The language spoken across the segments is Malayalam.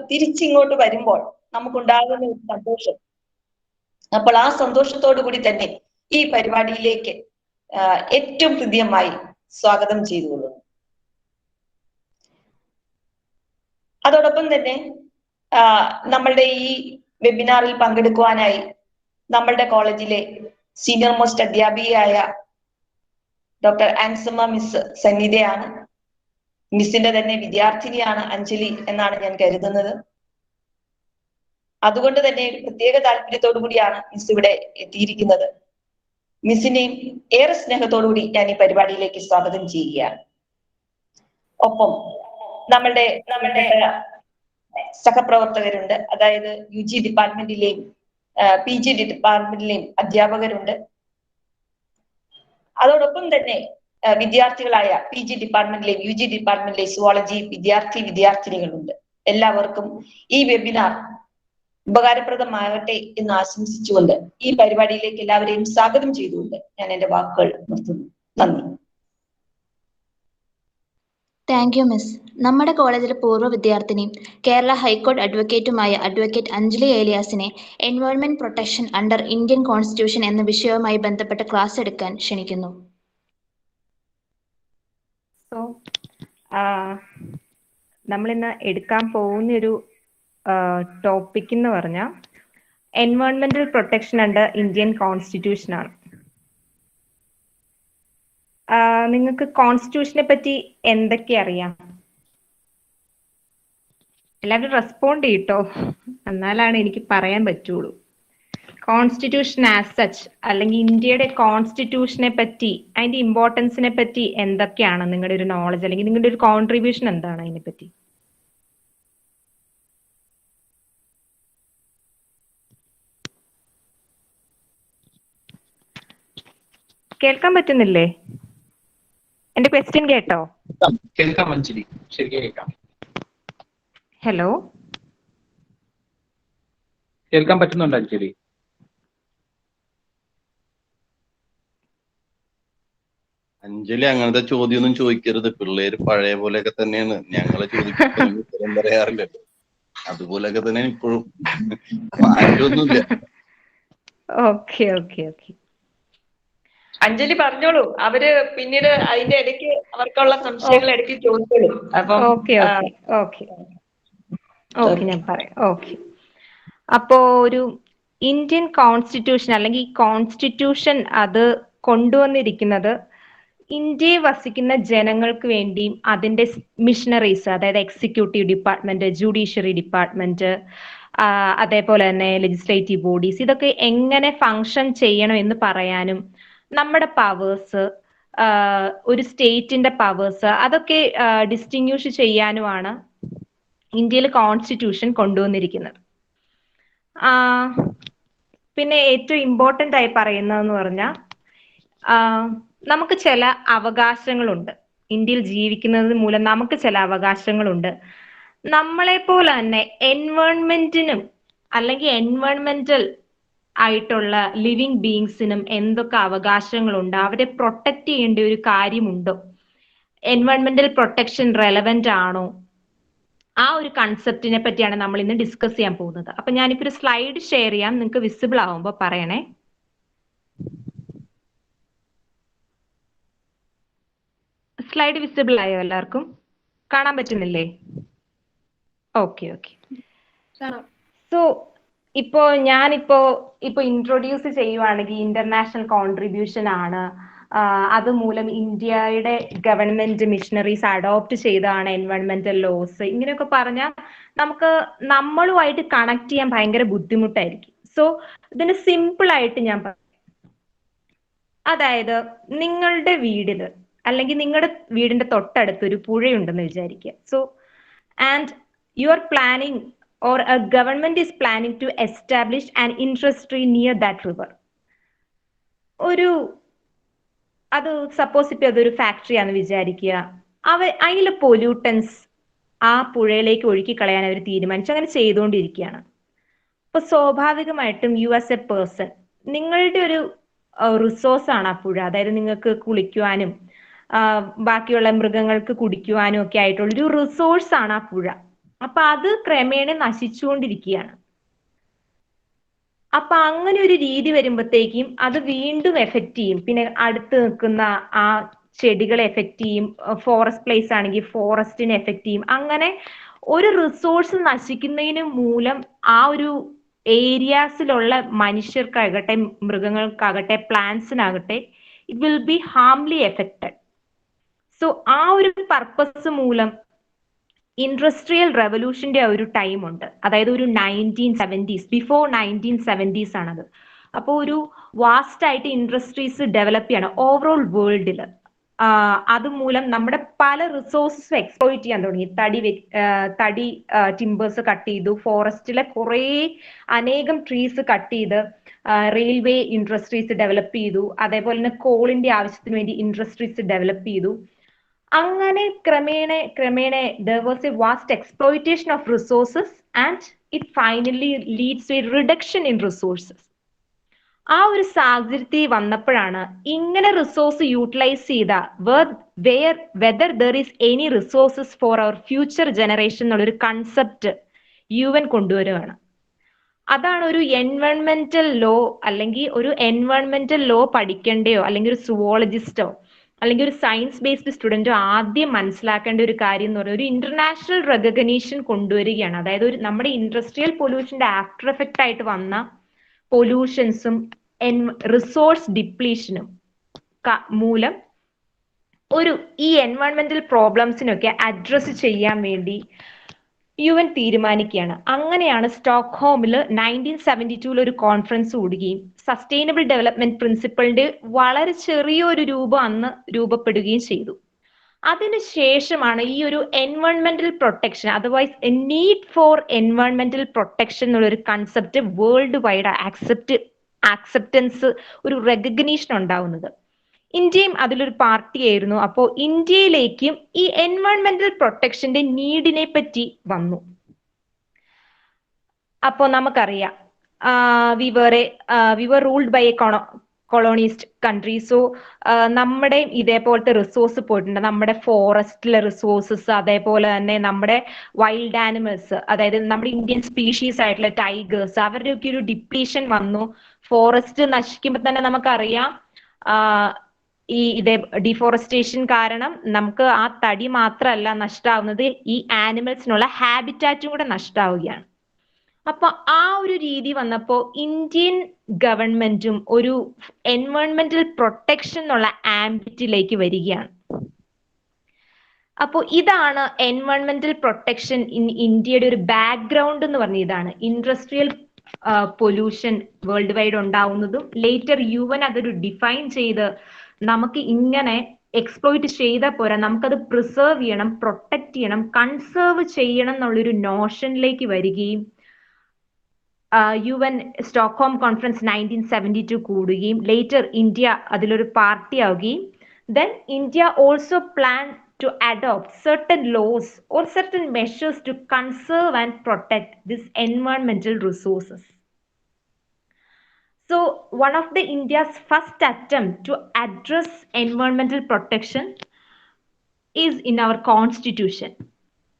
തിരിച്ചിങ്ങോട്ട് വരുമ്പോൾ നമുക്കുണ്ടാകുന്ന ഒരു സന്തോഷം. അപ്പോൾ ആ സന്തോഷത്തോടു കൂടി തന്നെ ഈ പരിപാടിയിലേക്ക് ഏറ്റവും ഹൃദ്യമായി സ്വാഗതം ചെയ്തുകൊള്ളുന്നു. അതോടൊപ്പം തന്നെ നമ്മളുടെ ഈ വെബിനാറിൽ പങ്കെടുക്കുവാനായി നമ്മളുടെ കോളേജിലെ സീനിയർ മോസ്റ്റ് അധ്യാപികയായ ഡോക്ടർ ആൻസമ്മ മിസ് സന്നിധയാണ്. മിസ്സിന്റെ തന്നെ വിദ്യാർത്ഥിനിയാണ് അഞ്ജലി എന്നാണ് ഞാൻ കരുതുന്നത്. അതുകൊണ്ട് തന്നെ ഒരു പ്രത്യേക താല്പര്യത്തോടു കൂടിയാണ് മിസ് ഇവിടെ എത്തിയിരിക്കുന്നത്. മിസ്സിനെയും ഏറെ സ്നേഹത്തോടു കൂടി ഞാൻ ഈ പരിപാടിയിലേക്ക് സ്വാഗതം ചെയ്യുകയാണ്. ഒപ്പം നമ്മളുടെ സഹപ്രവർത്തകരുണ്ട്, അതായത് UG ഡിപ്പാർട്ട്മെന്റിലെയും PG ഡിപ്പാർട്ട്മെന്റിലെയും അധ്യാപകരുണ്ട്. അതോടൊപ്പം തന്നെ വിദ്യാർത്ഥികളായ PG ഡിപ്പാർട്ട്മെന്റിലെയും UG ഡിപ്പാർട്ട്മെന്റിലെയും സുവോളജി വിദ്യാർത്ഥിനികളുണ്ട്. എല്ലാവർക്കും ഈ വെബിനാർ ഉപകാരപ്രദമാകട്ടെ എന്ന് ആശംസിച്ചുകൊണ്ട് ഈ പരിപാടിയിലേക്ക് എല്ലാവരെയും സ്വാഗതം ചെയ്തുകൊണ്ട് ഞാൻ എന്റെ വാക്കുകൾ നിർത്തുന്നു. നന്ദി. Thank you miss. നമ്മുടെ കോളേജിലെ പൂർവ്വ വിദ്യാർത്ഥിനിയും കേരള ഹൈക്കോടതി അഡ്വക്കേറ്റുമായ അഡ്വക്കേറ്റ് അഞ്ജലി ഏലിയാസിനെ environment protection under Indian constitution എന്ന വിഷയവുമായി ബന്ധപ്പെട്ട ക്ലാസ് എടുക്കാൻ ക്ഷണിക്കുന്നു. നമ്മളിന്ന് എടുക്കാൻ പോകുന്നൊരു ടോപ്പിക് എന്ന് പറഞ്ഞാൽ എൻവയോൺമെന്റൽ പ്രൊട്ടക്ഷൻ അണ്ടർ ഇന്ത്യൻ കോൺസ്റ്റിറ്റ്യൂഷൻ ആണ്. നിങ്ങൾക്ക് കോൺസ്റ്റിറ്റ്യൂഷനെ പറ്റി എന്തൊക്കെ അറിയാം? എല്ലാവരും റെസ്പോണ്ട് ചെയ്യട്ടോ, എന്നാലാണ് എനിക്ക് പറയാൻ പറ്റുള്ളൂ. കോൺസ്റ്റിറ്റ്യൂഷൻ ആസ് സച്ച് അല്ലെങ്കിൽ ഇന്ത്യയുടെ കോൺസ്റ്റിറ്റ്യൂഷനെ പറ്റി, അതിന്റെ ഇമ്പോർട്ടൻസിനെ പറ്റി എന്തൊക്കെയാണ് നിങ്ങളുടെ ഒരു നോളജ് അല്ലെങ്കിൽ നിങ്ങളുടെ ഒരു കോൺട്രിബ്യൂഷൻ എന്താണ് അതിനെ പറ്റി? കേൾക്കാൻ പറ്റുന്നില്ലേ? എന്റെ ക്വസ്റ്റ്യൻ കേട്ടോ? കേൾക്കാം അഞ്ജലി, ശരിക്കും കേൾക്കാം. ഹലോ, കേൾക്കാൻ പറ്റുന്നുണ്ട് അഞ്ജലി? അഞ്ജലി അങ്ങനത്തെ ചോദ്യമൊന്നും ചോദിക്കരുത്. പിള്ളേര് പഴയ പോലെയൊക്കെ തന്നെയാണ്. ഞങ്ങളെ ചോദിക്കാൻ ഉത്തരം പറയാറില്ലല്ലോ, അതുപോലെയൊക്കെ തന്നെയാണ് ഇപ്പോഴും. മാറ്റമൊന്നുമില്ല. Okay okay okay. അഞ്ജലി പറഞ്ഞോളൂ, അവര് പിന്നീട് അതിന്റെ ഇടയ്ക്ക് അവർക്കുള്ള സംശയങ്ങൾ ഇടയ്ക്ക് ചോദിച്ചോളൂ. അപ്പം ഓക്കെ ഞാൻ പറയാം. ഓക്കെ, അപ്പോ ഒരു ഇന്ത്യൻ കോൺസ്റ്റിറ്റ്യൂഷൻ അല്ലെങ്കിൽ കോൺസ്റ്റിറ്റ്യൂഷൻ അത് കൊണ്ടുവന്നിരിക്കുന്നത് ഇന്ത്യയിൽ വസിക്കുന്ന ജനങ്ങൾക്ക് വേണ്ടിയും അതിന്റെ മിഷനറീസ്, അതായത് എക്സിക്യൂട്ടീവ് ഡിപ്പാർട്ട്മെന്റ്, ജുഡീഷ്യറി ഡിപ്പാർട്ട്മെന്റ്, അതേപോലെ തന്നെ ലെജിസ്ലേറ്റീവ് ബോഡീസ്, ഇതൊക്കെ എങ്ങനെ ഫങ്ഷൻ ചെയ്യണം എന്ന് പറയാനും നമ്മുടെ പവേഴ്സ്, ഒരു സ്റ്റേറ്റിന്റെ പവേഴ്സ്, അതൊക്കെ ഡിസ്റ്റിങ്വിഷ് ചെയ്യാനുമാണ് ഇന്ത്യയിൽ കോൺസ്റ്റിറ്റ്യൂഷൻ കൊണ്ടുവന്നിരിക്കുന്നത്. പിന്നെ ഏറ്റവും ഇമ്പോർട്ടൻ്റ് ആയി പറയുന്നതെന്ന് പറഞ്ഞാൽ നമുക്ക് ചില അവകാശങ്ങളുണ്ട്. ഇന്ത്യയിൽ ജീവിക്കുന്നത് മൂലം നമുക്ക് ചില അവകാശങ്ങളുണ്ട്. നമ്മളെ പോലെ തന്നെ എൻവയോൺമെന്റിനും അല്ലെങ്കിൽ എൻവയോൺമെന്റൽ ആയിട്ടുള്ള ലിവിങ് ബീങ്സിനും എന്തൊക്കെ അവകാശങ്ങളുണ്ട്, അവരെ പ്രൊട്ടക്ട് ചെയ്യേണ്ട ഒരു കാര്യമുണ്ടോ, എൻവയോൺമെന്റൽ പ്രൊട്ടക്ഷൻ റെലവെന്റ് ആണോ, ആ ഒരു കൺസെപ്റ്റിനെ പറ്റിയാണ് നമ്മൾ ഇന്ന് ഡിസ്കസ് ചെയ്യാൻ പോകുന്നത്. അപ്പൊ ഞാനിപ്പോ ഒരു സ്ലൈഡ് ഷെയർ ചെയ്യാം, നിങ്ങൾക്ക് വിസിബിൾ ആവുമ്പോൾ പറയണേ. സ്ലൈഡ് വിസിബിൾ ആയോ? എല്ലാവർക്കും കാണാൻ പറ്റുന്നില്ലേ? ഓക്കെ. സോ ഞാനിപ്പോ ഇൻട്രൊഡ്യൂസ് ചെയ്യുവാണെങ്കിൽ ഇന്റർനാഷണൽ കോൺട്രിബ്യൂഷൻ ആണ്, അതുമൂലം ഇന്ത്യയുടെ ഗവൺമെന്റ് മിഷനറീസ് അഡോപ്റ്റ് ചെയ്താണ് എൻവയോൺമെന്റൽ ലോസ്, ഇങ്ങനെയൊക്കെ പറഞ്ഞാൽ നമുക്ക് നമ്മളുമായിട്ട് കണക്ട് ചെയ്യാൻ ഭയങ്കര ബുദ്ധിമുട്ടായിരിക്കും. സോ ഇതിന് സിമ്പിൾ ആയിട്ട് ഞാൻ പറയാം. അതായത് നിങ്ങളുടെ വീടില് അല്ലെങ്കിൽ നിങ്ങളുടെ വീടിന്റെ തൊട്ടടുത്ത് ഒരു പുഴയുണ്ടെന്ന് വിചാരിക്കുക. So and you are planning or a government is planning to establish an industry near that river. അത് സപ്പോസ് ഇപ്പൊ അതൊരു ഫാക്ടറി ആണെന്ന് വിചാരിക്കുക. അതിലെ പൊല്യൂട്ടൻസ് ആ പുഴയിലേക്ക് ഒഴുക്കി കളയാൻ അവർ തീരുമാനിച്ചു, അങ്ങനെ ചെയ്തുകൊണ്ടിരിക്കുകയാണ്. അപ്പൊ സ്വാഭാവികമായിട്ടും യു ആസ് എ പേഴ്സൺ, നിങ്ങളുടെ ഒരു റിസോഴ്സ് ആണ് ആ പുഴ. അതായത് നിങ്ങൾക്ക് കുളിക്കുവാനും ബാക്കിയുള്ള മൃഗങ്ങൾക്ക് കുടിക്കുവാനും ഒക്കെ ആയിട്ടുള്ളൊരു റിസോഴ്സ് ആണ് ആ പുഴ. അപ്പൊ അത് ക്രമേണ നശിച്ചുകൊണ്ടിരിക്കുകയാണ്. അപ്പൊ അങ്ങനെ ഒരു രീതി വരുമ്പോഴത്തേക്കും അത് വീണ്ടും എഫക്റ്റ് ചെയ്യും. പിന്നെ അടുത്ത് നിൽക്കുന്ന ആ ചെടികളെ എഫക്റ്റ് ചെയ്യും. ഫോറസ്റ്റ് പ്ലേസ് ആണെങ്കിൽ ഫോറസ്റ്റിനെ എഫക്റ്റ് ചെയ്യും. അങ്ങനെ ഒരു റിസോഴ്സ് നശിക്കുന്നതിന് മൂലം ആ ഒരു ഏരിയാസിലുള്ള മനുഷ്യർക്കാകട്ടെ, മൃഗങ്ങൾക്കാകട്ടെ, പ്ലാന്റ്സിനാകട്ടെ, it will be harmly affected. So ആ ഒരു പർപ്പസ് മൂലം ഇൻഡസ്ട്രിയൽ റെവല്യൂഷന്റെ ഒരു ടൈം ഉണ്ട്. അതായത് ഒരു 1970s, ബിഫോർ 1970s ആണത്. അപ്പോൾ ഒരു വാസ്റ്റ് ആയിട്ട് ഇൻഡസ്ട്രീസ് ഡെവലപ്പ് ചെയ്യണം ഓവറോൾ വേൾഡിൽ. അതുമൂലം നമ്മുടെ പല റിസോഴ്സസ് എക്സ്പ്ലോയിറ്റ് ചെയ്യാൻ തുടങ്ങി. തടി ടിമ്പേഴ്സ് കട്ട് ചെയ്തു, ഫോറസ്റ്റിലെ കുറേ അനേകം ട്രീസ് കട്ട് ചെയ്ത് റെയിൽവേ ഇൻഡസ്ട്രീസ് ഡെവലപ്പ് ചെയ്തു. അതേപോലെ തന്നെ കോളിന്റെ ആവശ്യത്തിന് വേണ്ടി ഇൻഡസ്ട്രീസ് ഡെവലപ്പ് ചെയ്തു. അങ്ങനെ ക്രമേണ there was a vast exploitation of resources and it finally leads to a reduction in resources. ആ ഒരു സാഹചര്യത്തിൽ വന്നപ്പോഴാണ് ഇങ്ങനെ റിസോഴ്സ് യൂട്ടിലൈസ് ചെയ്ത whether there is any resources for our future generation എന്നുള്ളൊരു കൺസെപ്റ്റ് UN കൊണ്ടുവരികയാണ്. അതാണ് ഒരു എൻവയോൺമെന്റൽ ലോ, അല്ലെങ്കിൽ ഒരു എൻവയോൺമെന്റൽ ലോ പഠിക്കേണ്ടയോ അല്ലെങ്കിൽ ഒരു സുവോളജിസ്റ്റോ അല്ലെങ്കിൽ ഒരു സയൻസ് ബേസ്ഡ് സ്റ്റുഡന്റോ ആദ്യം മനസ്സിലാക്കേണ്ട ഒരു കാര്യം എന്ന് പറയുന്നത് ഒരു ഇന്റർനാഷണൽ റെക്കഗ്നീഷൻ കൊണ്ടുവരികയാണ്. അതായത് നമ്മുടെ ഇൻഡസ്ട്രിയൽ പൊല്യൂഷന്റെ ആഫ്റ്റർ എഫക്റ്റ് ആയിട്ട് വന്ന പൊല്യൂഷൻസും റിസോഴ്സ് ഡിപ്ലീഷനും മൂലം ഈ എൻവയോൺമെന്റൽ പ്രോബ്ലംസിനൊക്കെ അഡ്രസ് ചെയ്യാൻ വേണ്ടി UN തീരുമാനിക്കുകയാണ്. അങ്ങനെയാണ് സ്റ്റോക്ക്ഹോമിൽ 1972 ഒരു കോൺഫറൻസ് കൂടുകയും സസ്റ്റൈനബിൾ ഡെവലപ്മെന്റ് പ്രിൻസിപ്പിളിന്റെ വളരെ ചെറിയൊരു രൂപം അന്ന് രൂപപ്പെടുകയും ചെയ്തു. അതിനുശേഷമാണ് ഈ ഒരു എൻവയോൺമെന്റൽ protection, otherwise A need for എൻവയോൺമെന്റൽ protection എന്നുള്ള ഒരു കൺസെപ്റ്റ് വേൾഡ് വൈഡ് ആക്സെപ്റ്റൻസ്, ഒരു റെക്കഗ്നീഷൻ ഉണ്ടാവുന്നത്. ഇന്ത്യയും അതിലൊരു പാർട്ടിയായിരുന്നു. അപ്പോൾ ഇന്ത്യയിലേക്കും ഈ എൻവയോൺമെന്റൽ പ്രൊട്ടക്ഷന്റെ നീഡിനെ പറ്റി വന്നു. അപ്പോ നമുക്കറിയാം we were ruled by a colonist country. So നമ്മുടെ ഇതേപോലത്തെ റിസോഴ്സ് പോയിട്ടുണ്ട്. നമ്മുടെ ഫോറസ്റ്റിലെ റിസോഴ്സസ്, അതേപോലെ തന്നെ നമ്മുടെ വൈൽഡ് ആനിമൽസ്, അതായത് നമ്മുടെ ഇന്ത്യൻ സ്പീഷീസ് ആയിട്ടുള്ള ടൈഗേഴ്സ്, അവരുടെയൊക്കെ ഒരു ഡിപ്ലീഷൻ വന്നു. ഫോറസ്റ്റ് നശിക്കുമ്പോൾ തന്നെ നമുക്കറിയാം ഡിഫോറസ്റ്റേഷൻ കാരണം നമുക്ക് ആ തടി മാത്രമല്ല നഷ്ടമാവുന്നത്, ഈ ആനിമൽസിനുള്ള ഹാബിറ്റാറ്റും കൂടെ നഷ്ടമാവുകയാണ്. അപ്പൊ ആ ഒരു രീതി വന്നപ്പോ ഇന്ത്യൻ ഗവൺമെന്റും ഒരു എൻവയോൺമെന്റൽ പ്രൊട്ടക്ഷൻ എന്നുള്ള ആംബിറ്റിലേക്ക് വരികയാണ്. അപ്പോൾ ഇതാണ് എൻവയോൺമെന്റൽ പ്രൊട്ടക്ഷൻ ഇൻ ഇന്ത്യയുടെ ഒരു ബാക്ക്ഗ്രൗണ്ട് എന്ന് പറഞ്ഞ ഇതാണ്. ഇൻഡസ്ട്രിയൽ പൊല്യൂഷൻ വേൾഡ് വൈഡ് ഉണ്ടാവുന്നതും ലേറ്റർ UN അതൊരു ഡിഫൈൻ ചെയ്ത് നമുക്ക് ഇങ്ങനെ എക്സ്പ്ലോയിറ്റ് ചെയ്താൽ പോരാ, നമുക്കത് പ്രിസർവ് ചെയ്യണം, പ്രൊട്ടക്ട് ചെയ്യണം, കൺസേർവ് ചെയ്യണം എന്നുള്ളൊരു നോഷനിലേക്ക് വരികയും UN സ്റ്റോക്ക്ഹോം കോൺഫറൻസ് 1972 കൂടുകയും ലേറ്റർ ഇന്ത്യ അതിലൊരു പാർട്ടി ആവുകയും then India also planned to adopt certain laws or certain measures to conserve and protect this environmental resources. So one of the India's first attempt to address environmental protection is in our constitution.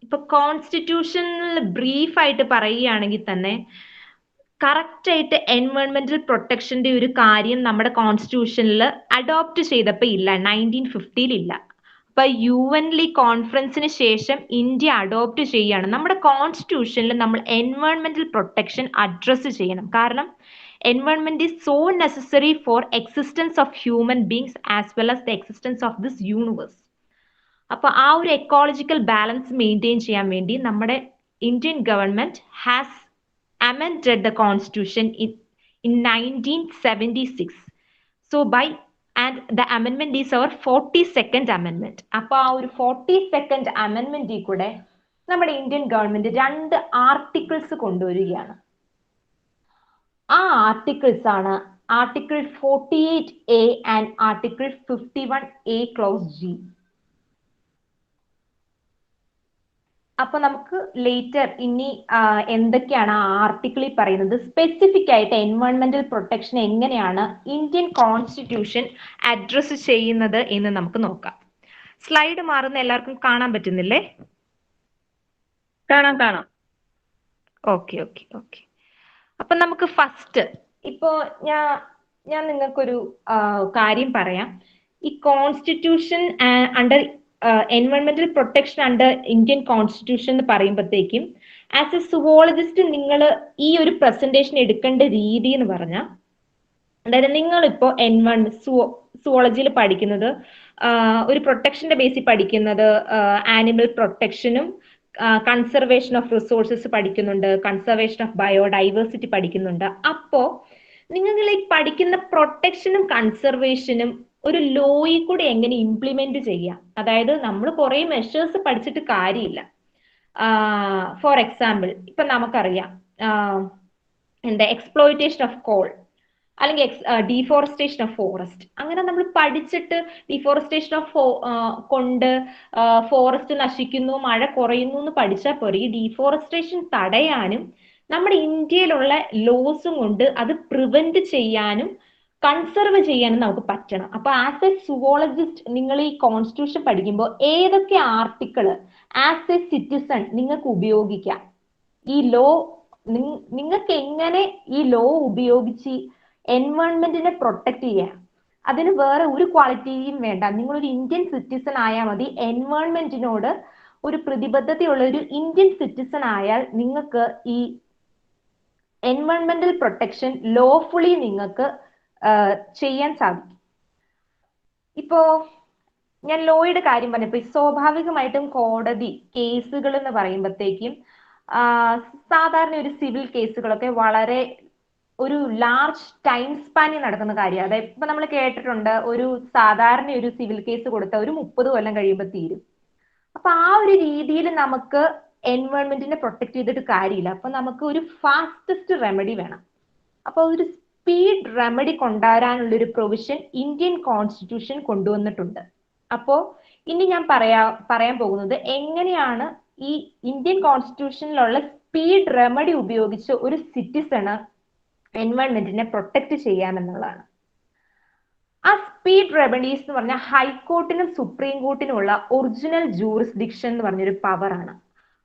ഇപ്പൊ കോൺസ്റ്റിറ്റ്യൂഷനിൽ ബ്രീഫ് ആയിട്ട് പറയുകയാണെങ്കിൽ തന്നെ കറക്റ്റ് ആയിട്ട് എൻവയോൺമെന്റൽ പ്രൊട്ടക്ഷന്റെ ഒരു കാര്യം നമ്മുടെ കോൺസ്റ്റിറ്റ്യൂഷനിൽ അഡോപ്റ്റ് ചെയ്തപ്പോൾ ഇല്ല, 1950 ഇല്ല. അപ്പൊ UN കോൺഫറൻസിന് ശേഷം ഇന്ത്യ അഡോപ്റ്റ് ചെയ്യാണ്. നമ്മുടെ കോൺസ്റ്റിറ്റ്യൂഷനിൽ നമ്മൾ എൻവയോൺമെന്റൽ പ്രൊട്ടക്ഷൻ അഡ്രസ് ചെയ്യണം. കാരണം environment is so necessary for existence of human beings as well as the existence of this universe. അപ്പൊ ആ ഒരു എക്കോളജിക്കൽ ബാലൻസ് മെയിൻറ്റെയിൻ ചെയ്യാൻ വേണ്ടി നമ്മുടെ Indian government has amended the constitution in 1976. So and the amendment is our 42nd amendment. അപ്പൊ ആ ഒരു 42nd amendment കൂടെ നമ്മുടെ ഇന്ത്യൻ ഗവൺമെന്റ് 2 ആർട്ടിക്കിൾസ് കൊണ്ടുവരികയാണ്. ആ ആർട്ടിക്കിൾസ് ആണ് article 48A and article 51A close G. അപ്പൊ നമുക്ക് ലേറ്റർ ഇനി എന്തൊക്കെയാണ് ആ ആർട്ടിക്കിളിൽ പറയുന്നത്, സ്പെസിഫിക് ആയിട്ട് എൻവയോൺമെന്റൽ പ്രൊട്ടക്ഷൻ എങ്ങനെയാണ് ഇന്ത്യൻ കോൺസ്റ്റിറ്റ്യൂഷൻ അഡ്രസ് ചെയ്യുന്നത് എന്ന് നമുക്ക് നോക്കാം. സ്ലൈഡ് മാറുന്ന എല്ലാവർക്കും കാണാൻ പറ്റുന്നില്ലേ? കാണാം. ഓക്കെ. അപ്പൊ നമുക്ക് ഫസ്റ്റ് ഇപ്പോ ഞാൻ നിങ്ങൾക്കൊരു കാര്യം പറയാം. ഈ കോൺസ്റ്റിറ്റ്യൂഷൻ അണ്ടർ എൻവയോൺമെന്റൽ പ്രൊട്ടക്ഷൻ അണ്ടർ ഇന്ത്യൻ കോൺസ്റ്റിറ്റ്യൂഷൻ എന്ന് പറയുമ്പോഴത്തേക്കും ആസ് എ സുവോളജിസ്റ്റ് നിങ്ങൾ ഈ ഒരു പ്രസന്റേഷൻ എടുക്കേണ്ട രീതി എന്ന് പറഞ്ഞാൽ, അതായത് നിങ്ങളിപ്പോ സുവോളജിയിൽ പഠിക്കുന്നത് ഒരു പ്രൊട്ടക്ഷന്റെ ബേസിൽ പഠിക്കുന്നത് ആനിമൽ പ്രൊട്ടക്ഷനും കൺസർവേഷൻ ഓഫ് റിസോഴ്സസ് പഠിക്കുന്നുണ്ട്, കൺസർവേഷൻ ഓഫ് ബയോഡൈവേഴ്സിറ്റി പഠിക്കുന്നുണ്ട്. അപ്പോ നിങ്ങൾ ഈ പഠിക്കുന്ന പ്രൊട്ടക്ഷനും കൺസർവേഷനും ഒരു ലോയിൽ കൂടെ എങ്ങനെ ഇംപ്ലിമെന്റ് ചെയ്യാം? അതായത് നമ്മൾ കുറെ മെഷേഴ്സ് പഠിച്ചിട്ട് കാര്യമില്ല. ഫോർ എക്സാമ്പിൾ ഇപ്പൊ നമുക്കറിയാം എക്സ്പ്ലോയിറ്റേഷൻ ഓഫ് കോൾ അല്ലെങ്കിൽ ഡീഫോറസ്റ്റേഷൻ ഓഫ് ഫോറസ്റ്റ്. അങ്ങനെ നമ്മൾ പഠിച്ചിട്ട് ഡീഫോറസ്റ്റേഷൻ ഓഫ് കൊണ്ട് ഫോറസ്റ്റ് നശിക്കുന്നു, മഴ കുറയുന്നു എന്ന് പഠിച്ചാൽ പോരെ. ഈ ഡീഫോറസ്റ്റേഷൻ തടയാനും നമ്മുടെ ഇന്ത്യയിലുള്ള ലോസും കൊണ്ട് അത് പ്രിവെന്റ് ചെയ്യാനും കൺസർവ് ചെയ്യാനും നമുക്ക് പറ്റണം. അപ്പൊ ആസ് എ സുവോളജിസ്റ്റ് നിങ്ങൾ ഈ കോൺസ്റ്റിറ്റ്യൂഷൻ പഠിക്കുമ്പോൾ ഏതൊക്കെ ആർട്ടിക്കിള് ആസ് എ സിറ്റിസൺ നിങ്ങൾക്ക് ഉപയോഗിക്കാം, ഈ ലോ നിങ്ങൾക്ക് എങ്ങനെ ഈ ലോ ഉപയോഗിച്ച് എൻവയോൺമെന്റിനെ പ്രൊട്ടക്ട് ചെയ്യാം, അതിന് വേറെ ഒരു ക്വാളിറ്റിയും വേണ്ട. നിങ്ങളൊരു ഇന്ത്യൻ സിറ്റിസൺ ആയാൽ മതി. എൻവയോൺമെന്റിനോട് ഒരു പ്രതിബദ്ധതയുള്ള ഒരു ഇന്ത്യൻ സിറ്റിസൺ ആയാൽ നിങ്ങൾക്ക് ഈ എൻവയോൺമെന്റൽ പ്രൊട്ടക്ഷൻ ലോഫുള്ളി നിങ്ങൾക്ക് ചെയ്യാൻ സാധിക്കും. ഇപ്പോ ഞാൻ ലോയുടെ കാര്യം പറഞ്ഞപ്പോ സ്വാഭാവികമായിട്ടും കോടതി കേസുകൾ എന്ന് പറയുമ്പോഴത്തേക്കും സാധാരണ ഒരു സിവിൽ കേസുകളൊക്കെ വളരെ ഒരു ലാർജ് ടൈം സ്പാനിൽ നടക്കുന്ന കാര്യം. അതായത് ഇപ്പൊ നമ്മൾ കേട്ടിട്ടുണ്ട് ഒരു സാധാരണ ഒരു സിവിൽ കേസ് കൊടുത്ത ഒരു 30 കൊല്ലം കഴിയുമ്പോൾ തീരും. അപ്പൊ ആ ഒരു രീതിയിൽ നമുക്ക് എൻവയോൺമെന്റിനെ പ്രൊട്ടക്ട് ചെയ്തിട്ട് കാര്യമില്ല. അപ്പൊ നമുക്ക് ഒരു ഫാസ്റ്റസ്റ്റ് റെമഡി വേണം. അപ്പൊ ഒരു സ്പീഡ് റെമഡി കൊണ്ടുവരാനുള്ള ഒരു പ്രൊവിഷൻ ഇന്ത്യൻ കോൺസ്റ്റിറ്റ്യൂഷൻ കൊണ്ടുവന്നിട്ടുണ്ട്. അപ്പോ ഇനി ഞാൻ പറയാൻ പോകുന്നത് എങ്ങനെയാണ് ഈ ഇന്ത്യൻ കോൺസ്റ്റിറ്റ്യൂഷനിലുള്ള സ്പീഡ് റെമഡി ഉപയോഗിച്ച് ഒരു സിറ്റിസണ് എൻവയോൺമെന്റിനെ പ്രൊട്ടക്ട് ചെയ്യാമെന്നുള്ളതാണ്. ആ സ്പീഡ് റെമഡീസ് എന്ന് പറഞ്ഞാൽ ഹൈക്കോർട്ടിനും സുപ്രീം കോർട്ടിനുമുള്ള ഒറിജിനൽ ജൂറിസ്ഡിക്ഷൻ എന്ന് പറഞ്ഞൊരു പവർ ആണ്.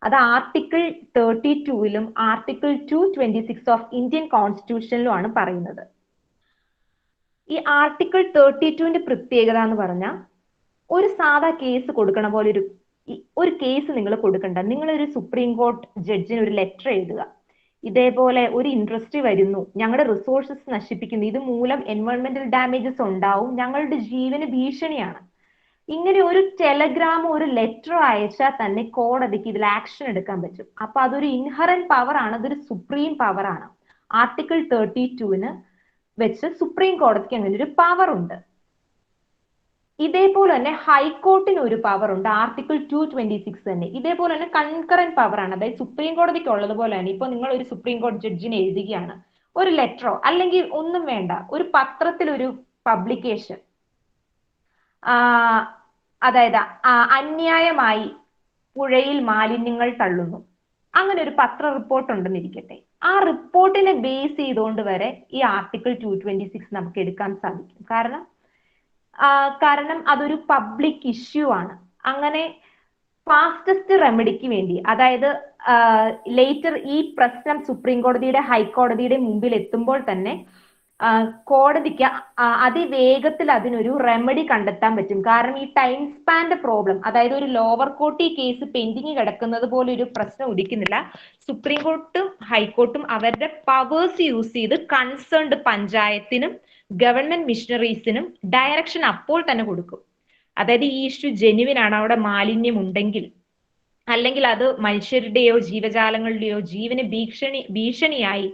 അത് ആർട്ടിക്കിൾ 32-ലും ആർട്ടിക്കിൾ 226 ഓഫ് ഇന്ത്യൻ കോൺസ്റ്റിറ്റ്യൂഷനിലുമാണ് പറയുന്നത്. ഈ ആർട്ടിക്കിൾ 32-ന്റെ പ്രത്യേകത എന്ന് പറഞ്ഞാൽ ഒരു സാധാ കേസ് കൊടുക്കണ പോലെ ഒരു കേസ് നിങ്ങൾ കൊടുക്കണ്ട. നിങ്ങളൊരു സുപ്രീം കോർട്ട് ജഡ്ജിന് ഒരു ലെറ്റർ എഴുതുക, ഇതേപോലെ ഒരു ഇൻഡസ്ട്രി വരുന്നു, ഞങ്ങളുടെ റിസോഴ്സസ് നശിപ്പിക്കുന്നു, ഇത് മൂലം എൻവയോൺമെന്റൽ ഡാമേജസ് ഉണ്ടാവും, ഞങ്ങളുടെ ജീവന് ഭീഷണിയാണ്. ഇങ്ങനെ ഒരു ടെലഗ്രാമോ ഒരു ലെറ്ററോ അയച്ചാൽ തന്നെ കോടതിക്ക് ഇതിൽ ആക്ഷൻ എടുക്കാൻ പറ്റും. അപ്പൊ അതൊരു ഇൻഹറന്റ് പവർ ആണ്, അതൊരു സുപ്രീം പവർ ആണ്. ആർട്ടിക്കിൾ 32-ന് വെച്ച് സുപ്രീം കോടതിക്ക് അങ്ങനെ ഒരു പവർ ഉണ്ട്. ഇതേപോലെ തന്നെ ഹൈക്കോർട്ടിന് ഒരു പവർ ഉണ്ട്, ആർട്ടിക്കിൾ 226 തന്നെ. ഇതേപോലെ തന്നെ കൺകറന്റ് പവർ ആണ്, അതായത് സുപ്രീം കോടതിക്ക് ഉള്ളതുപോലെ തന്നെ. ഇപ്പൊ നിങ്ങൾ ഒരു സുപ്രീം കോടതി ജഡ്ജിനെ എഴുതുകയാണ്, ഒരു ലെറ്ററോ അല്ലെങ്കിൽ ഒന്നും വേണ്ട, ഒരു പത്രത്തിൽ ഒരു പബ്ലിക്കേഷൻ, അതായത് അന്യായമായി പുഴയിൽ മാലിന്യങ്ങൾ തള്ളുന്നു, അങ്ങനെ ഒരു പത്ര റിപ്പോർട്ട് ഉണ്ടെന്നിരിക്കട്ടെ. ആ റിപ്പോർട്ടിനെ ബേസ് ചെയ്തുകൊണ്ട് വരെ ഈ ആർട്ടിക്കിൾ 226 നമുക്ക് എടുക്കാൻ സാധിക്കും. കാരണം അതൊരു പബ്ലിക് ഇഷ്യൂ ആണ്. അങ്ങനെ ഫാസ്റ്റസ്റ്റ് റെമഡിക്ക് വേണ്ടി, അതായത് ലേറ്റർ ഈ പ്രശ്നം സുപ്രീം കോടതിയുടെ ഹൈക്കോടതിയുടെ മുമ്പിൽ എത്തുമ്പോൾ തന്നെ കോടതിക്ക് അതിവേഗത്തിൽ അതിനൊരു റെമഡി കണ്ടെത്താൻ പറ്റും. കാരണം ഈ ടൈം സ്പാന്റെ പ്രോബ്ലം, അതായത് ഒരു ലോവർ കോർട്ട് ഈ കേസ് പെൻഡിങ് കിടക്കുന്നത് പോലെ ഒരു പ്രശ്നം ഉദിക്കുന്നില്ല. സുപ്രീം കോർട്ടും ഹൈക്കോർട്ടും അവരുടെ പവേഴ്സ് യൂസ് ചെയ്ത് കൺസേൺഡ് പഞ്ചായത്തിനും ഗവൺമെന്റ് മിഷണറീസിനും ഡയറക്ഷൻ അപ്പോൾ തന്നെ കൊടുക്കും. അതായത് ഈ ഇഷ്യൂ ജെന്യുവിൻ ആണ്, അവിടെ മാലിന്യം ഉണ്ടെങ്കിൽ അല്ലെങ്കിൽ അത് മനുഷ്യരുടെയോ ജീവജാലങ്ങളുടെയോ ജീവന് ഭീഷണിയായി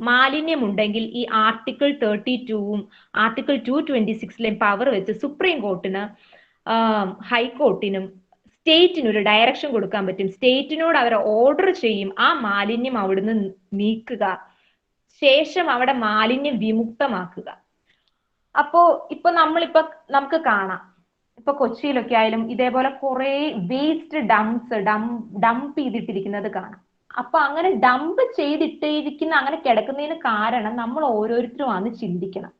മാലിന്യമുണ്ടെങ്കിൽ ഈ ആർട്ടിക്കിൾ 32-ഉം ആർട്ടിക്കിൾ 226-ലെയും പവർ വെച്ച് സുപ്രീം കോർട്ടിന് ഹൈക്കോർട്ടിനും സ്റ്റേറ്റിന് ഒരു ഡയറക്ഷൻ കൊടുക്കാൻ പറ്റും. സ്റ്റേറ്റിനോട് അവർ ഓർഡർ ചെയ്യും ആ മാലിന്യം അവിടുന്ന് നീക്കുക, ശേഷം അവിടെ മാലിന്യം വിമുക്തമാക്കുക. അപ്പോ നമുക്ക് കാണാം, ഇപ്പൊ കൊച്ചിയിലൊക്കെ ആയാലും ഇതേപോലെ കുറെ വേസ്റ്റ് ഡംപ് ചെയ്തിട്ടിരിക്കുന്നത് കാണാം. അപ്പൊ അങ്ങനെ ഡംപ് ചെയ്തിട്ടിരിക്കുന്ന അങ്ങനെ കിടക്കുന്നതിന് കാരണം നമ്മൾ ഓരോരുത്തരും ആണ് ചിന്തിക്കണം.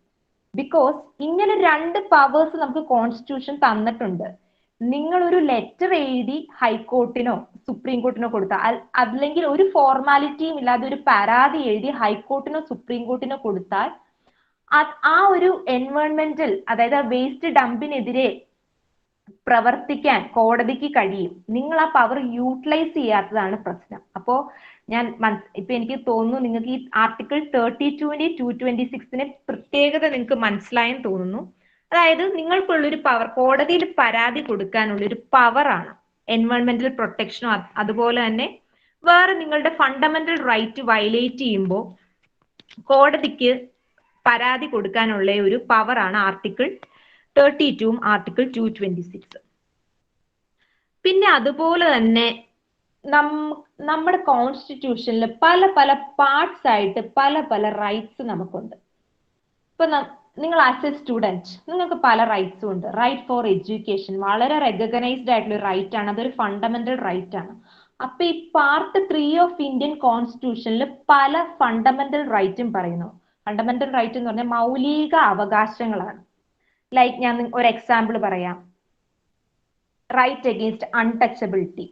ബിക്കോസ് ഇങ്ങനെ രണ്ട് പവേഴ്സ് നമുക്ക് കോൺസ്റ്റിറ്റ്യൂഷൻ തന്നിട്ടുണ്ട്. നിങ്ങൾ ഒരു ലെറ്റർ എഴുതി ഹൈക്കോർട്ടിനോ സുപ്രീം കോർട്ടിനോ കൊടുത്താൽ, അല്ലെങ്കിൽ ഒരു ഫോർമാലിറ്റിയും ഇല്ലാതെ ഒരു പരാതി എഴുതി ഹൈക്കോർട്ടിനോ സുപ്രീം കോർട്ടിനോ കൊടുത്താൽ ആ ഒരു എൻവയോൺമെന്റൽ, അതായത് വേസ്റ്റ് ഡംപിനെതിരെ പ്രവർത്തിക്കാൻ കോടതിക്ക് കഴിയും. നിങ്ങൾ ആ പവർ യൂട്ടിലൈസ് ചെയ്യാത്തതാണ് പ്രശ്നം. അപ്പോ ഇപ്പൊ എനിക്ക് തോന്നുന്നു നിങ്ങൾക്ക് ഈ ആർട്ടിക്കിൾ 32 226 പ്രത്യേകത നിങ്ങൾക്ക് മനസ്സിലായെന്ന് തോന്നുന്നു. അതായത് നിങ്ങൾക്കുള്ളൊരു പവർ, കോടതിയിൽ പരാതി കൊടുക്കാനുള്ള ഒരു പവറാണ് എൻവയോൺമെന്റൽ പ്രൊട്ടക്ഷനോ അതുപോലെ തന്നെ വേറെ നിങ്ങളുടെ ഫണ്ടമെന്റൽ റൈറ്റ് വയലേറ്റ് ചെയ്യുമ്പോൾ കോടതിക്ക് പരാതി കൊടുക്കാനുള്ള ഒരു പവറാണ് ആർട്ടിക്കിൾ 32 ആർട്ടിക്കിൾ 226. പിന്നെ അതുപോലെ തന്നെ നമ്മുടെ കോൺസ്റ്റിറ്റ്യൂഷനിൽ പല പല പാർട്സ് ആയിട്ട് പല പല റൈറ്റ്സ് നമുക്കുണ്ട്. ഇപ്പൊ നിങ്ങൾ ആസ് എ സ്റ്റുഡന്റ് നിങ്ങൾക്ക് പല റൈറ്റ്സും ഉണ്ട്. റൈറ്റ് ഫോർ എഡ്യൂക്കേഷൻ വളരെ റെക്കഗ്നൈസ്ഡ് ആയിട്ടുള്ള ഒരു റൈറ്റ് ആണ്, അതൊരു ഫണ്ടമെന്റൽ റൈറ്റ് ആണ്. അപ്പൊ ഈ പാർട്ട് 3 ഓഫ് ഇന്ത്യൻ കോൺസ്റ്റിറ്റ്യൂഷനിൽ പല ഫണ്ടമെന്റൽ റൈറ്റും പറയുന്നു. ഫണ്ടമെന്റൽ റൈറ്റ് എന്ന് പറഞ്ഞാൽ മൗലിക അവകാശങ്ങളാണ്. ലൈക്ക് ഞാൻ ഒരു എക്സാമ്പിൾ പറയാം. റൈറ്റ് അഗെയിൻസ്റ്റ് അൺടച്ചബിലിറ്റി,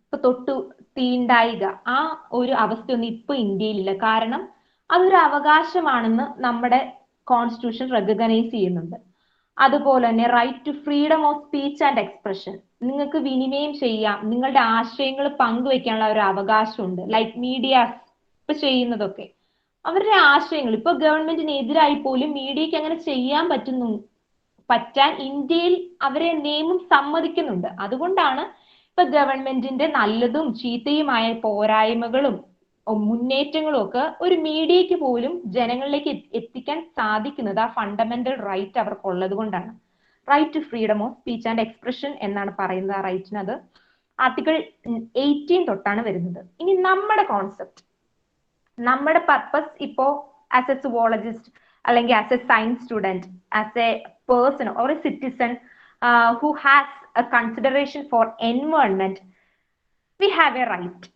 ഇപ്പൊ തൊട്ടു തീണ്ടായിക, ആ ഒരു അവസ്ഥയൊന്നും ഇപ്പൊ ഇന്ത്യയിലില്ല. കാരണം അതൊരു അവകാശമാണെന്ന് നമ്മുടെ കോൺസ്റ്റിറ്റ്യൂഷൻ റെക്കഗ്നൈസ് ചെയ്യുന്നുണ്ട്. അതുപോലെ തന്നെ right to freedom of speech and expression, നിങ്ങൾക്ക് വിനിമയം ചെയ്യാം, നിങ്ങളുടെ ആശയങ്ങൾ പങ്കുവെക്കാനുള്ള ഒരു അവകാശമുണ്ട്. ലൈക്ക് മീഡിയാസ് ഇപ്പൊ ചെയ്യുന്നതൊക്കെ അവരുടെ ആശയങ്ങൾ, ഇപ്പൊ ഗവൺമെന്റിനെതിരായി പോലും മീഡിയക്ക് അങ്ങനെ ചെയ്യാൻ പറ്റാൻ ഇന്ത്യയിൽ അവരെ നിയമം സമ്മതിക്കുന്നുണ്ട്. അതുകൊണ്ടാണ് ഇപ്പൊ ഗവൺമെന്റിന്റെ നല്ലതും ചീത്തയുമായ പോരായ്മകളും മുന്നേറ്റങ്ങളും ഒക്കെ ഒരു മീഡിയക്ക് പോലും ജനങ്ങളിലേക്ക് എത്തിക്കാൻ സാധിക്കുന്നത് ആ ഫണ്ടമെന്റൽ റൈറ്റ് അവർക്കുള്ളത് കൊണ്ടാണ്. Right to freedom of speech and expression എന്നാണ് പറയുന്നത് ആ റൈറ്റിനത്. ആർട്ടിക്കിൾ 18 തൊട്ടാണ് വരുന്നത്. ഇനി നമ്മുടെ കോൺസെപ്റ്റ്, നമ്മുടെ പർപ്പസ് ഇപ്പോ ആസ് എ സുവോളജിസ്റ്റ് അല്ലെങ്കിൽ as a science student, as a person or a citizen who has a consideration for environment, we have a right.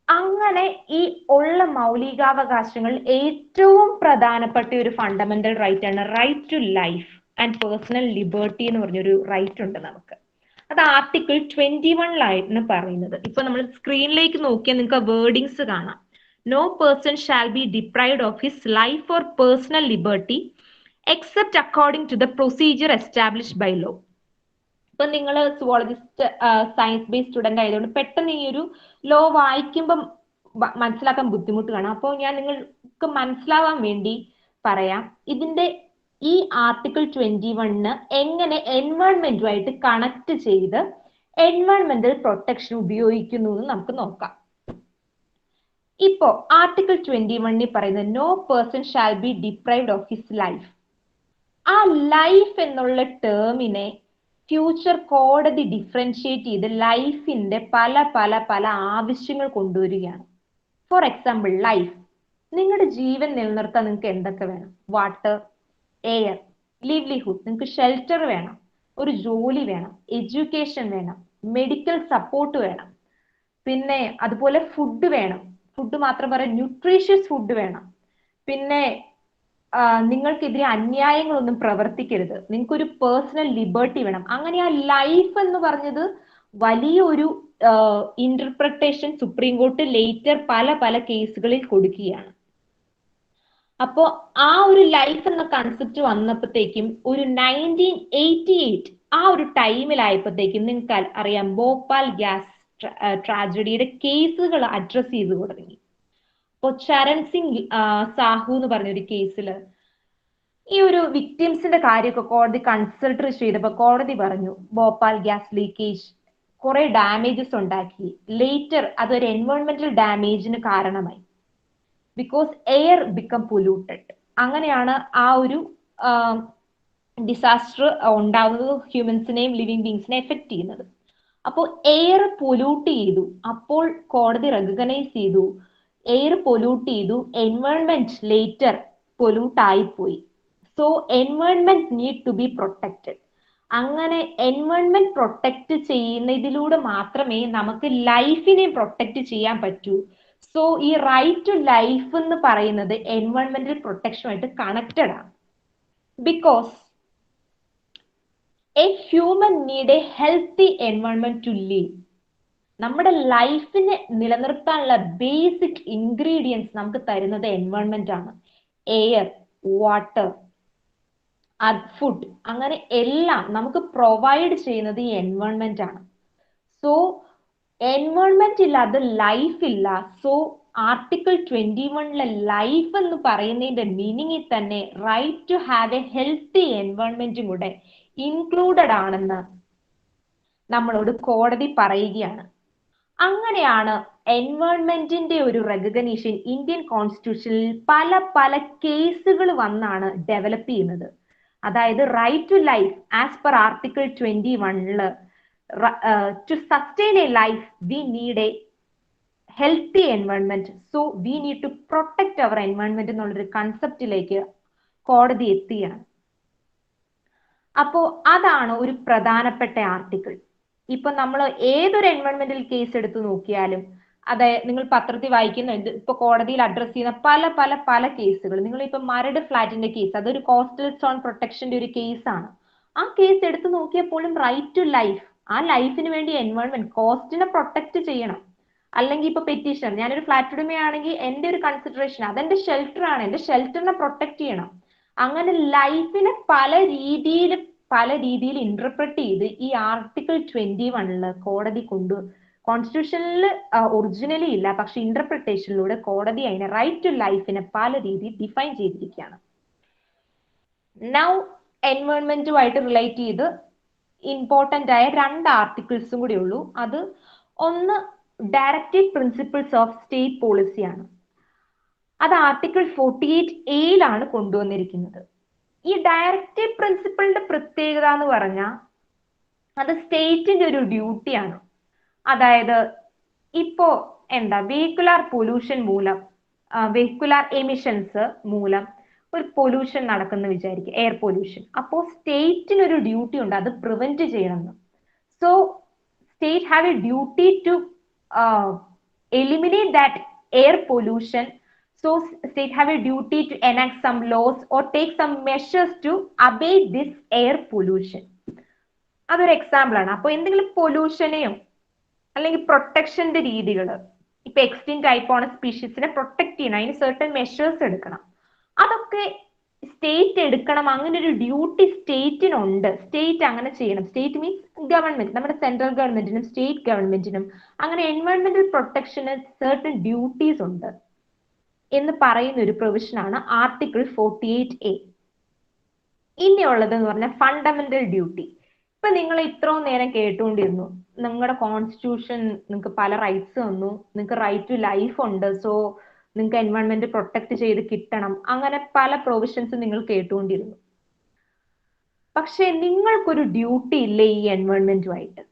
അങ്ങനെ ഈ ഉള്ള മൗലികാവകാശങ്ങൾ ഏറ്റവും പ്രധാനപ്പെട്ട ഒരു ഫണ്ടമെന്റൽ റൈറ്റ് ആണ് right to life and personal liberty എന്ന് പറഞ്ഞൊരു റൈറ്റ് ഉണ്ട് നമുക്ക്. അത് ആർട്ടിക്കിൾ 21 പറയുന്നത്. ഇപ്പൊ നമ്മൾ സ്ക്രീനിലേക്ക് നോക്കിയാൽ നിങ്ങൾക്ക് വേർഡിങ്സ് കാണാം. No person shall be deprived of his life or personal liberty except according to the procedure established by law. ഇപ്പൊ നിങ്ങൾ സുവോളജിസ്റ്റ് സയൻസ് ബേസ്ഡ് സ്റ്റുഡന്റ് ആയതുകൊണ്ട് പെട്ടെന്ന് ഈ ഒരു ലോ വായിക്കുമ്പം മനസ്സിലാക്കാൻ ബുദ്ധിമുട്ട് കാണാം. അപ്പോൾ ഞാൻ നിങ്ങൾക്ക് മനസ്സിലാവാൻ വേണ്ടി പറയാം, ഇതിന്റെ ഈ ആർട്ടിക്കിൾ 21 എങ്ങനെ എൻവയോൺമെന്റുമായിട്ട് കണക്ട് ചെയ്ത് എൻവയോൺമെന്റൽ പ്രൊട്ടക്ഷൻ ഉപയോഗിക്കുന്നു എന്ന് നമുക്ക് നോക്കാം. ഇപ്പോ ആർട്ടിക്കിൾ 21 പറയുന്നത് no person shall be deprived of his life. ആ ലൈഫ് എന്നുള്ള ടേമിനെ ഫ്യൂച്ചർ കോടതി ഡിഫറൻഷിയേറ്റ് ചെയ്ത് ലൈഫിന്റെ പല പല പല ആവശ്യങ്ങൾ കൊണ്ടുവരികയാണ്. ഫോർ എക്സാമ്പിൾ, ലൈഫ്, നിങ്ങളുടെ ജീവൻ നിലനിർത്താൻ നിങ്ങൾക്ക് എന്തൊക്കെ വേണം? വാട്ടർ, എയർ, ലിവ്ലിഹുഡ്, നിങ്ങൾക്ക് ഷെൽട്ടർ വേണം, ഒരു ജോലി വേണം, എഡ്യൂക്കേഷൻ വേണം, മെഡിക്കൽ സപ്പോർട്ട് വേണം, പിന്നെ അതുപോലെ ഫുഡ് വേണം. ഫുഡ് മാത്രം പറയാം, ന്യൂട്രീഷ്യസ് ഫുഡ് വേണം. പിന്നെ നിങ്ങൾക്കെതിരെ അന്യായങ്ങളൊന്നും പ്രവർത്തിക്കരുത്, നിങ്ങൾക്കൊരു പേഴ്സണൽ ലിബർട്ടി വേണം. അങ്ങനെ ആ ലൈഫ് എന്ന് പറഞ്ഞത് വലിയൊരു ഇന്റർപ്രിട്ടേഷൻ സുപ്രീം കോർട്ട് ലേറ്റർ പല പല കേസുകളിൽ കൊടുക്കുകയാണ്. അപ്പോ ആ ഒരു ലൈഫ് എന്ന കൺസെപ്റ്റ് വന്നപ്പോഴത്തേക്കും ഒരു 1988 ആ ഒരു ടൈമിലായപ്പോഴത്തേക്കും നിങ്ങൾക്ക് അറിയാം ഭോപ്പാൽ ഗ്യാസ് ട്രാജഡിയുടെ കേസുകൾ അഡ്രസ് ചെയ്ത് തുടങ്ങി. ഇപ്പോ ചരൺ സിംഗ് സാഹു എന്ന് പറഞ്ഞൊരു കേസിൽ ഈ ഒരു വിക്ടിംസിന്റെ കാര്യമൊക്കെ കോടതി കൺസിഡർ ചെയ്തപ്പോൾ കോടതി പറഞ്ഞു ഭോപ്പാൽ ഗ്യാസ് ലീക്കേജ് കുറെ ഡാമേജസ് ഉണ്ടാക്കി. ലേറ്റർ അതൊരു എൻവയോൺമെന്റൽ ഡാമേജിന് കാരണമായി. Because air become polluted. അങ്ങനെയാണ് ആ ഒരു ഡിസാസ്റ്റർ ഉണ്ടാവുന്നത്, ഹ്യൂമൻസിനെയും ലിവിങ് ബീങ്സിനെ എഫക്ട് ചെയ്യുന്നത്. അപ്പോൾ എയർ പൊല്യൂട്ട് ചെയ്തു. അപ്പോൾ കോടതി റെക്കഗ്നൈസ് ചെയ്തു എയർ പൊല്യൂട്ട് ചെയ്തു, എൻവയോൺമെന്റ് ലേറ്റർ പൊല്യൂട്ട് ആയിപ്പോയി. So environment need to be protected. അങ്ങനെ എൻവയോൺമെന്റ് പ്രൊട്ടക്ട് ചെയ്യുന്നതിലൂടെ മാത്രമേ നമുക്ക് ലൈഫിനെ പ്രൊട്ടക്ട് ചെയ്യാൻ പറ്റൂ. സോ ഈ റൈറ്റ് ടു ലൈഫ് എന്ന് പറയുന്നത് എൻവയോൺമെന്റൽ പ്രൊട്ടക്ഷനുമായിട്ട് കണക്റ്റഡ് ആണ്. Because a human need a healthy environment to live. നമ്മുടെ ലൈഫിനെ നിലനിർത്താനുള്ള ബേസിക് ഇൻഗ്രീഡിയൻസ് നമുക്ക് തരുന്നത് എൻവയോൺമെന്റ് ആണ്. എയർ, വാട്ടർ, ഫുഡ്, അങ്ങനെ എല്ലാം നമുക്ക് പ്രൊവൈഡ് ചെയ്യുന്നത് ഈ എൻവയോൺമെന്റ് ആണ്. സോ എൻവയോൺമെന്റ് ഇല്ലാതെ ലൈഫ് ഇല്ല. സോ ആർട്ടിക്കിൾ 21 ലൈഫ് എന്ന് പറയുന്നതിന്റെ മീനിങ്ങിൽ തന്നെ right to have a healthy എൻവയോൺമെന്റും കൂടെ ഇൻക്ലൂഡഡ് ആണെന്ന് നമ്മളോട് കോടതി പറയുകയാണ്. അങ്ങനെയാണ് എൻവയോൺമെന്റിന്റെ ഒരു റെക്കഗ്നീഷൻ ഇന്ത്യൻ കോൺസ്റ്റിറ്റ്യൂഷനിൽ പല പല കേസുകൾ വന്നാണ് ഡെവലപ്പ് ചെയ്യുന്നത്. അതായത് right to life as per article 21 to sustain a life we need a healthy environment, so we need to protect our environment എന്നുള്ളൊരു കൺസെപ്റ്റിലേക്ക് കോടതി എത്തിയാണ്. അപ്പോ അതാണ് ഒരു പ്രധാനപ്പെട്ട ആർട്ടിക്കിൾ. ഇപ്പൊ നമ്മൾ ഏതൊരു എൻവയോൺമെന്റൽ കേസ് എടുത്തു നോക്കിയാലും, അതായത് നിങ്ങൾ പത്രത്തിൽ വായിക്കുന്ന ഇപ്പൊ കോടതിയിൽ അഡ്രസ് ചെയ്യുന്ന പല പല പല കേസുകൾ, നിങ്ങൾ ഇപ്പൊ മരട് ഫ്ലാറ്റിന്റെ കേസ്, അതൊരു കോസ്റ്റൽ സോൺ പ്രൊട്ടക്ഷന്റെ ഒരു കേസാണ്. ആ കേസ് എടുത്തു നോക്കിയപ്പോഴും റൈറ്റ് ടു ലൈഫ്, ആ ലൈഫിന് വേണ്ടി എൻവയോൺമെന്റ് കോസ്റ്റിനെ പ്രൊട്ടക്ട് ചെയ്യണം. അല്ലെങ്കിൽ ഇപ്പൊ പെറ്റീഷൻ, ഞാനൊരു ഫ്ലാറ്റ് ഉടമയാണെങ്കിൽ എന്റെ ഒരു കൺസിഡറേഷൻ അതെന്റെ ഷെൽട്ടർ ആണ്, എന്റെ ഷെൽട്ടറിനെ പ്രൊട്ടക്ട് ചെയ്യണം. അങ്ങനെ ലൈഫിനെ പല രീതിയിൽ ഇന്റർപ്രറ്റ് ചെയ്ത് ഈ ആർട്ടിക്കിൾ 21 കോടതി കോൺസ്റ്റിറ്റ്യൂഷനിൽ ഒറിജിനലി ഇല്ല, പക്ഷെ ഇന്റർപ്രിട്ടേഷനിലൂടെ കോടതി അതിനെ റൈറ്റ് ടു ലൈഫിനെ പല രീതിയിൽ ഡിഫൈൻ ചെയ്തിരിക്കുകയാണ്. നൗ എൻവയോൺമെന്റുമായിട്ട് റിലേറ്റ് ചെയ്ത് ഇമ്പോർട്ടന്റ് ആയ 2 ആർട്ടിക്കിൾസും കൂടി ഉള്ളൂ. അത് ഒന്ന് ഡയറക്റ്റീവ് പ്രിൻസിപ്പിൾസ് ഓഫ് സ്റ്റേറ്റ് പോളിസിയാണ്. അത് ആർട്ടിക്കിൾ 48A കൊണ്ടുവന്നിരിക്കുന്നത്. ഈ ഡയറക്റ്റീവ് പ്രിൻസിപ്പിളിന്റെ പ്രത്യേകത എന്ന് പറഞ്ഞാൽ അത് സ്റ്റേറ്റിന്റെ ഒരു ഡ്യൂട്ടിയാണ്. അതായത് ഇപ്പോ വെഹിക്കുലാർ പൊല്യൂഷൻ മൂലം, വെഹിക്കുലാർ എമിഷൻസ് മൂലം ഒരു പൊല്യൂഷൻ നടക്കുന്ന വിചാരിക്കുക, എയർ പൊല്യൂഷൻ. അപ്പോൾ സ്റ്റേറ്റിനൊരു ഡ്യൂട്ടി ഉണ്ട് അത് പ്രിവെന്റ് ചെയ്യണമെന്ന്. So state have a duty to eliminate that air pollution. So state have a duty to enact some laws or take some measures to abate this air pollution. അതൊരു എക്സാമ്പിൾ ആണ്. അപ്പൊ എന്തെങ്കിലും പൊല്യൂഷനെയോ അല്ലെങ്കിൽ പ്രൊട്ടക്ഷന്റെ രീതികൾ, ഇപ്പൊ എക്സ്റ്റിൻറ്റ് ടൈപ്പ് ആണ് സ്പീഷീസിനെ പ്രൊട്ടക്ട് ചെയ്യണം, അതിന് സർട്ടൻ മെഷേഴ്സ് എടുക്കണം, അതൊക്കെ സ്റ്റേറ്റ് എടുക്കണം. അങ്ങനെ ഒരു ഡ്യൂട്ടി സ്റ്റേറ്റിനുണ്ട്. സ്റ്റേറ്റ് അങ്ങനെ ചെയ്യണം. സ്റ്റേറ്റ് മീൻസ് ഗവൺമെന്റ്, നമ്മുടെ സെൻട്രൽ ഗവൺമെന്റിനും സ്റ്റേറ്റ് ഗവൺമെന്റിനും അങ്ങനെ എൻവയോൺമെന്റൽ പ്രൊട്ടക്ഷന് സർട്ടൻ ഡ്യൂട്ടീസ് ഉണ്ട് എന്ന് പറയുന്ന ഒരു പ്രൊവിഷനാണ് ആർട്ടിക്കിൾ 48A. ഇനിയുള്ളത് എന്ന് പറഞ്ഞാൽ ഫണ്ടമെന്റൽ ഡ്യൂട്ടി. ഇപ്പൊ നിങ്ങൾ ഇത്രയും നേരം കേട്ടുകൊണ്ടിരുന്നു, നിങ്ങളുടെ കോൺസ്റ്റിറ്റ്യൂഷൻ നിങ്ങൾക്ക് പല റൈറ്റ്സ് തന്നു, നിങ്ങൾക്ക് റൈറ്റ് ടു ലൈഫ് ഉണ്ട്, സോ നിങ്ങൾക്ക് എൻവയോൺമെന്റ് പ്രൊട്ടക്ട് ചെയ്ത് കിട്ടണം, അങ്ങനെ പല പ്രൊവിഷൻസ് നിങ്ങൾ കേട്ടുകൊണ്ടിരുന്നു. പക്ഷെ നിങ്ങൾക്കൊരു ഡ്യൂട്ടി ഇല്ലേ ഈ എൻവയോൺമെന്റുമായിട്ട്?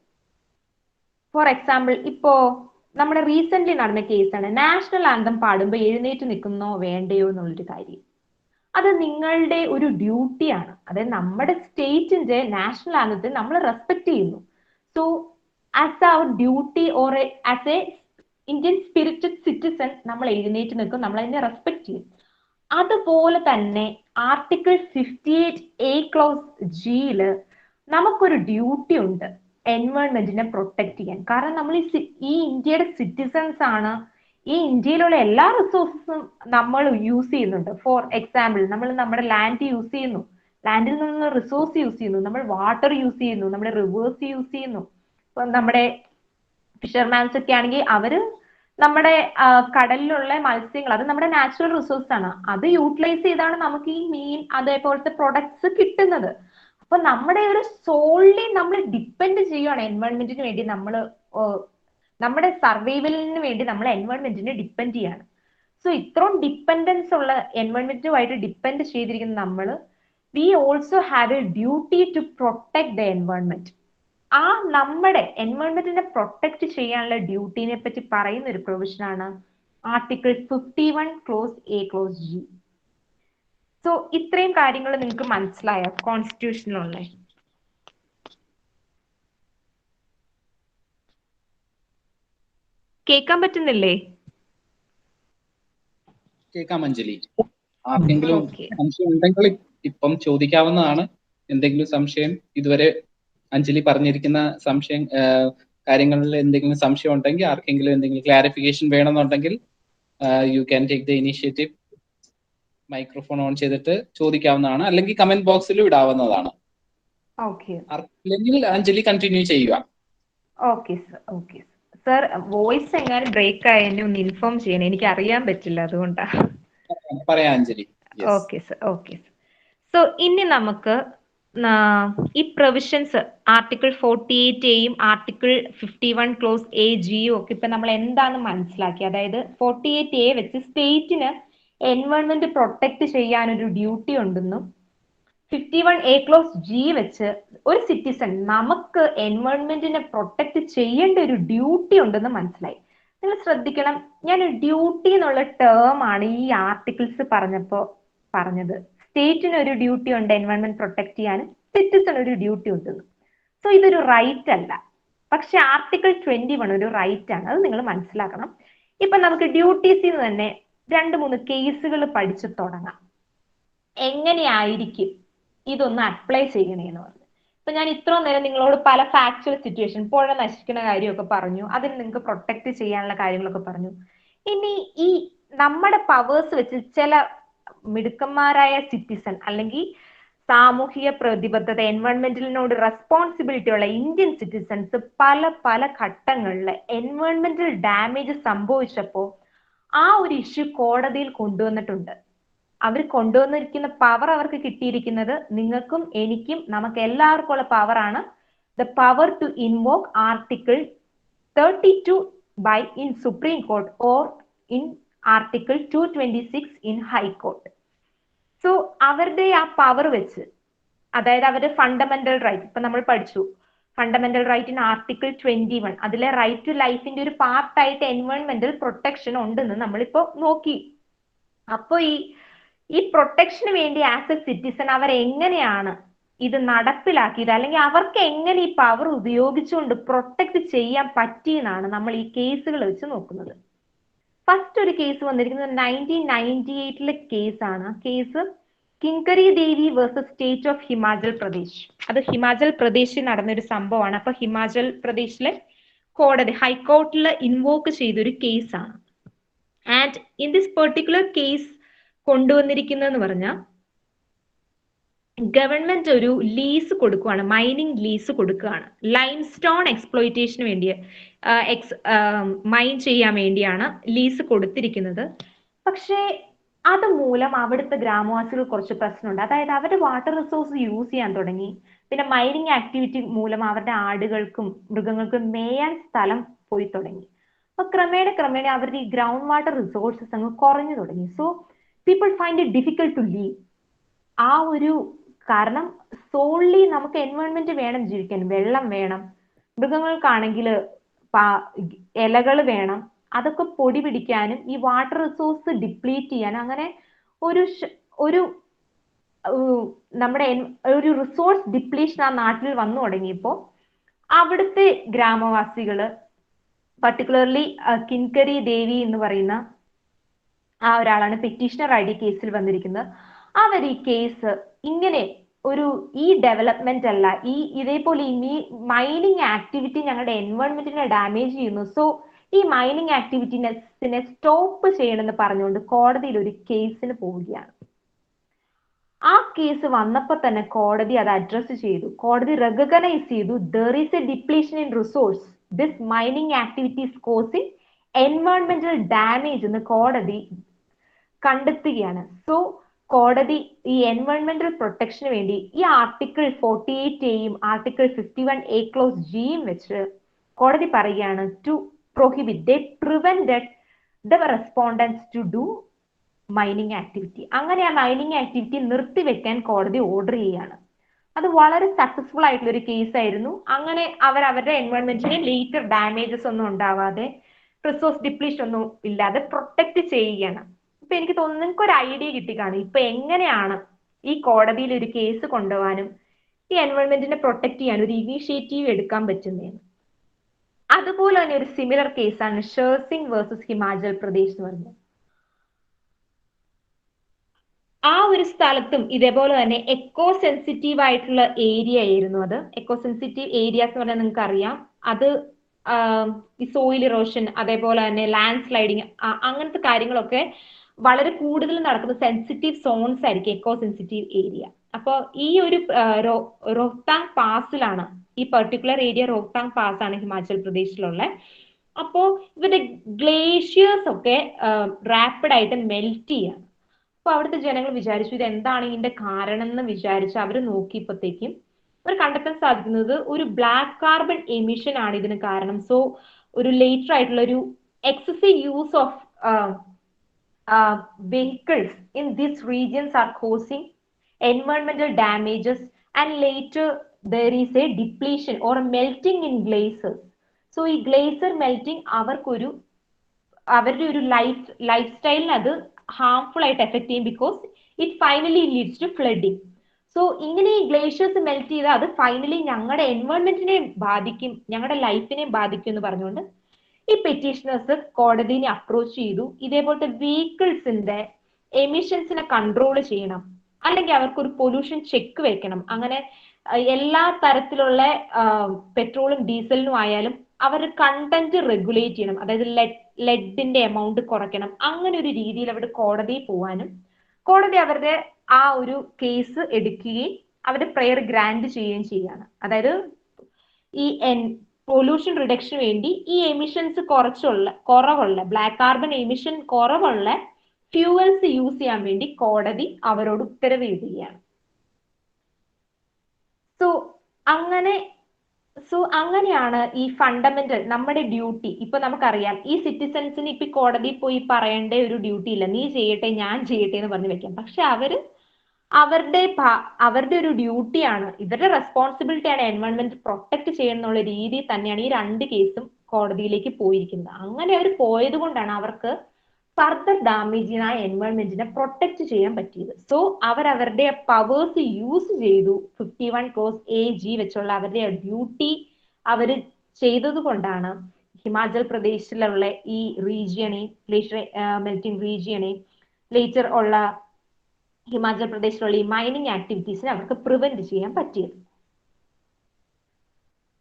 ഫോർ എക്സാമ്പിൾ, ഇപ്പോ നമ്മുടെ റീസെന്റ് നടന്ന കേസാണ്, നാഷണൽ ആന്തം പാടുമ്പോൾ എഴുന്നേറ്റ് നിൽക്കുന്നോ വേണ്ടയോ എന്നുള്ളൊരു കാര്യം. അത് നിങ്ങളുടെ ഒരു ഡ്യൂട്ടിയാണ്. അതായത് നമ്മുടെ സ്റ്റേറ്റിന്റെ നാഷണൽ ആന്തത്തെ നമ്മൾ റെസ്പെക്ട് ചെയ്യുന്നു. So as our duty or as a Indian spirited citizen നമ്മൾ എഴുന്നേറ്റ് നിൽക്കും, നമ്മൾ അതിനെ റെസ്പെക്ട് ചെയ്യും. അതുപോലെ തന്നെ ആർട്ടിക്കിൾ 58A ക്ലോസ് Gയില് നമുക്കൊരു ഡ്യൂട്ടി ഉണ്ട് എൻവയോൺമെന്റിനെ പ്രൊട്ടക്ട് ചെയ്യാൻ. കാരണം നമ്മൾ ഈ ഇന്ത്യയുടെ സിറ്റിസൺസ് ആണ്. ഈ ഇന്ത്യയിലുള്ള എല്ലാ റിസോഴ്സസും നമ്മൾ യൂസ് ചെയ്യുന്നുണ്ട്. ഫോർ എക്സാമ്പിൾ, നമ്മൾ നമ്മുടെ ലാൻഡ് യൂസ് ചെയ്യുന്നു, ലാൻഡിൽ നിന്ന് റിസോഴ്സ് യൂസ് ചെയ്യുന്നു, നമ്മൾ വാട്ടർ യൂസ് ചെയ്യുന്നു, നമ്മുടെ റിവേഴ്സ് യൂസ് ചെയ്യുന്നു. ഇപ്പൊ നമ്മുടെ ഫിഷർമാൻസ് ഒക്കെ ആണെങ്കിൽ അവര് നമ്മുടെ കടലിലുള്ള മത്സ്യങ്ങൾ, അത് നമ്മുടെ നാച്ചുറൽ റിസോഴ്സ് ആണ്, അത് യൂട്ടിലൈസ് ചെയ്താണ് നമുക്ക് ഈ മീൻ അതേപോലത്തെ പ്രൊഡക്ട്സ് കിട്ടുന്നത്. അപ്പൊ നമ്മുടെ ഒരു സോൾലി നമ്മൾ ഡിപ്പെൻഡ് ചെയ്യുകയാണ് എൻവയോൺമെന്റിന് വേണ്ടി. നമ്മുടെ സർവൈവലിന് വേണ്ടി നമ്മൾ എൻവയോൺമെന്റിനെ ഡിപ്പെൻഡ് ചെയ്യാണ്. സോ ഇത്രയും ഡിപ്പെൻഡൻസ് ഉള്ള എൻവയോൺമെന്റുമായിട്ട് ഡിപ്പെൻഡ് ചെയ്തിരിക്കുന്ന നമ്മൾ, we also have a duty to protect the environment. ആ നമ്മുടെ എൻവയോൺമെന്റിനെ പ്രൊട്ടക്ട് ചെയ്യാനുള്ള ഡ്യൂട്ടിനെ പറ്റി പറയുന്ന ഒരു പ്രൊവിഷനാണ് article 51 clause A clause G. സോ ഇത്രയും കാര്യങ്ങൾ നിങ്ങൾക്ക് മനസ്സിലായോ കോൺസ്റ്റിറ്റ്യൂഷനിലുള്ള? കേൾക്കാൻ പറ്റുന്നില്ലേ? കേൾക്കാം അഞ്ജലി. ആർക്കെങ്കിലും സംശയം ഉണ്ടെങ്കിൽ ഇപ്പം ചോദിക്കാവുന്നതാണ്. എന്തെങ്കിലും സംശയം ഇതുവരെ അഞ്ജലി പറഞ്ഞിരിക്കുന്ന കാര്യങ്ങളിൽ എന്തെങ്കിലും സംശയം ഉണ്ടെങ്കിൽ, ആർക്കെങ്കിലും എന്തെങ്കിലും ക്ലാരിഫിക്കേഷൻ വേണമെന്നുണ്ടെങ്കിൽ you can take the initiative. Microphone on ചെയ്തിട്ട് ചോദിക്കാവുന്നതാണ്, അല്ലെങ്കിൽ കമന്റ് ബോക്സിൽ ഇടാവുന്നതാണ്. അല്ലെങ്കിൽ അഞ്ജലി കണ്ടിന്യൂ ചെയ്യുക. Okay sir, okay sir. Voice എങ്ങാനും ബ്രേക്ക് ആയെന്നെ ഒന്ന് ഇൻഫോം ചെയ്യണം, എനിക്ക് അറിയാൻ പറ്റില്ല, അതുകൊണ്ടാണ്. പറയാം Anjali. Okay sir, okay sir. So ഇനി നമുക്ക് ഈ provisions article 48A article 51 close AG ഒക്കെ ഇപ്പൊ നമ്മൾ എന്താണെന്ന് മനസ്സിലാക്കി. അതായത് 48A വെച്ച് സ്റ്റേറ്റിന് എൻവയോൺമെന്റ് പ്രൊട്ടക്ട് ചെയ്യാൻ ഒരു ഡ്യൂട്ടി ഉണ്ടെന്നും 51A ക്ലോസ് G വെച്ച് ഒരു സിറ്റിസൺ നമുക്ക് എൻവയോൺമെന്റിനെ പ്രൊട്ടക്ട് ചെയ്യേണ്ട ഒരു ഡ്യൂട്ടി ഉണ്ടെന്ന് മനസ്സിലായി. നിങ്ങൾ ശ്രദ്ധിക്കണം, ഞാൻ ഡ്യൂട്ടി എന്നുള്ള ടേം ആണ് ഈ ആർട്ടിക്കിൾസ് പറഞ്ഞപ്പോ പറഞ്ഞത്. സ്റ്റേറ്റിന് ഒരു ഡ്യൂട്ടി ഉണ്ട് എൻവയോൺമെന്റ് പ്രൊട്ടക്ട് ചെയ്യാനും, സിറ്റിസൺ ഒരു ഡ്യൂട്ടി ഉണ്ടെന്ന്. സോ ഇതൊരു റൈറ്റ് അല്ല, പക്ഷെ ആർട്ടിക്കിൾ 21 ഒരു റൈറ്റ് ആണ്. അത് നിങ്ങൾ മനസ്സിലാക്കണം. ഇപ്പൊ നമുക്ക് ഡ്യൂട്ടീസിൽ നിന്ന് തന്നെ 2-3 കേസുകൾ പഠിച്ചു തുടങ്ങാം. എങ്ങനെയായിരിക്കും ഇതൊന്ന് അപ്ലൈ ചെയ്യണേന്ന് പറഞ്ഞു. ഇപ്പൊ ഞാൻ ഇത്രയും നേരം നിങ്ങളോട് പല ഫാക്ച്വൽ സിറ്റുവേഷൻ, പുഴ നശിക്കുന്ന കാര്യമൊക്കെ പറഞ്ഞു, അതിന് നിങ്ങൾക്ക് പ്രൊട്ടക്ട് ചെയ്യാനുള്ള കാര്യങ്ങളൊക്കെ പറഞ്ഞു. ഇനി ഈ നമ്മുടെ പവേഴ്സ് വെച്ച് ചില മിടുക്കന്മാരായ സിറ്റിസൺ അല്ലെങ്കിൽ സാമൂഹിക പ്രതിബദ്ധത, എൻവയോൺമെന്റിനോട് റെസ്പോൺസിബിലിറ്റി ഉള്ള ഇന്ത്യൻ സിറ്റിസൺസ് പല ഘട്ടങ്ങളിൽ എൻവയോൺമെന്റൽ ഡാമേജ് സംഭവിച്ചപ്പോ ആ ഒരു ഇഷ്യൂ കോടതിയിൽ കൊണ്ടുവന്നിട്ടുണ്ട്. അവർ കൊണ്ടുവന്നിരിക്കുന്ന പവർ അവർക്ക് കിട്ടിയിരിക്കുന്നത് നിങ്ങൾക്കും എനിക്കും നമുക്ക് എല്ലാവർക്കും ഉള്ള പവറാണ്. The power to invoke article 32 by in supreme court or in article 226 in high court. So അവരുടെ ആ പവർ വെച്ച്, അതായത് അവരുടെ ഫണ്ടമെന്റൽ റൈറ്റ്, ഇപ്പൊ നമ്മൾ പഠിച്ചു ഫണ്ടമെന്റൽ റൈറ്റ് ഇൻ ആർട്ടിക്കിൾ 21, അതിലെ റൈറ്റ് ടു ലൈഫിന്റെ ഒരു പാർട്ടായിട്ട് എൻവയോൺമെന്റൽ പ്രൊട്ടക്ഷൻ ഉണ്ടെന്ന് നമ്മളിപ്പോ നോക്കി. അപ്പൊ ഈ പ്രൊട്ടക്ഷന് വേണ്ടി ആസ് എ സിറ്റിസൺ അവർ എങ്ങനെയാണ് ഇത് നടപ്പിലാക്കിയത്, അല്ലെങ്കിൽ അവർക്ക് എങ്ങനെ ഈ പവർ ഉപയോഗിച്ചുകൊണ്ട് പ്രൊട്ടക്ട് ചെയ്യാൻ പറ്റിയെന്നാണ് നമ്മൾ ഈ കേസുകൾ വെച്ച് നോക്കുന്നത്. ഫസ്റ്റ് ഒരു കേസ് വന്നിരിക്കുന്നത് 1998 കേസാണ്. Case Kinkari Devi versus state of Himachal Pradesh. അത് ഹിമാചൽ പ്രദേശിൽ നടന്നൊരു സംഭവമാണ്. അപ്പൊ ഹിമാചൽ പ്രദേശിലെ കോടതി ഹൈക്കോർട്ടിൽ ഇൻവോക്ക് ചെയ്തൊരു കേസാണ്. And in this particular case കൊണ്ടുവന്നിരിക്കുന്നതെന്ന് പറഞ്ഞാൽ ഗവൺമെന്റ് ഒരു ലീസ് കൊടുക്കുകയാണ്, മൈനിങ് ലീസ് കൊടുക്കുകയാണ്. ലൈം സ്റ്റോൺ എക്സ്പ്ലോയിറ്റേഷന് വേണ്ടി മൈൻ ചെയ്യാൻ വേണ്ടിയാണ് ലീസ് കൊടുത്തിരിക്കുന്നത്. പക്ഷേ അത് മൂലം അവിടുത്തെ ഗ്രാമവാസികൾ കുറച്ച് പ്രശ്നമുണ്ട്. അതായത് അവരുടെ വാട്ടർ റിസോഴ്സ് യൂസ് ചെയ്യാൻ തുടങ്ങി. പിന്നെ മൈനിങ് ആക്ടിവിറ്റി മൂലം അവരുടെ ആടുകൾക്കും മൃഗങ്ങൾക്കും മേയാൻ സ്ഥലം പോയി തുടങ്ങി. അപ്പൊ ക്രമേണ അവരുടെ ഈ ഗ്രൗണ്ട് വാട്ടർ റിസോഴ്സസ് അങ്ങ് കുറഞ്ഞു തുടങ്ങി. So people find it difficult to live. ആ ഒരു കാരണം സോൺലി നമുക്ക് എൻവയോൺമെന്റ് വേണം ജീവിക്കാൻ, വെള്ളം വേണം, മൃഗങ്ങൾക്കാണെങ്കിൽ ഇലകൾ വേണം, അതൊക്കെ പൊടി പിടിക്കാനും ഈ വാട്ടർ റിസോഴ്സ് ഡിപ്ലീറ്റ് ചെയ്യാനും, അങ്ങനെ ഒരു നമ്മുടെ ഒരു റിസോഴ്സ് ഡിപ്ലീഷൻ ആ നാട്ടിൽ വന്നു തുടങ്ങിയപ്പോ അവിടുത്തെ ഗ്രാമവാസികള്, പർട്ടിക്കുലർലി കിൻകരി ദേവി എന്ന് പറയുന്ന ആ ഒരാളാണ് പെറ്റീഷണർ ഐ ഡി കേസിൽ വന്നിരിക്കുന്നത്. അവർ ഈ കേസ് ഇങ്ങനെ ഈ ഡെവലപ്മെന്റ് അല്ല, ഇതേപോലെ ഈ മൈനിങ് ആക്ടിവിറ്റി ഞങ്ങളുടെ എൻവയോൺമെന്റിനെ ഡാമേജ് ചെയ്യുന്നു, സോ ഈ മൈനിങ് ആക്ടിവിറ്റിനെ സ്റ്റോപ്പ് ചെയ്യണമെന്ന് പറഞ്ഞുകൊണ്ട് കോടതിയിൽ ഒരു കേസിന് പോവുകയാണ്. ആ കേസ് വന്നപ്പോ തന്നെ കോടതി അത് അഡ്രസ് ചെയ്തു. കോടതി റെക്കഗ്നൈസ് ചെയ്തു there is a depletion in resource, this mining activities causing environmental damage എന്ന് കോടതി കണ്ടെത്തുകയാണ്. സോ കോടതി ഈ എൻവയോൺമെന്റൽ പ്രൊട്ടക്ഷന് വേണ്ടി ഈ article 48A article 51A close Gയും വെച്ച് കോടതി പറയുകയാണ് to prohibit, they prevented the respondents to do mining activity. അങ്ങനെ ആ മൈനിങ് ആക്ടിവിറ്റി നിർത്തിവെക്കാൻ കോടതി ഓർഡർ ചെയ്യുകയാണ്. അത് വളരെ സക്സസ്ഫുൾ ആയിട്ടുള്ള ഒരു കേസ് ആയിരുന്നു. അങ്ങനെ അവരുടെ എൻവയോൺമെന്റിന് ലേറ്റർ ഡാമേജസ് ഒന്നും ഉണ്ടാവാതെ, റിസോഴ്സ് ഡിപ്ലീഷൻ ഒന്നും ഇല്ലാതെ പ്രൊട്ടക്ട് ചെയ്യുകയാണ്. ഇപ്പൊ എനിക്ക് തോന്നുന്നു നിങ്ങൾക്ക് ഒരു ഐഡിയ കിട്ടിക്കാണും ഇപ്പൊ എങ്ങനെയാണ് ഈ കോടതിയിൽ ഒരു കേസ് കൊണ്ടുപോകാനും ഈ എൻവയോൺമെന്റിനെ പ്രൊട്ടക്ട് ചെയ്യാൻ ഒരു ഇനീഷ്യേറ്റീവ് എടുക്കാൻ പറ്റുന്നതെന്ന്. അതുപോലെ തന്നെ ഒരു സിമിലർ കേസാണ് ഷേർസിംഗ് വേഴ്സസ് ഹിമാചൽ പ്രദേശ് എന്ന് പറഞ്ഞത്. ആ ഒരു സ്ഥലത്തും ഇതേപോലെ തന്നെ എക്കോ സെൻസിറ്റീവ് ആയിട്ടുള്ള ഏരിയ ആയിരുന്നു അത്. എക്കോ സെൻസിറ്റീവ് ഏരിയാസ് എന്ന് പറഞ്ഞാൽ നിങ്ങൾക്ക് അറിയാം, അത് ഈ സോയിൽ ഇറോഷൻ, അതേപോലെ തന്നെ ലാൻഡ് സ്ലൈഡിങ്, അങ്ങനത്തെ കാര്യങ്ങളൊക്കെ വളരെ കൂടുതൽ നടക്കുന്ന സെൻസിറ്റീവ് സോൺസ് ആയിരിക്കും എക്കോ സെൻസിറ്റീവ് ഏരിയ. അപ്പോൾ ഈ ഒരു റോഹ്താങ് പാസിലാണ്, ഈ പെർട്ടിക്കുലർ ഏരിയ റോഹ്താങ് പാസ് ആണ് ഹിമാചൽ പ്രദേശിലുള്ള. അപ്പോ ഇവരുടെ ഗ്ലേഷ്യേഴ്സ് ഒക്കെ റാപ്പിഡ് ആയിട്ട് മെൽറ്റ് ചെയ്യാണ്. അപ്പൊ അവിടുത്തെ ജനങ്ങൾ വിചാരിച്ചു ഇത് എന്താണ് ഇതിന്റെ കാരണം എന്ന് വിചാരിച്ച് അവർ നോക്കിയപ്പോഴത്തേക്കും അവർ കണ്ടെത്താൻ സാധിക്കുന്നത് ഒരു ബ്ലാക്ക് കാർബൺ എമിഷൻ ആണ് ഇതിന് കാരണം. സോ ഒരു ലേറ്റർ ആയിട്ടുള്ള ഒരു excessive use of vehicles in these regions are causing environmental damages, and later there is a depletion or a melting in glaciers. So ഈ glacier melting അവരുടെ ഒരു ലൈഫ് സ്റ്റൈലിന് അത് ഹാർംഫുൾ ആയിട്ട് എഫക്ട് ചെയ്യും, because it finally leads to flooding. So ഇങ്ങനെ ഈ ഗ്ലേഷ്യേഴ്സ് മെൽറ്റ് ചെയ്താൽ അത് ഫൈനലി ഞങ്ങളുടെ എൻവയോൺമെന്റിനെ ബാധിക്കും, ഞങ്ങളുടെ ലൈഫിനെ ബാധിക്കും എന്ന് പറഞ്ഞുകൊണ്ട് ഈ പെറ്റീഷണേഴ്സ് കോടതിനെ അപ്രോച്ച് ചെയ്തു. ഇതേപോലത്തെ വെഹിക്കിൾസിന്റെ എമിഷൻസിനെ കൺട്രോൾ ചെയ്യണം, അല്ലെങ്കിൽ അവർക്കൊരു പൊല്യൂഷൻ ചെക്ക് വെക്കണം. അങ്ങനെ എല്ലാ തരത്തിലുള്ള പെട്രോളും ഡീസലിനും ആയാലും അവർ കണ്ടന്റ് റെഗുലേറ്റ് ചെയ്യണം, അതായത് ലെഡിന്റെ എമൗണ്ട് കുറയ്ക്കണം. അങ്ങനെ ഒരു രീതിയിൽ അവർ കോടതിയിൽ പോവാനും കോടതി അവരുടെ ആ ഒരു കേസ് എടുക്കുകയും അവരുടെ പ്രെയർ ഗ്രാന്റ് ചെയ്യുകയും ചെയ്യാണ്. അതായത് ഈ പൊല്യൂഷൻ റിഡക്ഷന് വേണ്ടി ഈ എമിഷൻസ് കുറവുള്ള ബ്ലാക്ക് കാർബൺ എമിഷൻ കുറവുള്ള ഫ്യൂവൽസ് യൂസ് ചെയ്യാൻ വേണ്ടി കോടതി അവരോട് ഉത്തരവ് ഇടുകയാണ്. അങ്ങനെയാണ് ഈ ഫണ്ടമെന്റൽ നമ്മുടെ ഡ്യൂട്ടി. ഇപ്പൊ നമുക്കറിയാം ഈ സിറ്റിസൺസിന് ഇപ്പൊ കോടതിയിൽ പോയി പറയേണ്ട ഒരു ഡ്യൂട്ടി ഇല്ല, നീ ചെയ്യട്ടെ ഞാൻ ചെയ്യട്ടെ എന്ന് പറഞ്ഞു വെക്കാം. പക്ഷെ അവരുടെ ഒരു ഡ്യൂട്ടിയാണ്, ഇവരുടെ റെസ്പോൺസിബിലിറ്റിയാണ് എൻവയോൺമെന്റ് പ്രൊട്ടക്ട് ചെയ്യുന്നുള്ള രീതിയിൽ തന്നെയാണ് ഈ രണ്ട് കേസും കോടതിയിലേക്ക് പോയിരിക്കുന്നത്. അങ്ങനെ അവർ പോയത് കൊണ്ടാണ് അവർക്ക് ഫർദർ ഡാമേജിനായ എൻവയോൺമെന്റിനെ പ്രൊട്ടക്ട് ചെയ്യാൻ പറ്റിയത്. സോ അവരുടെ പവേഴ്സ് യൂസ് ചെയ്തു. 51 ക്രോസ് AG വെച്ചുള്ള അവരുടെ ഡ്യൂട്ടി അവർ ചെയ്തത് കൊണ്ടാണ് ഹിമാചൽ പ്രദേശിലുള്ള ഈ റീജിയനെ, ഗ്ലേഷ്യർ മെൽറ്റിംഗ് റീജിയനെ, ലേറ്റർ ഉള്ള ഹിമാചൽ പ്രദേശിലുള്ള ഈ മൈനിങ് ആക്ടിവിറ്റീസിനെ അവർക്ക് പ്രിവെന്റ് ചെയ്യാൻ പറ്റിയത്.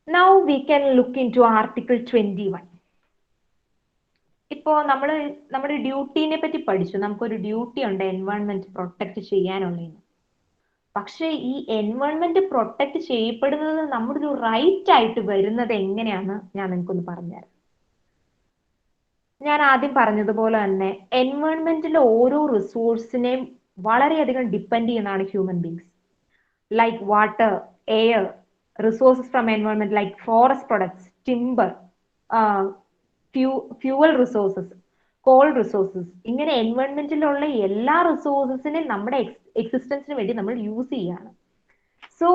Now we can look into article 21. ഇപ്പോ നമ്മുടെ ഡ്യൂട്ടീനെ പറ്റി പഠിച്ചു. നമുക്കൊരു ഡ്യൂട്ടി ഉണ്ട് എൻവയോൺമെന്റ് പ്രൊട്ടക്ട് ചെയ്യാനുള്ളതിന്. പക്ഷെ ഈ എൻവയോൺമെന്റ് പ്രൊട്ടക്ട് ചെയ്യപ്പെടുന്നത് നമ്മുടെ ഒരു റൈറ്റ് ആയിട്ട് വരുന്നത് എങ്ങനെയാന്ന് ഞാൻ നിങ്ങൾക്കൊന്ന് പറഞ്ഞുതരാം. ഞാൻ ആദ്യം പറഞ്ഞതുപോലെ തന്നെ എൻവയോൺമെന്റിലെ ഓരോ റിസോഴ്സിനെയും വളരെയധികം ഡിപ്പെൻഡ് ചെയ്യുന്നതാണ് human beings. Like water, air, resources from environment like forest products, timber, fuel resources, call resources. ഇങ്ങനെ എൻവയോൺമെന്റിലുള്ള എല്ലാ റിസോഴ്സസിനും നമ്മുടെ എക്സിസ്റ്റൻസിന് വേണ്ടി നമ്മൾ യൂസ് ചെയ്യാണ്. സോ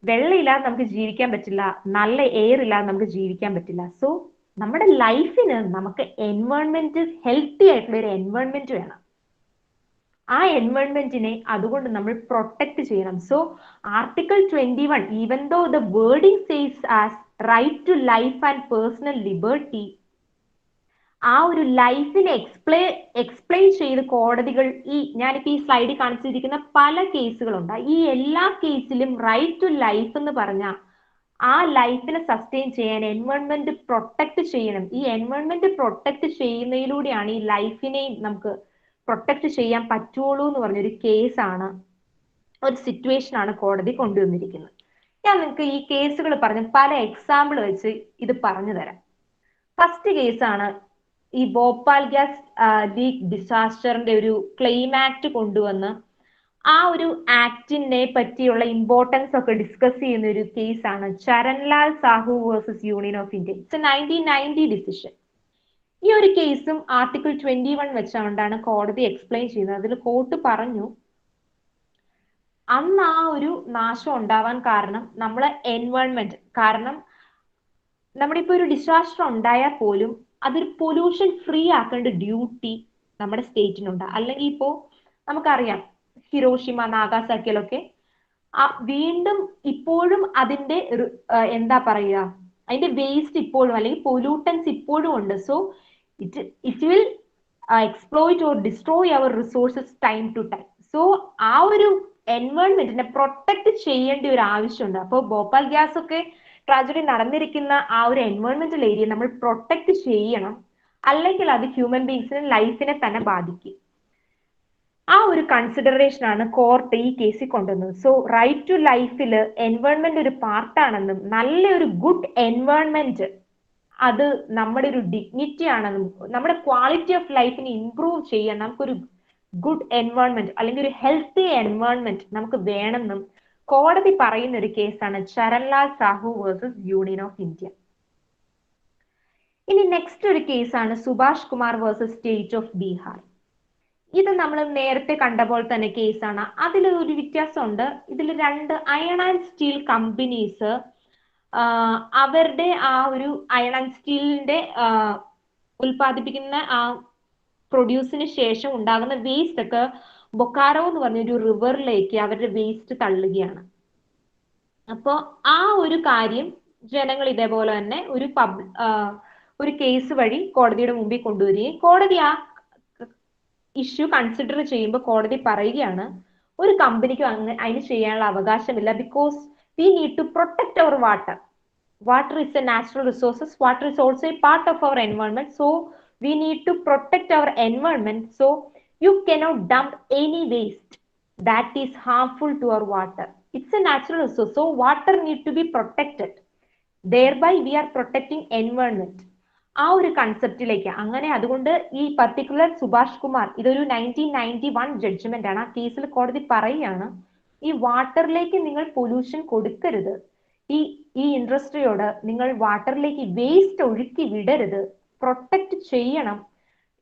വെള്ളം ഇല്ലാതെ നമുക്ക് ജീവിക്കാൻ പറ്റില്ല, നല്ല എയർ ഇല്ലാതെ നമുക്ക് ജീവിക്കാൻ പറ്റില്ല. സോ നമ്മുടെ ലൈഫിന് നമുക്ക് എൻവയോൺമെന്റ്, ഹെൽത്തി ആയിട്ടുള്ള ഒരു എൻവയോൺമെന്റ് വേണം. ആ എൻവയോൺമെന്റിനെ അതുകൊണ്ട് നമ്മൾ പ്രൊട്ടക്ട് ചെയ്യണം. So article 21, even though the wording says as right to life and personal liberty, ആ ഒരു ലൈഫിനെ എക്സ്പ്ലെയിൻ ചെയ്ത് കോടതികൾ ഞാനിപ്പോ ഈ സ്ലൈഡിൽ കാണിച്ചിരിക്കുന്ന പല കേസുകളുണ്ട്. ഈ എല്ലാ കേസിലും റൈറ്റ് ടു ലൈഫ് എന്ന് പറഞ്ഞാൽ ആ ലൈഫിനെ സസ്റ്റെയിൻ ചെയ്യാൻ എൻവയോൺമെന്റ് പ്രൊട്ടക്ട് ചെയ്യണം. ഈ എൻവയോൺമെന്റ് പ്രൊട്ടക്ട് ചെയ്യുന്നതിലൂടെയാണ് ഈ ലൈഫിനെയും നമുക്ക് പ്രൊട്ടക്ട് ചെയ്യാൻ പറ്റുള്ളൂ എന്ന് പറഞ്ഞൊരു കേസാണ്, ഒരു സിറ്റുവേഷൻ ആണ് കോടതി കൊണ്ടുവന്നിരിക്കുന്നത്. ഞാൻ നിങ്ങൾക്ക് ഈ കേസുകൾ പറഞ്ഞ് പല എക്സാമ്പിൾ വെച്ച് ഇത് പറഞ്ഞു തരാം. ഫസ്റ്റ് കേസാണ് ഈ ഭോപ്പാൽ ഗ്യാസ് ലീക്ക് ഡിസാസ്റ്ററിന്റെ ഒരു ക്ലെയിം ആക്ട് കൊണ്ടുവന്ന് ആ ഒരു ആക്ടിനെ പറ്റിയുള്ള ഇമ്പോർട്ടൻസ് ഒക്കെ ഡിസ്കസ് ചെയ്യുന്ന ഒരു കേസാണ് Charanlal Sahu versus union of India. It's 1990 decision. ഈ ഒരു കേസും ആർട്ടിക്കിൾ 21 വെച്ചുകൊണ്ടാണ് കോടതി എക്സ്പ്ലെയിൻ ചെയ്യുന്നത്. അതിൽ കോർട്ട് പറഞ്ഞു, അന്ന് ആ ഒരു നാശം ഉണ്ടാവാൻ കാരണം നമ്മളെ എൻവയോൺമെന്റ്, കാരണം നമ്മുടെ ഇപ്പൊ ഒരു ഡിസാസ്റ്റർ ഉണ്ടായാൽ പോലും അതൊരു പൊല്യൂഷൻ ഫ്രീ ആക്കേണ്ട ഡ്യൂട്ടി നമ്മുടെ സ്റ്റേറ്റിനുണ്ട്. അല്ലെങ്കിൽ ഇപ്പോ നമുക്കറിയാം ഹിരോഷിമ, നാഗാസാക്കിയിലൊക്കെ വീണ്ടും ഇപ്പോഴും അതിന്റെ എന്താ പറയുക, അതിന്റെ വേസ്റ്റ് ഇപ്പോഴും അല്ലെങ്കിൽ പൊല്യൂട്ടൻസ് ഇപ്പോഴും ഉണ്ട്. So it will exploit or destroy our resources time to time. So ആ ഒരു എൻവയോൺമെന്റിനെ പ്രൊട്ടക്ട് ചെയ്യേണ്ട ഒരു ആവശ്യമുണ്ട്. അപ്പോൾ ഭോപ്പാൽ ഗ്യാസ് ഒക്കെ ട്രാജഡി നടന്നിരിക്കുന്ന ആ ഒരു എൻവയോൺമെന്റൽ ഏരിയ നമ്മൾ പ്രൊട്ടക്ട് ചെയ്യണം, അല്ലെങ്കിൽ അത് ഹ്യൂമൻ ബീങ്സിന് ലൈഫിനെ തന്നെ ബാധിക്കും. ആ ഒരു കൺസിഡറേഷൻ ആണ് കോർട്ട് ഈ കേസിൽ കൊണ്ടുവന്നത്. സോ റൈറ്റ് ടു ലൈഫിൽ എൻവയോൺമെന്റ് ഒരു പാർട്ടാണെന്നും നല്ലൊരു ഗുഡ് എൻവയോൺമെന്റ് അത് നമ്മുടെ ഒരു ഡിഗ്നിറ്റി ആണെന്നും നമ്മുടെ ക്വാളിറ്റി ഓഫ് ലൈഫിനെ ഇംപ്രൂവ് ചെയ്യാൻ നമുക്കൊരു ഗുഡ് എൻവയോൺമെന്റ് അല്ലെങ്കിൽ ഒരു ഹെൽത്തി എൻവയോൺമെന്റ് നമുക്ക് വേണമെന്നും കോടതി പറയുന്ന ഒരു കേസാണ് Charanlal Sahu versus union of India. ഇനി നെക്സ്റ്റ് ഒരു കേസാണ് Subhash Kumar versus state of Bihar. ഇത് നമ്മൾ നേരത്തെ കണ്ട പോലെ തന്നെ കേസാണ്. അതിൽ ഒരു വ്യത്യാസമുണ്ട്. ഇതിൽ 2 അയൺ ആൻഡ് സ്റ്റീൽ കമ്പനീസ് അവരുടെ ആ ഒരു അയൺ ആൻഡ് സ്റ്റീലിന്റെ ഉൽപ്പാദിപ്പിക്കുന്ന ആ പ്രൊഡ്യൂസിന് ശേഷം ഉണ്ടാകുന്ന വേസ്റ്റ് ഒക്കെ ബൊക്കാറോ എന്ന് പറഞ്ഞൊരു റിവറിലേക്ക് അവരുടെ വേസ്റ്റ് തള്ളുകയാണ്. അപ്പോ ആ ഒരു കാര്യം ജനങ്ങൾ ഇതേപോലെ തന്നെ ഒരു കേസ് വഴി കോടതിയുടെ മുമ്പിൽ കൊണ്ടുവരികയും കോടതി ആ ഇഷ്യൂ കൺസിഡർ ചെയ്യുമ്പോൾ കോടതി പറയുകയാണ് ഒരു കമ്പനിക്കും അതിന് ചെയ്യാനുള്ള അവകാശമില്ല. Because we need to protect our water. Water is a natural resources. Water is also a part of our environment. So we need to protect our environment. So you cannot dump any waste that is harmful to our water. It's a natural resource. So water need to be protected. Thereby we are protecting environment. ആ ഒരു കൺസെപ്റ്റിലേക്ക് അങ്ങനെ അതുകൊണ്ട് ഈ പർട്ടിക്കുലർ സുഭാഷ് കുമാർ ഇതൊരു 1991 ജഡ്ജ്മെന്റ് ആണ്. ആ കേസിൽ കോടതി പറയുകയാണ് ഈ വാട്ടറിലേക്ക് നിങ്ങൾ പൊല്യൂഷൻ കൊടുക്കരുത്. ഈ ഇൻഡസ്ട്രിയോട് നിങ്ങൾ വാട്ടറിലേക്ക് വേസ്റ്റ് ഒഴുക്കി വിടരുത്. പ്രൊട്ടക്ട് ചെയ്യണം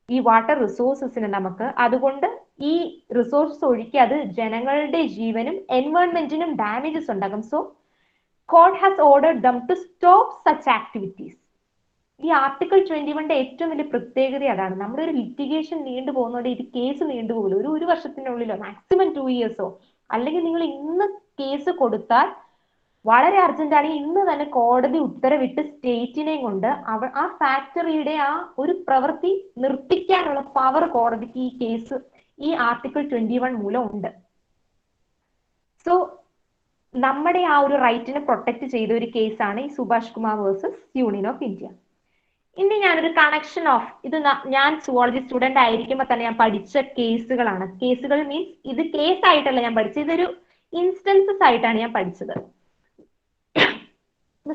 ഈ വാട്ടർ റിസോഴ്സസിനെ നമുക്ക്. അതുകൊണ്ട് ഈ റിസോഴ്സസ് ഒഴുക്കി അത് ജനങ്ങളുടെ ജീവനും എൻവയോൺമെന്റിനും ഡാമേജസ് ഉണ്ടാകും. So court has ordered them to stop such activities. ഈ ആർട്ടിക്കിൾ 21 ഏറ്റവും വലിയ പ്രത്യേകത അതാണ്. നമ്മുടെ ഒരു ലിറ്റിഗേഷൻ നീണ്ടു പോകുന്നതുകൊണ്ട് ഇത് കേസ് നീണ്ടുപോകില്ല. ഒരു വർഷത്തിനുള്ളിലോ മാക്സിമം 2 ഇയേഴ്സോ അല്ലെങ്കിൽ നിങ്ങൾ ഇന്ന് കേസ് കൊടുത്താൽ വളരെ അർജന്റ് ആണെങ്കിൽ ഇന്ന് തന്നെ കോടതി ഉത്തരവിട്ട് സ്റ്റേറ്റിനെയും കൊണ്ട് ആ ഫാക്ടറിയുടെ ആ ഒരു പ്രവൃത്തി നിർത്തിക്കാനുള്ള പവർ കോടതിക്ക് ഈ കേസ് ഈ ആർട്ടിക്കിൾ 21 മൂലം ഉണ്ട്. സോ നമ്മുടെ ആ ഒരു റൈറ്റിനെ പ്രൊട്ടക്ട് ചെയ്ത ഒരു കേസാണ് ഈ Subhash Kumar versus union of India. ഇനി ഞാനൊരു കണക്ഷൻ ഓഫ് ഇത് ഞാൻ സുവോളജി സ്റ്റുഡന്റ് ആയിരിക്കുമ്പോൾ തന്നെ ഞാൻ പഠിച്ച കേസുകളാണ്. കേസുകൾ മീൻസ് ഇത് കേസായിട്ടല്ല ഞാൻ പഠിച്ചത്, ഇതൊരു ഇൻസ്റ്റൻസസ് ആയിട്ടാണ് ഞാൻ പഠിച്ചത്.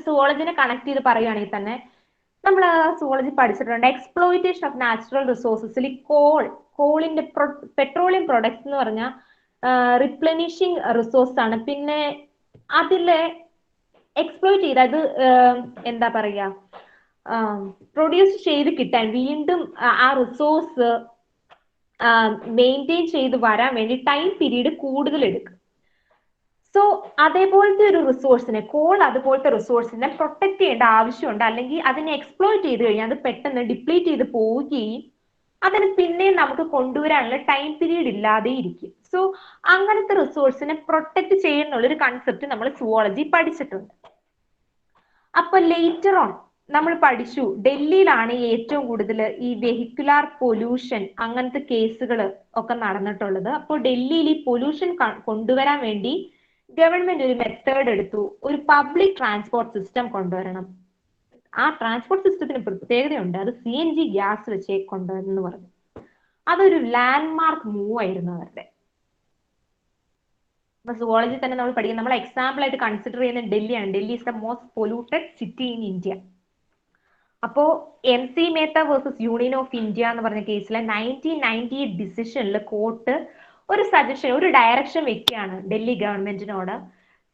സുവോളജിനെ കണക്ട് ചെയ്ത് പറയുകയാണെങ്കിൽ തന്നെ നമ്മൾ സുവോളജി പഠിച്ചിട്ടുണ്ട് എക്സ്പ്ലോയിറ്റേഷൻ ഓഫ് നാച്ചുറൽ റിസോഴ്സസിൽ കോളിന്റെ പെട്രോളിയം പ്രൊഡക്ട്സ് എന്ന് പറഞ്ഞാൽ റിപ്ലനിഷിങ് റിസോഴ്സ് ആണ്. പിന്നെ അതിലെ എക്സ്പ്ലോയിറ്റ് ചെയ്ത് അത് എന്താ പറയാ പ്രൊഡ്യൂസ് ചെയ്ത് കിട്ടാൻ വീണ്ടും ആ റിസോഴ്സ് മെയിൻറ്റെയിൻ ചെയ്ത് വരാൻ വേണ്ടി ടൈം പീരീഡ് കൂടുതൽ എടുക്കും. സോ അതേപോലത്തെ ഒരു റിസോഴ്സിനെ അതുപോലത്തെ റിസോഴ്സിനെ പ്രൊട്ടക്ട് ചെയ്യേണ്ട ആവശ്യമുണ്ട്. അല്ലെങ്കിൽ അതിനെ എക്സ്പ്ലോയിറ്റ് ചെയ്ത് കഴിഞ്ഞാൽ അത് പെട്ടെന്ന് ഡിപ്ലീറ്റ് ചെയ്ത് പോവുകയും അതിന് പിന്നെയും നമുക്ക് കൊണ്ടുവരാനുള്ള ടൈം പീരീഡ് ഇല്ലാതെ ഇരിക്കും. സോ അങ്ങനത്തെ റിസോഴ്സിനെ പ്രൊട്ടക്ട് ചെയ്യുന്നുള്ളൊരു കൺസെപ്റ്റ് നമ്മൾ സുവോളജി പഠിച്ചിട്ടുണ്ട്. അപ്പൊ ലേറ്റർ ഓൺ നമ്മൾ പഠിച്ചു ഡൽഹിയിലാണ് ഏറ്റവും കൂടുതൽ ഈ വെഹിക്കുലാർ പൊല്യൂഷൻ അങ്ങനത്തെ കേസുകൾ ഒക്കെ നടന്നിട്ടുള്ളത്. അപ്പോൾ ഡൽഹിയിൽ ഈ പൊല്യൂഷൻ കൊണ്ടുവരാൻ വേണ്ടി ഗവൺമെന്റ് ഒരു മെത്തേഡ് എടുത്തു, ഒരു പബ്ലിക് ട്രാൻസ്പോർട്ട് സിസ്റ്റം കൊണ്ടുവരണം. ആ ട്രാൻസ്പോർട്ട് സിസ്റ്റത്തിന് പ്രത്യേകതയുണ്ട്, അത് CNG ഗ്യാസ് വെച്ച് കൊണ്ടുവരെന്ന് പറഞ്ഞു. അതൊരു ലാൻഡ്മാർക്ക് മൂവ് ആയിരുന്നു അവരുടെ. അപ്പൊ സുവോളജി തന്നെ നമ്മൾ പഠിക്കുന്നത്, നമ്മൾ എക്സാമ്പിൾ ആയിട്ട് കൺസിഡർ ചെയ്യുന്ന ഡൽഹിയാണ്. Delhi is the most polluted city in India. അപ്പോ MC Mehta versus union of India എന്ന് പറഞ്ഞ കേസിലെ 1998 ഡിസിഷനിൽ കോർട്ട് ഒരു സജഷൻ, ഒരു ഡയറക്ഷൻ വെക്കുകയാണ് ഡൽഹി ഗവൺമെന്റിനോട്.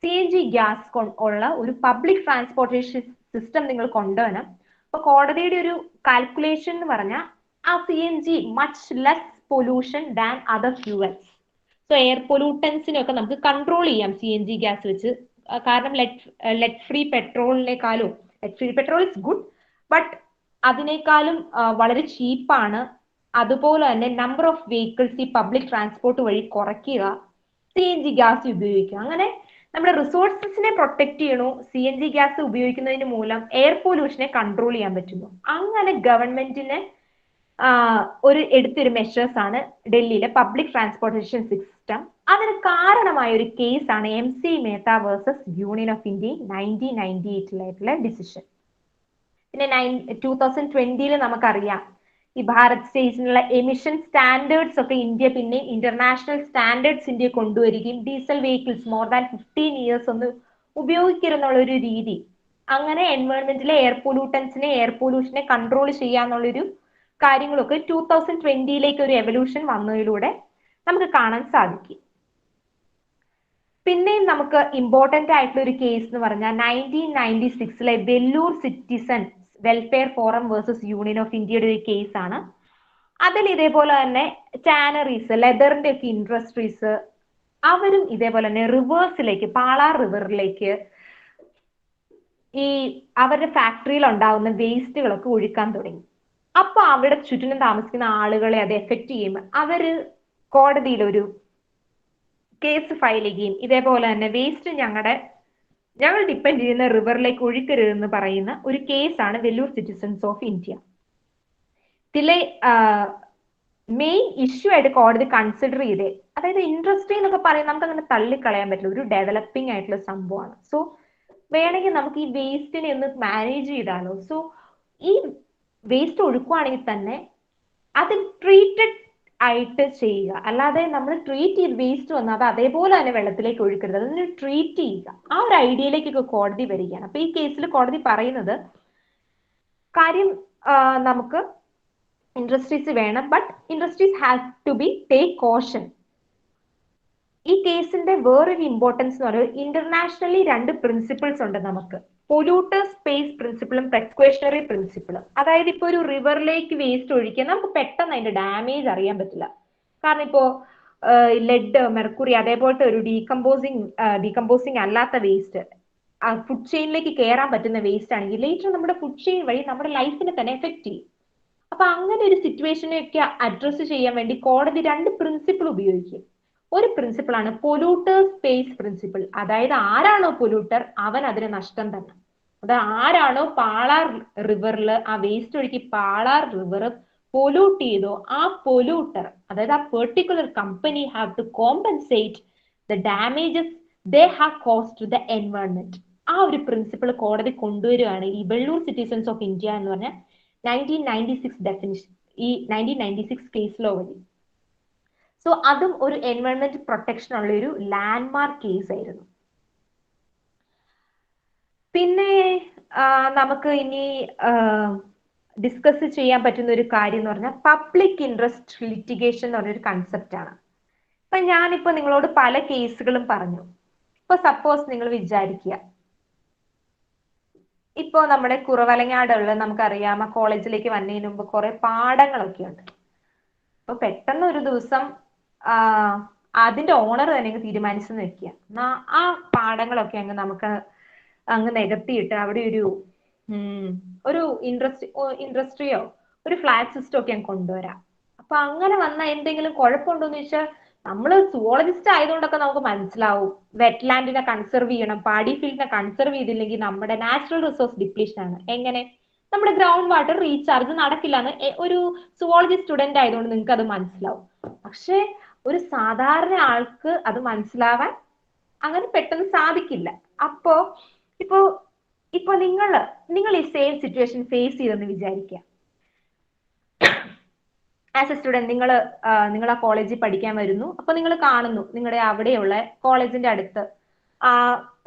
CNG ഗ്യാസ് ഉള്ള ഒരു പബ്ലിക് ട്രാൻസ്പോർട്ടേഷൻ സിസ്റ്റം നിങ്ങൾ കൊണ്ടുവരണം. അപ്പൊ കോടതിയുടെ ഒരു കാൽക്കുലേഷൻ എന്ന് പറഞ്ഞാൽ ആ CNG much less pollution than other fuels. So air പൊല്യൂട്ടൻസിനൊക്കെ നമുക്ക് കൺട്രോൾ ചെയ്യാം CNG ഗ്യാസ് വെച്ച്. കാരണം ലെഡ് ഫ്രീ പെട്രോളിനേക്കാളും, lead free petrol is good but അതിനേക്കാളും വളരെ ചീപ്പാണ്. അതുപോലെ തന്നെ നമ്പർ ഓഫ് വെഹിക്കിൾസ് ഈ പബ്ലിക് ട്രാൻസ്പോർട്ട് വഴി കുറയ്ക്കുക, CNG ഗ്യാസ് ഉപയോഗിക്കുക. അങ്ങനെ നമ്മുടെ റിസോഴ്സസിനെ പ്രൊട്ടക്ട് ചെയ്യണു. CNG ഗ്യാസ് ഉപയോഗിക്കുന്നതിന് മൂലം എയർ പൊല്യൂഷനെ കൺട്രോൾ ചെയ്യാൻ പറ്റുന്നു. അങ്ങനെ ഗവൺമെന്റിന് ഒരു എടുത്തൊരു മെഷേഴ്സ് ആണ് ഡൽഹിയിലെ പബ്ലിക് ട്രാൻസ്പോർട്ടേഷൻ സിസ്റ്റം. അതിന് കാരണമായ ഒരു കേസാണ് MC Mehta versus union of India 1998 decision. പിന്നെ 2020 നമുക്കറിയാം ഈ ഭാരത് സ്റ്റേറ്റ്സിനുള്ള എമിഷൻ സ്റ്റാൻഡേർഡ്സ് ഒക്കെ ഇന്ത്യ പിന്നെ ഇന്റർനാഷണൽ സ്റ്റാൻഡേർഡ്സ് ഇന്ത്യ കൊണ്ടുവരികയും diesel vehicles more than 15 years ഒന്ന് ഉപയോഗിക്കരുന്നുള്ള ഒരു രീതി, അങ്ങനെ എൻവയോൺമെന്റിലെ എയർ പൊല്യൂഷനെ കൺട്രോൾ ചെയ്യാന്നുള്ളൊരു കാര്യങ്ങളൊക്കെ 2020 ഒരു എവല്യൂഷൻ വന്നതിലൂടെ നമുക്ക് കാണാൻ സാധിക്കും. പിന്നെയും നമുക്ക് ഇമ്പോർട്ടന്റ് ആയിട്ടുള്ള ഒരു കേസ് എന്ന് പറഞ്ഞാൽ 1996 Vellore citizens welfare forum versus union of ഇന്ത്യയുടെ ഒരു കേസാണ്. അതിൽ ഇതേപോലെ തന്നെ ടാനറീസ്, ലെതറിന്റെ ഒക്കെ ഇൻഡസ്ട്രീസ് അവരും ഇതേപോലെ തന്നെ റിവേഴ്സിലേക്ക്, പാളാർ റിവറിലേക്ക് ഈ അവരുടെ ഫാക്ടറിയിൽ ഉണ്ടാവുന്ന വേസ്റ്റുകളൊക്കെ ഒഴുക്കാൻ തുടങ്ങി. അപ്പൊ അവിടെ ചുറ്റിനും താമസിക്കുന്ന ആളുകളെ അത് എഫക്ട് ചെയ്യുമ്പോൾ അവര് കോടതിയിൽ ഒരു കേസ് ഫയൽ ചെയ്യുകയും ഇതേപോലെ തന്നെ വേസ്റ്റ് ഞങ്ങൾ ഡിപ്പെൻഡ് ചെയ്യുന്ന റിവറിലേക്ക് ഒഴുക്കരുതെന്ന് പറയുന്ന ഒരു കേസാണ് വെല്ലൂർ സിറ്റിസൺസ് ഓഫ് ഇന്ത്യ. ഇതിലെ മെയിൻ ഇഷ്യൂ ആയിട്ട് കോടതി കൺസിഡർ ചെയ്തേ, അതായത് ഇൻഡസ്ട്രി എന്നൊക്കെ പറയുന്നത് നമുക്ക് അങ്ങനെ തള്ളിക്കളയാൻ പറ്റില്ല, ഒരു ഡെവലപ്പിംഗ് ആയിട്ടുള്ള സംഭവമാണ്. സോ വേണമെങ്കിൽ നമുക്ക് ഈ വേസ്റ്റിനെ ഒന്ന് മാനേജ് ചെയ്താലോ. സോ ഈ വേസ്റ്റ് ഒഴുക്കുവാണെങ്കിൽ തന്നെ അത് ട്രീറ്റഡ് ആയിട്ട് ചെയ്യുക, അല്ലാതെ നമ്മൾ ട്രീറ്റ് ചെയ്ത് വേസ്റ്റ് വന്നാൽ അത് അതേപോലെ തന്നെ വെള്ളത്തിലേക്ക് ഒഴുക്കരുത്, അതിന് ട്രീറ്റ് ചെയ്യുക. ആ ഒരു ഐഡിയയിലേക്കൊക്കെ കോടതി വരികയാണ്. അപ്പൊ ഈ കേസിൽ കോടതി പറയുന്നത് കാര്യം നമുക്ക് ഇൻഡസ്ട്രീസ് വേണം, but industries have to be take caution. ഈ കേസിന്റെ വേറൊരു ഇമ്പോർട്ടൻസ് എന്ന് പറയുന്നത് ഇന്റർനാഷണലി 2 പ്രിൻസിപ്പിൾസ് ഉണ്ട് നമുക്ക്, പൊല്യൂട്ടേഴ്സ് പേസ് പ്രിൻസിപ്പിളും പ്രിക്കോഷണറി പ്രിൻസിപ്പിളും. അതായത് ഇപ്പൊ ഒരു റിവറിലേക്ക് വേസ്റ്റ് ഒഴിക്കാൻ നമുക്ക് പെട്ടെന്ന് അതിന്റെ ഡാമേജ് അറിയാൻ പറ്റില്ല. കാരണം ഇപ്പോ ലെഡ്, മെർക്കുറി അതേപോലത്തെ ഒരു ഡീകമ്പോസിങ് അല്ലാത്ത വേസ്റ്റ് ഫുഡ് ചെയിനിലേക്ക് കയറാൻ പറ്റുന്ന വേസ്റ്റ് ആണെങ്കിൽ ലേറ്റർ നമ്മുടെ ഫുഡ് ചെയിൻ വഴി നമ്മുടെ ലൈഫിനെ തന്നെ എഫക്ട് ചെയ്യും. അപ്പൊ അങ്ങനെ ഒരു സിറ്റുവേഷനെയൊക്കെ അഡ്രസ് ചെയ്യാൻ വേണ്ടി കോടതി 2 പ്രിൻസിപ്പിൾ ഉപയോഗിക്കും. ഒരു പ്രിൻസിപ്പിൾ ആണ് പൊല്യൂട്ടേഴ്സ് പേസ് പ്രിൻസിപ്പിൾ, അതായത് ആരാണോ പൊല്യൂട്ടർ അവൻ അതിന് നഷ്ടം തന്നെ. അത് ആരാണോ പാളാർ റിവറിൽ ആ വേസ്റ്റ് ഒഴുക്കി പാളാർ റിവർ പൊല്യൂട്ട് ചെയ്തോ ആ പൊല്യൂട്ടർ, അതായത് ആ particular company have to compensate the damages they have caused to the environment. ആ ഒരു പ്രിൻസിപ്പിൾ കോടതി കൊണ്ടുവരികയാണ് ഈ വെല്ലൂർ സിറ്റിസൺസ് ഓഫ് ഇന്ത്യ എന്ന് പറഞ്ഞ 1996 ഡെഫിനിഷൻ, ഈ 1996 കേസ് ലോ വഴി. സോ അതും ഒരു എൻവയോൺമെന്റ് പ്രൊട്ടക്ഷൻ ഉള്ള ഒരു ലാൻഡ്മാർക്ക് കേസ് ആയിരുന്നു. പിന്നെ നമുക്ക് ഇനി ഡിസ്കസ് ചെയ്യാൻ പറ്റുന്ന ഒരു കാര്യം എന്ന് പറഞ്ഞാൽ പബ്ലിക് ഇൻട്രസ്റ്റ് ലിറ്റിഗേഷൻ എന്ന് പറഞ്ഞൊരു കൺസെപ്റ്റ് ആണ്. ഇപ്പൊ ഞാനിപ്പോ നിങ്ങളോട് പല കേസുകളും പറഞ്ഞു. ഇപ്പൊ സപ്പോസ് നിങ്ങൾ വിചാരിക്കുക, ഇപ്പോ നമ്മുടെ കുറവലങ്ങാടുള്ള നമുക്കറിയാം ആ കോളേജിലേക്ക് വന്നതിന് മുമ്പ് കുറെ പാടങ്ങളൊക്കെ ഉണ്ട്. അപ്പൊ പെട്ടെന്ന് ഒരു ദിവസം അതിന്റെ ഓണർ തന്നെ അങ്ങ് തീരുമാനിച്ചെന്ന് വെക്കുക, ആ പാടങ്ങളൊക്കെ നമുക്ക് നികത്തിയിട്ട് അവിടെ ഒരു ഇൻഡസ്ട്രിയോ ഒരു ഫ്ലാറ്റ് സിസ്റ്റം ഒക്കെ അങ്ങ് കൊണ്ടുവരാം. അപ്പൊ അങ്ങനെ വന്നാൽ എന്തെങ്കിലും കുഴപ്പമുണ്ടോന്ന് ചോദിച്ചാൽ നമ്മൾ സുവോളജിസ്റ്റ് ആയതുകൊണ്ടൊക്കെ നമുക്ക് മനസ്സിലാവും വെറ്റ്ലാൻഡിനെ കൺസർവ് ചെയ്യണം, പാഡി ഫീൽഡിനെ കൺസർവ് ചെയ്തില്ലെങ്കിൽ നമ്മുടെ നാച്ചുറൽ റിസോഴ്സ് ഡിപ്ലീഷൻ ആണ്. എങ്ങനെ നമ്മുടെ ഗ്രൗണ്ട് വാട്ടർ റീചാർജ് നടക്കില്ല എന്ന് ഒരു സുവോളജി സ്റ്റുഡന്റ് ആയതുകൊണ്ട് നിങ്ങൾക്ക് അത് മനസ്സിലാവും. പക്ഷെ ഒരു സാധാരണ ആൾക്ക് അത് മനസ്സിലാവാൻ അങ്ങനെ പെട്ടെന്ന് സാധിക്കില്ല. അപ്പോ ഇപ്പൊ നിങ്ങൾ ഈ സെയിം സിറ്റുവേഷൻ ഫേസ് ചെയ്തെന്ന് വിചാരിക്കുക. ആസ് എ സ്റ്റുഡന്റ് നിങ്ങൾ ആ കോളേജിൽ പഠിക്കാൻ വരുന്നു. അപ്പൊ നിങ്ങൾ കാണുന്നു നിങ്ങളുടെ അവിടെയുള്ള കോളേജിന്റെ അടുത്ത് ആ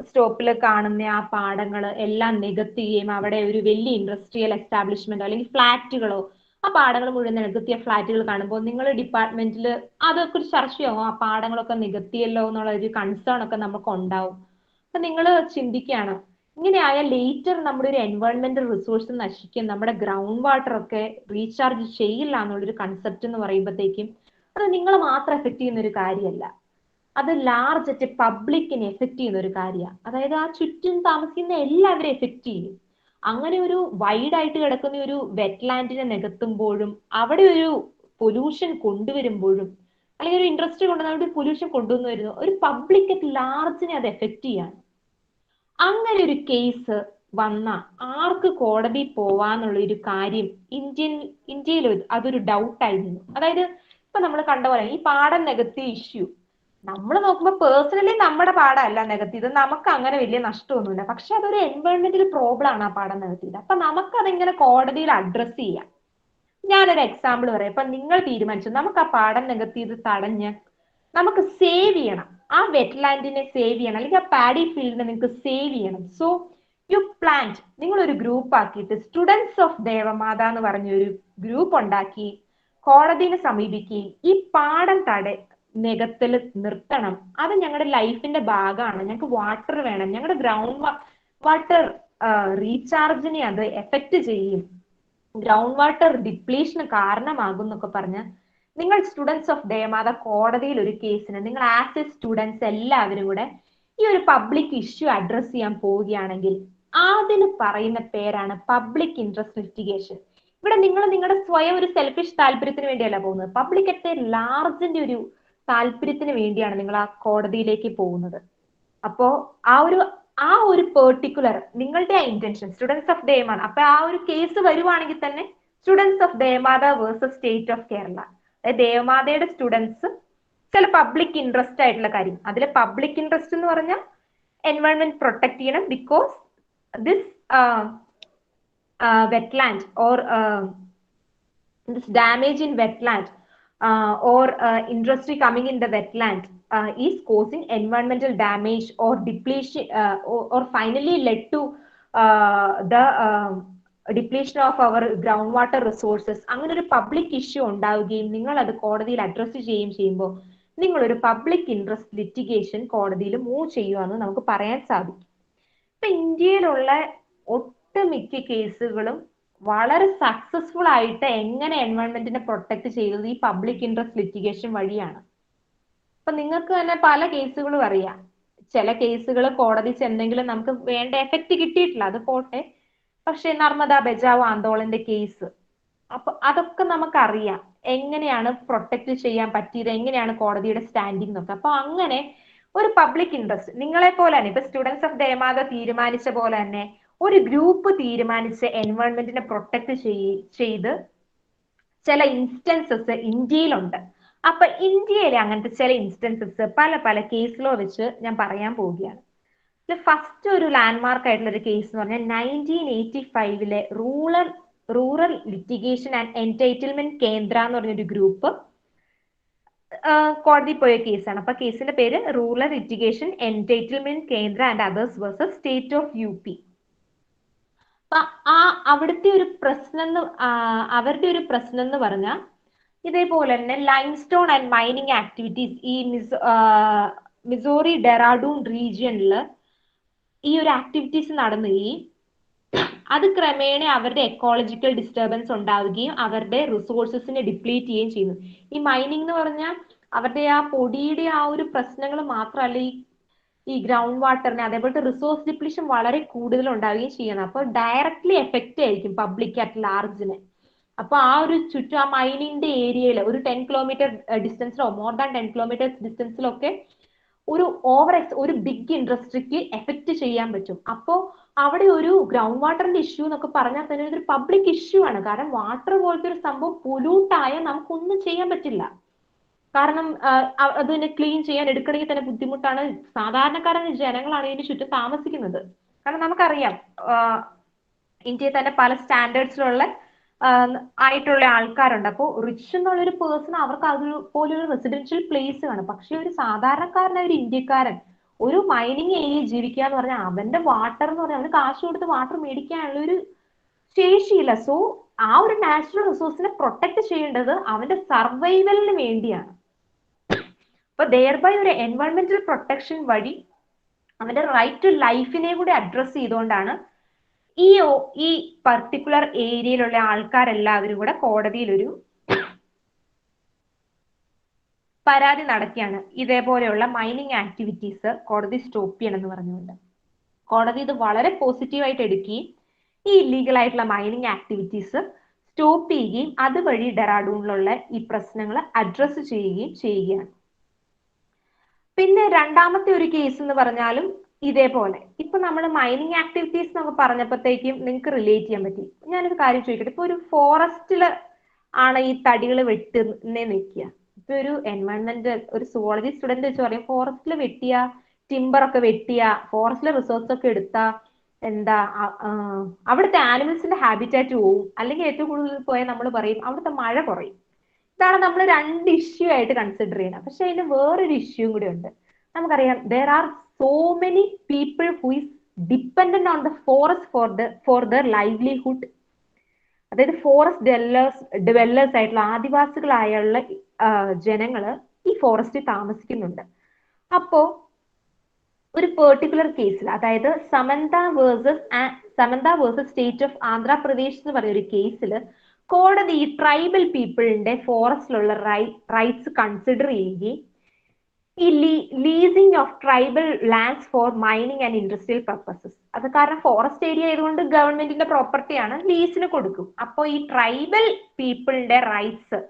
സ്റ്റോപ്പിൽ കാണുന്ന ആ പാടങ്ങൾ എല്ലാം നികത്തുകയും അവിടെ ഒരു വലിയ ഇൻഡസ്ട്രിയൽ എസ്റ്റാബ്ലിഷ്മെന്റോ അല്ലെങ്കിൽ ഫ്ലാറ്റുകളോ ആ പാടങ്ങൾ മുഴുവൻ നികത്തിയ ഫ്ലാറ്റുകൾ കാണുമ്പോൾ നിങ്ങൾ ഡിപ്പാർട്ട്മെന്റിൽ അതൊക്കെ ഒരു ചർച്ചയാവും, ആ പാടങ്ങളൊക്കെ നികത്തിയല്ലോ എന്നുള്ള ഒരു കൺസേൺ ഒക്കെ നമുക്ക് ഉണ്ടാവും. അപ്പൊ നിങ്ങൾ ചിന്തിക്കുകയാണ് ഇങ്ങനെയായ ലേറ്റർ നമ്മുടെ ഒരു എൻവയോൺമെന്റൽ റിസോഴ്സ് നശിക്കും, നമ്മുടെ ഗ്രൗണ്ട് വാട്ടർ ഒക്കെ റീചാർജ് ചെയ്യില്ല എന്നുള്ളൊരു കൺസെപ്റ്റ് എന്ന് പറയുമ്പോഴത്തേക്കും അത് നിങ്ങൾ മാത്രം എഫക്ട് ചെയ്യുന്ന ഒരു കാര്യമല്ല, അത് ലാർജ് ആയിട്ട് പബ്ലിക്കിനെ എഫക്ട് ചെയ്യുന്ന ഒരു കാര്യമാണ്. അതായത് ആ ചുറ്റും താമസിക്കുന്ന എല്ലാവരും എഫക്ട് ചെയ്യും. അങ്ങനെ ഒരു വൈഡ് ആയിട്ട് കിടക്കുന്ന ഒരു വെറ്റ്ലാൻഡിനെ നികത്തുമ്പോഴും അവിടെ ഒരു പൊല്യൂഷൻ കൊണ്ടുവരുമ്പോഴും അല്ലെങ്കിൽ ഒരു ഇൻഡസ്ട്രി കൊണ്ടുവന്ന പൊല്യൂഷൻ കൊണ്ടുവന്നു വരുന്നു ഒരു പബ്ലിക് ലാർജിനെ അത് എഫക്ട് ചെയ്യാണ്. അങ്ങനെ ഒരു കേസ് വന്ന ആർക്ക് കോടതി പോവാന്നുള്ള ഒരു കാര്യം ഇന്ത്യയിൽ അതൊരു ഡൗട്ടായിരുന്നു. അതായത് ഇപ്പൊ നമ്മൾ കണ്ട പോലെ ഈ പാഠം നികത്തിയ ഇഷ്യൂ നമ്മൾ നോക്കുമ്പോൾ പേഴ്സണലി നമ്മുടെ പാഠമല്ല നികത്തിയത്, നമുക്ക് അങ്ങനെ വലിയ നഷ്ടമൊന്നുമില്ല. പക്ഷെ അതൊരു എൻവയോൺമെന്റൽ പ്രോബ്ലം ആണ് ആ പാഠം നികത്തിയത്. അപ്പൊ നമുക്കതെങ്ങനെ കോടതിയിൽ അഡ്രസ് ചെയ്യാം? ഞാനൊരു എക്സാമ്പിൾ പറയാം. ഇപ്പൊ നിങ്ങൾ തീരുമാനിച്ചു നമുക്ക് ആ പാഠം നികത്തിയത് തടഞ്ഞ് നമുക്ക് സേവ് ചെയ്യണം, ആ വെറ്റ്ലാൻഡിനെ സേവ് ചെയ്യണം, അല്ലെങ്കിൽ ആ പാഡി ഫീൽഡിനെ നിങ്ങൾക്ക് സേവ് ചെയ്യണം. സോ യു പ്ലാന്റ്, നിങ്ങൾ ഒരു ഗ്രൂപ്പ് ആക്കിയിട്ട് സ്റ്റുഡൻസ് ഓഫ് ദേവമാത എന്ന് പറഞ്ഞൊരു ഗ്രൂപ്പ് ഉണ്ടാക്കി കോടതിനെ സമീപിക്കുകയും ഈ പാഠം നികത്തൽ നിർത്തണം, അത് ഞങ്ങളുടെ ലൈഫിന്റെ ഭാഗമാണ്, ഞങ്ങൾക്ക് വാട്ടർ വേണം, ഞങ്ങളുടെ ഗ്രൗണ്ട് വാട്ടർ റീചാർജിനെ അത് എഫക്റ്റ് ചെയ്യും, ഗ്രൗണ്ട് വാട്ടർ ഡിപ്ലീഷന് കാരണമാകും എന്നൊക്കെ പറഞ്ഞ് നിങ്ങൾ സ്റ്റുഡൻസ് ഓഫ് ദേവമാത കോടതിയിൽ ഒരു കേസിന് നിങ്ങൾ ആസ് എ സ്റ്റുഡൻസ് എല്ലാവരും കൂടെ ഈ ഒരു പബ്ലിക് ഇഷ്യൂ അഡ്രസ് ചെയ്യാൻ പോവുകയാണെങ്കിൽ അതിന് പറയുന്ന പേരാണ് പബ്ലിക് ഇൻട്രസ്റ്റ് ലിറ്റിഗേഷൻ. ഇവിടെ നിങ്ങൾ നിങ്ങളുടെ സ്വയം ഒരു സെൽഫിഷ് താല്പര്യത്തിന് വേണ്ടിയല്ല പോകുന്നത്, പബ്ലിക് അറ്റ് ലാർജിന്റെ ഒരു താല്പര്യത്തിന് വേണ്ടിയാണ് നിങ്ങൾ ആ കോടതിയിലേക്ക് പോകുന്നത്. അപ്പോ ആ ഒരു പെർട്ടിക്കുലർ നിങ്ങളുടെ ആ ഇന്റൻഷൻ സ്റ്റുഡൻസ് ഓഫ് ദേവമാത, അപ്പൊ ആ ഒരു കേസ് വരുവാണെങ്കിൽ തന്നെ students of Devamatha versus state of Kerala, അതായത് ദേവമാതയുടെ സ്റ്റുഡൻസ് ചില പബ്ലിക് ഇൻട്രസ്റ്റ് ആയിട്ടുള്ള കാര്യം, അതിലെ പബ്ലിക് ഇൻട്രസ്റ്റ് എന്ന് പറഞ്ഞാൽ എൻവയോൺമെന്റ് പ്രൊട്ടക്ട് ചെയ്യണം because this wetland or this damage in wetland or industry coming in the wetland is causing environmental damage or depletion or finally led to the depletion of our groundwater resources. അങ്ങനെ ഒരു പബ്ലിക് ഇഷ്യൂ ഉണ്ടാവുകയും നിങ്ങൾ അത് കോടതിയിൽ അഡ്രസ് ചെയ്യുകയും ചെയ്യുമ്പോൾ നിങ്ങൾ ഒരു പബ്ലിക് ഇൻട്രസ്റ്റ് ലിറ്റിഗേഷൻ കോടതിയിൽ മൂവ് ചെയ്യുവാന്ന് നമുക്ക് പറയാൻ സാധിക്കും. ഇപ്പൊ ഇന്ത്യയിലുള്ള ഒട്ടുമിക്ക കേസുകളും വളരെ സക്സസ്ഫുൾ ആയിട്ട് എങ്ങനെ എൻവയോൺമെന്റിനെ പ്രൊട്ടക്ട് ചെയ്തത് ഈ പബ്ലിക് ഇൻട്രസ്റ്റ് ലിറ്റിഗേഷൻ വഴിയാണ്. അപ്പൊ നിങ്ങൾക്ക് തന്നെ പല കേസുകളും അറിയാം. ചില കേസുകൾ കോടതി ചെന്നെങ്കിലും നമുക്ക് വേണ്ട എഫക്റ്റ് കിട്ടിയിട്ടില്ല, അത് പോട്ടെ. പക്ഷെ നർമ്മദ ബച്ചാവോ ആന്തോളന്റെ കേസ്, അപ്പൊ അതൊക്കെ നമുക്കറിയാം എങ്ങനെയാണ് പ്രൊട്ടക്ട് ചെയ്യാൻ പറ്റിയത്, എങ്ങനെയാണ് കോടതിയുടെ സ്റ്റാൻഡിങ് എന്നൊക്കെ. അപ്പൊ അങ്ങനെ ഒരു പബ്ലിക് ഇൻട്രസ്റ്റ് നിങ്ങളെ പോലെ തന്നെ ഇപ്പൊ സ്റ്റുഡൻസ് ഓഫ് ദേവമാത തീരുമാനിച്ച പോലെ തന്നെ ഒരു ഗ്രൂപ്പ് തീരുമാനിച്ച് എൻവയോൺമെന്റിനെ പ്രൊട്ടക്ട് ചെയ്ത് ചില ഇൻസ്റ്റൻസസ് ഇന്ത്യയിലുണ്ട്. അപ്പൊ ഇന്ത്യയിലെ അങ്ങനത്തെ ചില ഇൻസ്റ്റൻസസ് പല കേസിലോ വെച്ച് ഞാൻ പറയാൻ പോവുകയാണ്. ഫസ്റ്റ് ഒരു ലാൻഡ്മാർക്ക് ആയിട്ടുള്ള ഒരു കേസ് എന്ന് പറഞ്ഞാൽ 1985 റൂറൽ ലിറ്റിഗേഷൻ ആൻഡ് എൻടൈറ്റിൽമെന്റ് കേന്ദ്ര എന്ന് പറഞ്ഞൊരു ഗ്രൂപ്പ് കോടതി പോയ കേസാണ്. അപ്പൊ കേസിന്റെ പേര് റൂറൽ ലിറ്റിഗേഷൻ എൻടൈറ്റിൽമെന്റ് കേന്ദ്ര and others versus state of UP. അപ്പൊ അവിടുത്തെ ഒരു അവരുടെ ഒരു പ്രശ്നം എന്ന് പറഞ്ഞാൽ ഇതേപോലെ തന്നെ ലൈംസ്റ്റോൺ ആൻഡ് മൈനിങ് ആക്ടിവിറ്റീസ് ഈ മിസോറി ഡെറാഡൂൺ റീജിയനിൽ ഈ ഒരു ആക്ടിവിറ്റീസ് നടന്നുകയും അത് ക്രമേണ അവരുടെ എക്കോളജിക്കൽ ഡിസ്റ്റർബൻസ് ഉണ്ടാവുകയും അവരുടെ റിസോഴ്സസിനെ ഡിപ്ലീറ്റ് ചെയ്യുകയും ചെയ്യുന്നു. ഈ മൈനിങ് എന്ന് പറഞ്ഞാൽ അവരുടെ ആ പൊടിയുടെ ആ ഒരു പ്രശ്നങ്ങൾ മാത്രമല്ല ഈ ഗ്രൗണ്ട് വാട്ടറിനെ അതേപോലത്തെ റിസോഴ്സ് ഡിപ്ലീഷൻ വളരെ കൂടുതൽ ഉണ്ടാവുകയും ചെയ്യുന്നത്. അപ്പൊ ഡയറക്ട്ലി എഫക്റ്റ് ആയിരിക്കും പബ്ലിക് അറ്റ് ലാർജിനെ. അപ്പൊ ആ ഒരു ചുറ്റും ആ മൈനിന്റെ ഏരിയയിൽ ഒരു 10 കിലോമീറ്റർ ഡിസ്റ്റൻസിലോ മോർ ദാൻ 10 കിലോമീറ്റർ ഡിസ്റ്റൻസിലൊക്കെ ഒരു ബിഗ് ഇൻഡസ്ട്രിക്ക് എഫക്റ്റ് ചെയ്യാൻ പറ്റും. അപ്പോ അവിടെ ഒരു ഗ്രൗണ്ട് വാട്ടറിന്റെ ഇഷ്യൂ എന്നൊക്കെ പറഞ്ഞാൽ തന്നെ ഇതൊരു പബ്ലിക് ഇഷ്യൂ ആണ്. കാരണം വാട്ടർ പോലത്തെ ഒരു സംഭവം പൊല്യൂട്ടായാൽ നമുക്കൊന്നും ചെയ്യാൻ പറ്റില്ല. കാരണം അതിനെ ക്ലീൻ ചെയ്യാൻ എടുക്കണമെങ്കിൽ തന്നെ ബുദ്ധിമുട്ടാണ്. സാധാരണക്കാരായ ജനങ്ങളാണ് ഇതിന് ചുറ്റും താമസിക്കുന്നത്. കാരണം നമുക്കറിയാം ഇന്ത്യയിൽ തന്നെ പല സ്റ്റാൻഡേർഡ്സിലുള്ള ആയിട്ടുള്ള ആൾക്കാരുണ്ട്. അപ്പോൾ റിച്ച് എന്നുള്ളൊരു പേഴ്സൺ അവർക്ക് അതുപോലൊരു റെസിഡൻഷ്യൽ പ്ലേസ് കാണും. പക്ഷെ ഒരു സാധാരണക്കാരനായ ഒരു ഇന്ത്യക്കാരൻ ഒരു മൈനിങ് ഏരിയ ജീവിക്കുക എന്ന് പറഞ്ഞാൽ അവന്റെ വാട്ടർ എന്ന് പറഞ്ഞാൽ അവന് കാശ് കൊടുത്ത് വാട്ടർ മേടിക്കാനുള്ള ഒരു ശേഷിയില്ല. സോ ആ ഒരു നാച്ചുറൽ റിസോഴ്സിനെ പ്രൊട്ടക്ട് ചെയ്യേണ്ടത് അവന്റെ സർവൈവലിന് വേണ്ടിയാണ്. അപ്പൊ ദെയർബൈ ഒരു എൻവയോൺമെന്റൽ പ്രൊട്ടക്ഷൻ വഴി അവന്റെ റൈറ്റ് ടു ലൈഫിനെ കൂടി അഡ്രസ് ചെയ്തുകൊണ്ടാണ് ഈ പർട്ടിക്കുലർ ഏരിയയിലുള്ള ആൾക്കാരെല്ലാവരും കൂടെ കോടതിയിൽ ഒരു പരാതി നടത്തിയാണ് ഇതേപോലെയുള്ള മൈനിങ് ആക്ടിവിറ്റീസ് കോടതി സ്റ്റോപ്പ് ചെയ്യണമെന്ന് പറഞ്ഞുകൊണ്ട്. കോടതി ഇത് വളരെ പോസിറ്റീവായിട്ട് എടുക്കുകയും ഈ ഇല്ലീഗൽ ആയിട്ടുള്ള മൈനിങ് ആക്ടിവിറ്റീസ് സ്റ്റോപ്പ് ചെയ്യുകയും അതുവഴി ഡെറാഡൂണിലുള്ള ഈ പ്രശ്നങ്ങൾ അഡ്രസ് ചെയ്യുകയാണ്. പിന്നെ രണ്ടാമത്തെ ഒരു കേസ് എന്ന് പറഞ്ഞാലും ഇതേപോലെ ഇപ്പൊ നമ്മൾ മൈനിങ് ആക്ടിവിറ്റീസ് എന്നൊക്കെ പറഞ്ഞപ്പോഴത്തേക്കും നിങ്ങൾക്ക് റിലേറ്റ് ചെയ്യാൻ പറ്റി. ഞാനൊരു കാര്യം ചോദിക്കട്ടെ, ഇപ്പൊ ഒരു ഫോറസ്റ്റില് ആണ് ഈ തടികൾ വെട്ടുന്നേ വെക്കുക. ഇപ്പൊ ഒരു എൻവയോൺമെന്റ് ഒരു സുവോളജി സ്റ്റുഡന്റ് വെച്ച് പറയും ഫോറസ്റ്റിൽ വെട്ടിയ ടിമ്പർ ഒക്കെ വെട്ടിയ ഫോറസ്റ്റിലെ റിസോഴ്സ് ഒക്കെ എടുത്ത എന്താ അവിടുത്തെ ആനിമൽസിന്റെ ഹാബിറ്റാറ്റ് പോവും, അല്ലെങ്കിൽ ഏറ്റവും കൂടുതൽ പോയാൽ നമ്മൾ പറയും അവിടുത്തെ മഴ കുറയും. ഇതാണ് നമ്മൾ രണ്ട് ഇഷ്യൂ ആയിട്ട് കൺസിഡർ ചെയ്യണം. പക്ഷെ അതിന് വേറൊരു ഇഷ്യൂ കൂടി ഉണ്ട്. നമുക്കറിയാം there are so many people who is dependent on the forest for their livelihood. അതായത് ഫോറസ്റ്റ് ഡെവലേഴ്സ് ആയിട്ടുള്ള ആദിവാസികളായുള്ള ജനങ്ങള് ഈ ഫോറസ്റ്റിൽ താമസിക്കുന്നുണ്ട്. അപ്പോ ഒരു പെർട്ടിക്കുലർ കേസിൽ, അതായത് Samatha versus state of Andhra Pradesh എന്ന് പറയുന്ന ഒരു കേസിൽ കോടതി ഈ ട്രൈബൽ പീപ്പിളിന്റെ ഫോറസ്റ്റിലുള്ള റൈറ്റ്സ് കൺസിഡർ ചെയ്യുകയും ഈ leasing of tribal lands for mining and industrial purposes, അത് കാരണം ഫോറസ്റ്റ് ഏരിയ ആയതുകൊണ്ട് ഗവൺമെന്റിന്റെ പ്രോപ്പർട്ടിയാണ്, ലീസിന് കൊടുക്കും. അപ്പോൾ ഈ ട്രൈബൽ പീപ്പിളിന്റെ റൈറ്റ്സ്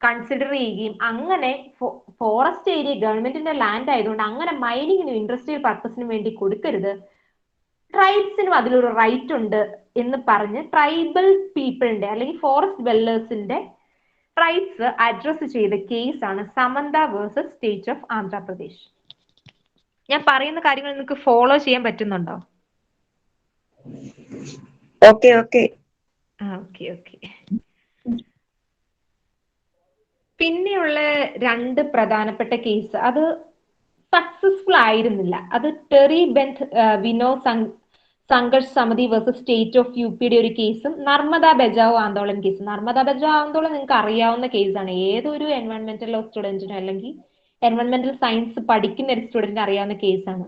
കൺസിഡർ ചെയ്യുകയും അങ്ങനെ ഫോറസ്റ്റ് ഏരിയ ഗവൺമെന്റിന്റെ ലാൻഡ് ആയതുകൊണ്ട് അങ്ങനെ മൈനിങ്ങിനും ഇൻഡസ്ട്രിയൽ പർപ്പസിനും വേണ്ടി കൊടുക്കരുത്, ട്രൈബ്സിനും അതിലൊരു റൈറ്റ് ഉണ്ട് എന്ന് പറഞ്ഞ് ട്രൈബൽ പീപ്പിളിന്റെ അല്ലെങ്കിൽ ഫോറസ്റ്റ് ഡ്വെല്ലേഴ്സിന്റെ റൈറ്റ്സ് അഡ്രസ് ചെയ്ത കേസാണ് Samantha versus state of Andhra Pradesh. ഞാൻ പറയുന്ന കാര്യങ്ങൾ നിങ്ങൾക്ക് ഫോളോ ചെയ്യാൻ പറ്റുന്നുണ്ടോ? Okay okay. പിന്നെയുള്ള രണ്ട് പ്രധാനപ്പെട്ട കേസ് അത് സക്സസ്ഫുൾ ആയിരുന്നില്ല. അത് ടെറി ബെൻത് വിനോദ് സംഘർഷ് സമിതി വേഴ്സസ് സ്റ്റേറ്റ് ഓഫ് യുടെ ഒരു കേസും നർമ്മദ ബച്ചാവോ ആന്തോളൻ കേസും. നർമ്മദ ബച്ചാവോ ആന്തോളൻ നിങ്ങൾക്ക് അറിയാവുന്ന കേസാണ്. ഏതൊരു എൻവയോൺമെന്റൽ ലോ സ്റ്റുഡന്റിനോ അല്ലെങ്കിൽ എൻവയോൺമെന്റൽ സയൻസ് പഠിക്കുന്ന ഒരു സ്റ്റുഡന്റിന് അറിയാവുന്ന കേസാണ്.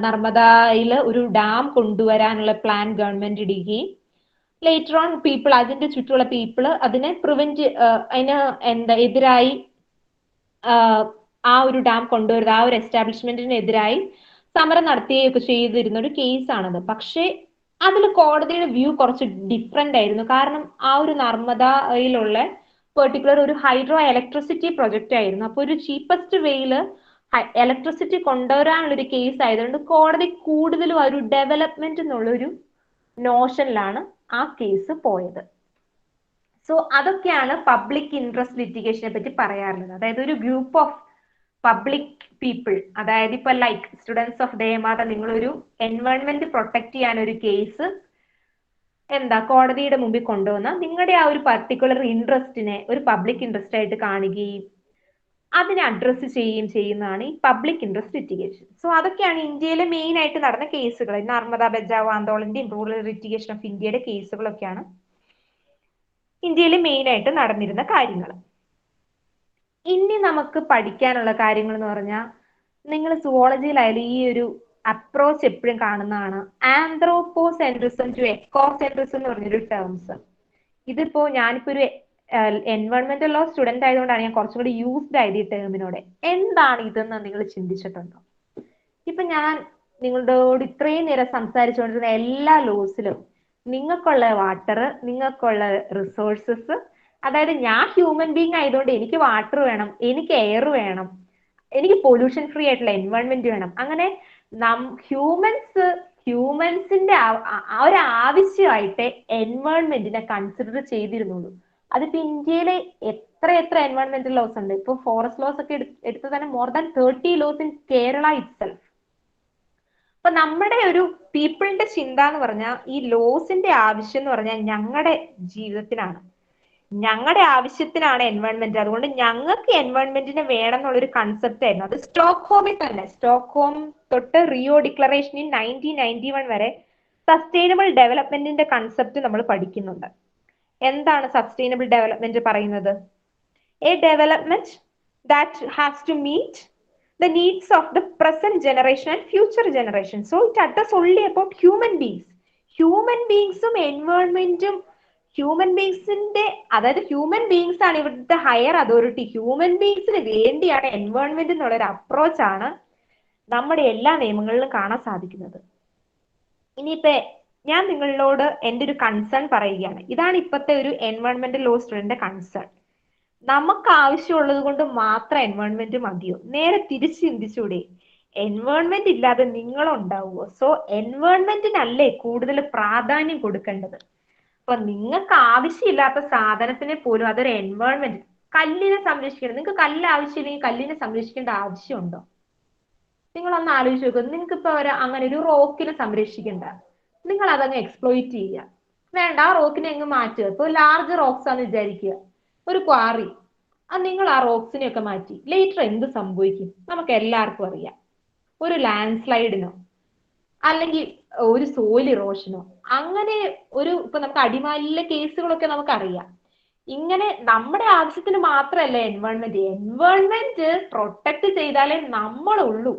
നർമ്മദയിൽ ഒരു ഡാം കൊണ്ടുവരാനുള്ള പ്ലാൻ ഗവൺമെന്റ് ഇടുകയും ലേറ്റർ ഓൺ പീപ്പിൾ, അതിന്റെ ചുറ്റുമുള്ള പീപ്പിൾ അതിനെ പ്രിവെന്റ് എതിരായി ആ ഒരു ഡാം കൊണ്ടുവരുന്നത് ആ ഒരു എസ്റ്റാബ്ലിഷ്മെന്റിനെതിരായി സമരം നടത്തുകയൊക്കെ ചെയ്തിരുന്ന ഒരു കേസാണത്. പക്ഷെ അതിൽ കോടതിയുടെ വ്യൂ കുറച്ച് ഡിഫറെന്റ് ആയിരുന്നു. കാരണം ആ ഒരു നർമ്മദയിലുള്ള പെർട്ടിക്കുലർ ഒരു ഹൈഡ്രോ ഇലക്ട്രിസിറ്റി പ്രൊജക്റ്റ് ആയിരുന്നു. അപ്പൊ ഒരു ചീപ്പസ്റ്റ് വേയിൽ ഇലക്ട്രിസിറ്റി കൊണ്ടുവരാനുള്ള ഒരു കേസ് ആയതുകൊണ്ട് കോടതി കൂടുതലും ഒരു ഡെവലപ്മെന്റ് എന്നുള്ളൊരു നോഷനിലാണ് ആ കേസ് പോയത്. സോ അതൊക്കെയാണ് പബ്ലിക് ഇൻട്രസ്റ്റ് ലിറ്റിഗേഷനെ പറ്റി പറയാറുള്ളത്. അതായത് ഒരു ഗ്രൂപ്പ് ഓഫ് പബ്ലിക് പീപ്പിൾ, അതായത് ഇപ്പൊ ലൈക്ക് സ്റ്റുഡൻസ് ഓഫ് ദേമാത, നിങ്ങളൊരു എൻവയോൺമെന്റ് പ്രൊട്ടക്ട് ചെയ്യാൻ ഒരു കേസ് കോടതിയുടെ മുമ്പിൽ കൊണ്ടുവന്ന നിങ്ങളുടെ ആ ഒരു പർട്ടിക്കുലർ ഇൻട്രസ്റ്റിനെ ഒരു പബ്ലിക് ഇൻട്രസ്റ്റ് ആയിട്ട് കാണുകയും അതിനെ അഡ്രസ് ചെയ്യുകയും ചെയ്യുന്നതാണ് ഈ പബ്ലിക് ഇൻട്രസ്റ്റ് ലിറ്റിഗേഷൻ. സോ അതൊക്കെയാണ് ഇന്ത്യയിലെ മെയിൻ ആയിട്ട് നടന്ന കേസുകൾ. നർമ്മദ ബച്ചാവോ ആന്തോളന്റെയും റൂറൽ ലിറ്റിഗേഷൻ ഓഫ് ഇന്ത്യയുടെ കേസുകളൊക്കെയാണ് ഇന്ത്യയിൽ മെയിൻ ആയിട്ട് നടന്നിരുന്ന കാര്യങ്ങൾ. ഇനി നമുക്ക് പഠിക്കാനുള്ള കാര്യങ്ങൾ എന്ന് പറഞ്ഞാൽ, നിങ്ങൾ സുവോളജിയിലായാലും ഈ ഒരു അപ്രോച്ച് എപ്പോഴും കാണുന്നതാണ് ആന്ത്രോപോസെൻട്രിസം ടു എക്കോസെൻട്രിസം എന്ന് പറഞ്ഞൊരു ടേംസ്. ഇതിപ്പോ ഞാനിപ്പോ ഒരു എൻവയോൺമെന്റൽ ലോ സ്റ്റുഡന്റ് ആയതുകൊണ്ടാണ് ഞാൻ കുറച്ചും കൂടി യൂസ്ഡ് ആയത് ഈ ടേമിനോടെ. എന്താണ് ഇതെന്ന് നിങ്ങൾ ചിന്തിച്ചിട്ടുണ്ടോ? ഇപ്പൊ ഞാൻ നിങ്ങളോട് ഇത്രയും നേരം സംസാരിച്ചുകൊണ്ടിരുന്ന എല്ലാ ലോസിലും നിങ്ങൾക്കുള്ള വാട്ടർ, നിങ്ങൾക്കുള്ള റിസോഴ്സസ്, അതായത് ഞാൻ ഹ്യൂമൻ ബീങ് ആയതുകൊണ്ട് എനിക്ക് വാട്ടർ വേണം, എനിക്ക് എയർ വേണം, എനിക്ക് പൊല്യൂഷൻ ഫ്രീ ആയിട്ടുള്ള എൻവയോൺമെന്റ് വേണം. അങ്ങനെ ഹ്യൂമൻസിന്റെ ഒരു ആവശ്യമായിട്ട് എൻവയോൺമെന്റിനെ കൺസിഡർ ചെയ്തിരുന്നുള്ളൂ. അതിപ്പോ ഇന്ത്യയിലെ എത്ര എൻവയോൺമെന്റൽ ലോസ് ഉണ്ട്. ഇപ്പൊ ഫോറസ്റ്റ് ലോസ് ഒക്കെ എടുത്ത് തന്നെ more than 30 laws in Kerala itself. അപ്പൊ നമ്മുടെ ഒരു പീപ്പിളിന്റെ ചിന്ത എന്ന് പറഞ്ഞാൽ ഈ ലോസിന്റെ ആവശ്യം എന്ന് പറഞ്ഞാൽ ഞങ്ങളുടെ ജീവിതത്തിനാണ്, ഞങ്ങളുടെ ആവശ്യത്തിനാണ് എൻവയോൺമെന്റ്, അതുകൊണ്ട് ഞങ്ങൾക്ക് എൻവയോൺമെന്റിനെ വേണം എന്നുള്ളൊരു കൺസെപ്റ്റ് ആയിരുന്നു. അത് സ്റ്റോക്ക്ഹോമിൽ തന്നെ, സ്റ്റോക്ക്ഹോം തൊട്ട് റിയോ ഡിക്ലറേഷൻ ഇൻ 1991 വരെ സസ്റ്റൈനബിൾ ഡെവലപ്മെന്റിന്റെ കൺസെപ്റ്റ് നമ്മൾ പഠിക്കുന്നുണ്ട്. എന്താണ് സസ്റ്റൈനബിൾ ഡെവലപ്മെന്റ് പറയുന്നത്? A development that has to meet the needs of the present generation and future generation. So it addresses only about human beings. Human beings-ഉം environment-ഉം ഹ്യൂമൻ ബീങ്സിന്റെ, അതായത് ഹ്യൂമൻ ബീങ്സ് ആണ് ഇവിടുത്തെ ഹയർ അതോറിറ്റി. ഹ്യൂമൻ ബീങ്സിന് വേണ്ടിയാണ് എൻവയോൺമെന്റ് എന്നുള്ള ഒരു അപ്രോച്ചാണ് നമ്മുടെ എല്ലാ നിയമങ്ങളിലും കാണാൻ സാധിക്കുന്നത്. ഇനിയിപ്പോ ഞാൻ നിങ്ങളോട് എൻ്റെ ഒരു കൺസേൺ പറയുകയാണ്. ഇതാണ് ഇപ്പോഴത്തെ ഒരു എൻവയോൺമെന്റൽ ലോ സ്റ്റുഡന്റിന്റെ കൺസേൺ. നമുക്ക് ആവശ്യമുള്ളത് കൊണ്ട് മാത്രം എൻവയോൺമെന്റ് മതിയോ? നേരെ തിരിച്ച് ചിന്തിച്ചൂടെ? എൻവയോൺമെന്റ് ഇല്ലാതെ നിങ്ങളുണ്ടാവുമോ? സോ എൻവയോൺമെന്റിനല്ലേ കൂടുതൽ പ്രാധാന്യം കൊടുക്കേണ്ടത്. അപ്പൊ നിങ്ങൾക്ക് ആവശ്യമില്ലാത്ത സാധനത്തിനെ പോലും അതൊരു എൻവയോൺമെന്റ്. കല്ലിനെ സംരക്ഷിക്കണം. നിങ്ങൾക്ക് കല്ല് ആവശ്യമില്ലെങ്കിൽ കല്ലിനെ സംരക്ഷിക്കേണ്ട ആവശ്യമുണ്ടോ? നിങ്ങളൊന്ന് ആലോചിച്ച് നോക്കുക. നിങ്ങൾക്ക് ഇപ്പൊ അങ്ങനെ ഒരു റോക്കിനെ സംരക്ഷിക്കണ്ട, നിങ്ങൾ അതങ്ങ് എക്സ്പ്ലോയിറ്റ് ചെയ്യുക. വേണ്ട, ആ റോക്കിനെ അങ്ങ് മാറ്റുക. ഇപ്പൊ ലാർജ് റോക്സ് ആണെന്ന് വിചാരിക്കുക, ഒരു ക്വാറി. നിങ്ങൾ ആ റോക്സിനെ ഒക്കെ മാറ്റി ലേറ്റർ എന്ത് സംഭവിക്കും നമുക്ക് എല്ലാവർക്കും അറിയാം. ഒരു ലാൻഡ് സ്ലൈഡിനോ അല്ലെങ്കിൽ ഒരു സോയിൽ ഇറോഷനോ അങ്ങനെ ഇപ്പൊ നമുക്ക് അടിമാലിയിലെ കേസുകളൊക്കെ നമുക്കറിയാം. ഇങ്ങനെ നമ്മുടെ ആവശ്യത്തിന് മാത്രമല്ല എൻവയോൺമെന്റ് പ്രൊട്ടക്ട് ചെയ്താലേ നമ്മളുള്ളൂ.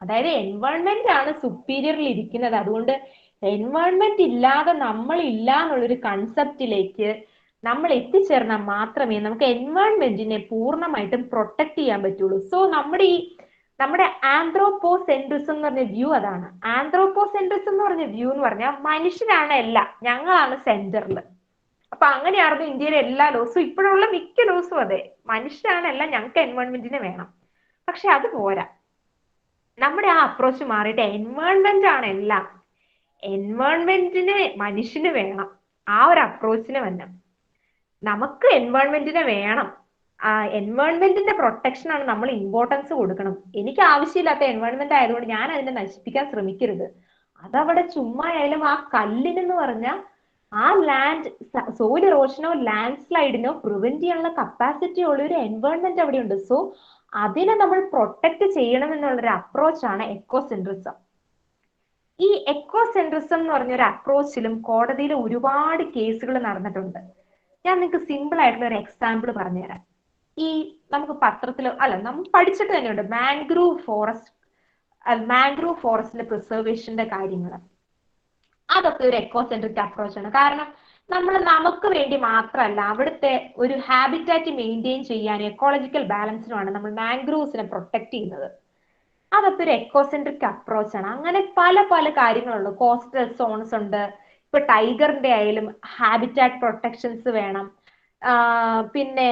അതായത് എൻവയോൺമെന്റ് ആണ് സുപ്പീരിയറിൽ ഇരിക്കുന്നത്. അതുകൊണ്ട് എൻവയോൺമെന്റ് ഇല്ലാതെ നമ്മൾ ഇല്ല എന്നുള്ളൊരു കൺസെപ്റ്റിലേക്ക് നമ്മൾ എത്തിച്ചേർന്നാൽ മാത്രമേ നമുക്ക് എൻവയോൺമെന്റിനെ പൂർണ്ണമായിട്ടും പ്രൊട്ടക്ട് ചെയ്യാൻ പറ്റുള്ളൂ. സോ നമ്മുടെ ആന്ത്രോപോസെൻട്രിസം എന്ന് പറഞ്ഞ വ്യൂ അതാണ്. ആന്ത്രോപോസെൻട്രിസം എന്ന് പറഞ്ഞ വ്യൂ എന്ന് പറഞ്ഞാൽ മനുഷ്യരാണ് എല്ലാം, ഞങ്ങളാണ് സെന്ററിൽ. അപ്പൊ അങ്ങനെയായിരുന്നു ഇന്ത്യയിലെ എല്ലാ ലോസും, ഇപ്പോഴുള്ള മിക്ക ലോസും അതെ. മനുഷ്യരാണ് എല്ലാം, ഞങ്ങൾക്ക് എൻവയോൺമെന്റിനെ വേണം. പക്ഷെ അത് പോരാ. നമ്മുടെ ആ അപ്രോച്ച് മാറിയിട്ട് എൻവയോൺമെന്റ് ആണ് എല്ലാം, എൻവയോൺമെന്റിന് മനുഷ്യന് വേണം. ആ ഒരു അപ്രോച്ചിന് വരണം. നമുക്ക് എൻവയോൺമെന്റിനെ വേണം, എൻവയോൺമെന്റിന്റെ പ്രൊട്ടക്ഷൻ ആണ് നമ്മൾ ഇമ്പോർട്ടൻസ് കൊടുക്കണം. എനിക്ക് ആവശ്യമില്ലാത്ത എൻവയോൺമെന്റ് ആയതുകൊണ്ട് ഞാൻ അതിനെ നശിപ്പിക്കാൻ ശ്രമിക്കരുത്. അതവിടെ ചുമ്മാ ആയാലും ആ കല്ലിനെന്ന് പറഞ്ഞാൽ ആ സോയിൽ ഇറോഷനോ ലാൻഡ് സ്ലൈഡിനോ പ്രിവെന്റ് ചെയ്യാനുള്ള കപ്പാസിറ്റി ഉള്ള ഒരു എൻവയോൺമെന്റ് അവിടെ ഉണ്ട്. സോ അതിനെ നമ്മൾ പ്രൊട്ടക്ട് ചെയ്യണം എന്നുള്ളൊരു അപ്രോച്ചാണ് എക്കോസെൻട്രിസം. ഈ എക്കോസെൻട്രിസം എന്ന് പറഞ്ഞൊരു അപ്രോച്ചിലും കോടതിയിൽ ഒരുപാട് കേസുകൾ നടന്നിട്ടുണ്ട്. ഞാൻ നിങ്ങൾക്ക് സിമ്പിൾ ആയിട്ടുള്ള ഒരു എക്സാമ്പിൾ പറഞ്ഞുതരാം. നമുക്ക് പത്രത്തിൽ നമ്മൾ പഠിച്ചിട്ട് തന്നെയുണ്ട് മാംഗ്രൂവ് ഫോറസ്റ്റിന്റെ പ്രിസർവേഷന്റെ കാര്യങ്ങൾ. അതൊക്കെ ഒരു എക്കോസെൻട്രിക് അപ്രോച്ചാണ്. കാരണം നമുക്ക് വേണ്ടി മാത്രമല്ല, അവിടുത്തെ ഒരു ഹാബിറ്റാറ്റ് മെയിൻറ്റെയിൻ ചെയ്യാനും എക്കോളജിക്കൽ ബാലൻസിനുമാണ് നമ്മൾ മാംഗ്രൂവ്സിനെ പ്രൊട്ടക്ട് ചെയ്യുന്നത്. അതൊക്കെ ഒരു എക്കോസെൻട്രിക് അപ്രോച്ചാണ്. അങ്ങനെ പല പല കാര്യങ്ങളുണ്ട്. കോസ്റ്റൽ സോൺസ് ഉണ്ട്. ഇപ്പൊ ടൈഗറിന്റെ ആയാലും ഹാബിറ്റാറ്റ് പ്രൊട്ടക്ഷൻസ് വേണം. പിന്നെ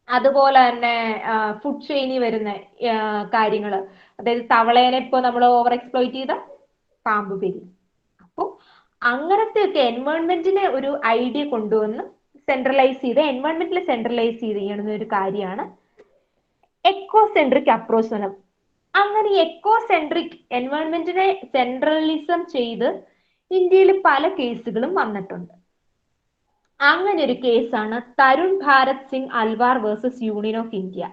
അതുപോലെ തന്നെ ഫുഡ് ചെയിനിൽ വരുന്ന കാര്യങ്ങള്, അതായത് തവളേനെ ഇപ്പൊ നമ്മൾ ഓവർ എക്സ്പ്ലോയിറ്റ് ചെയ്ത പാമ്പ് പെരി. അപ്പൊ അങ്ങനത്തെ ഒക്കെ എൻവയോൺമെന്റിനെ ഒരു ഐഡിയ കൊണ്ടുവന്ന് എൻവയോൺമെന്റിൽ സെൻട്രലൈസ് ചെയ്യണമെന്ന ഒരു കാര്യമാണ് എക്കോസെൻട്രിക് അപ്രോച്ച് എന്ന്. അങ്ങനെ എക്കോസെൻട്രിക് എൻവയോൺമെന്റിനെ സെൻട്രലിസം ചെയ്ത് ഇന്ത്യയിൽ പല കേസുകളും വന്നിട്ടുണ്ട്. അങ്ങനെ ഒരു കേസാണ് Tarun Bharat Singh Alwar versus union of India.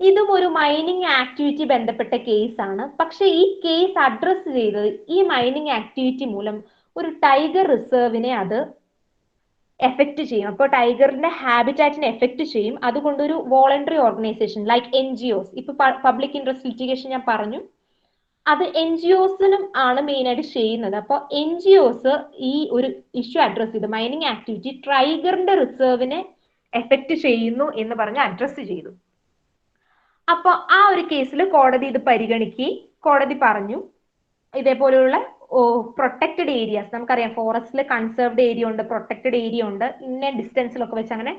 ഇതും ഒരു മൈനിങ് ആക്ടിവിറ്റി ബന്ധപ്പെട്ട കേസാണ്. പക്ഷെ ഈ കേസ് അഡ്രസ് ചെയ്തത് ഈ മൈനിങ് ആക്ടിവിറ്റി മൂലം ഒരു ടൈഗർ റിസർവിനെ അത് എഫക്ട് ചെയ്യും. അപ്പോൾ ടൈഗറിന്റെ ഹാബിറ്റാറ്റിനെ എഫക്ട് ചെയ്യും. അതുകൊണ്ട് ഒരു വോളണ്ടറി ഓർഗനൈസേഷൻ ലൈക്ക് NGOs, ഇപ്പൊ പബ്ലിക് ഇൻട്രസ്റ്റ് ലിറ്റിഗേഷൻ ഞാൻ പറഞ്ഞു, അത് NGOസിനും ആണ് മെയിൻ ആയിട്ട് ചെയ്യുന്നത്. അപ്പോൾ NGOs ഈ ഒരു ഇഷ്യൂ അഡ്രസ് ചെയ്തു. മൈനിങ് ആക്ടിവിറ്റി ടൈഗറിന്റെ റിസർവിനെ എഫക്ട് ചെയ്യുന്നു എന്ന് പറഞ്ഞ് അഡ്രസ് ചെയ്തു. അപ്പൊ ആ ഒരു കേസിൽ കോടതി ഇത് പരിഗണിക്കുകയും കോടതി പറഞ്ഞു ഇതേപോലെയുള്ള പ്രൊട്ടക്റ്റഡ് ഏരിയാസ്, നമുക്കറിയാം ഫോറസ്റ്റിൽ കൺസേർവ്ഡ് ഏരിയ ഉണ്ട്, പ്രൊട്ടക്റ്റഡ് ഏരിയ ഉണ്ട്, ഇന്ന ഡിസ്റ്റൻസിലൊക്കെ വെച്ച് അങ്ങനെ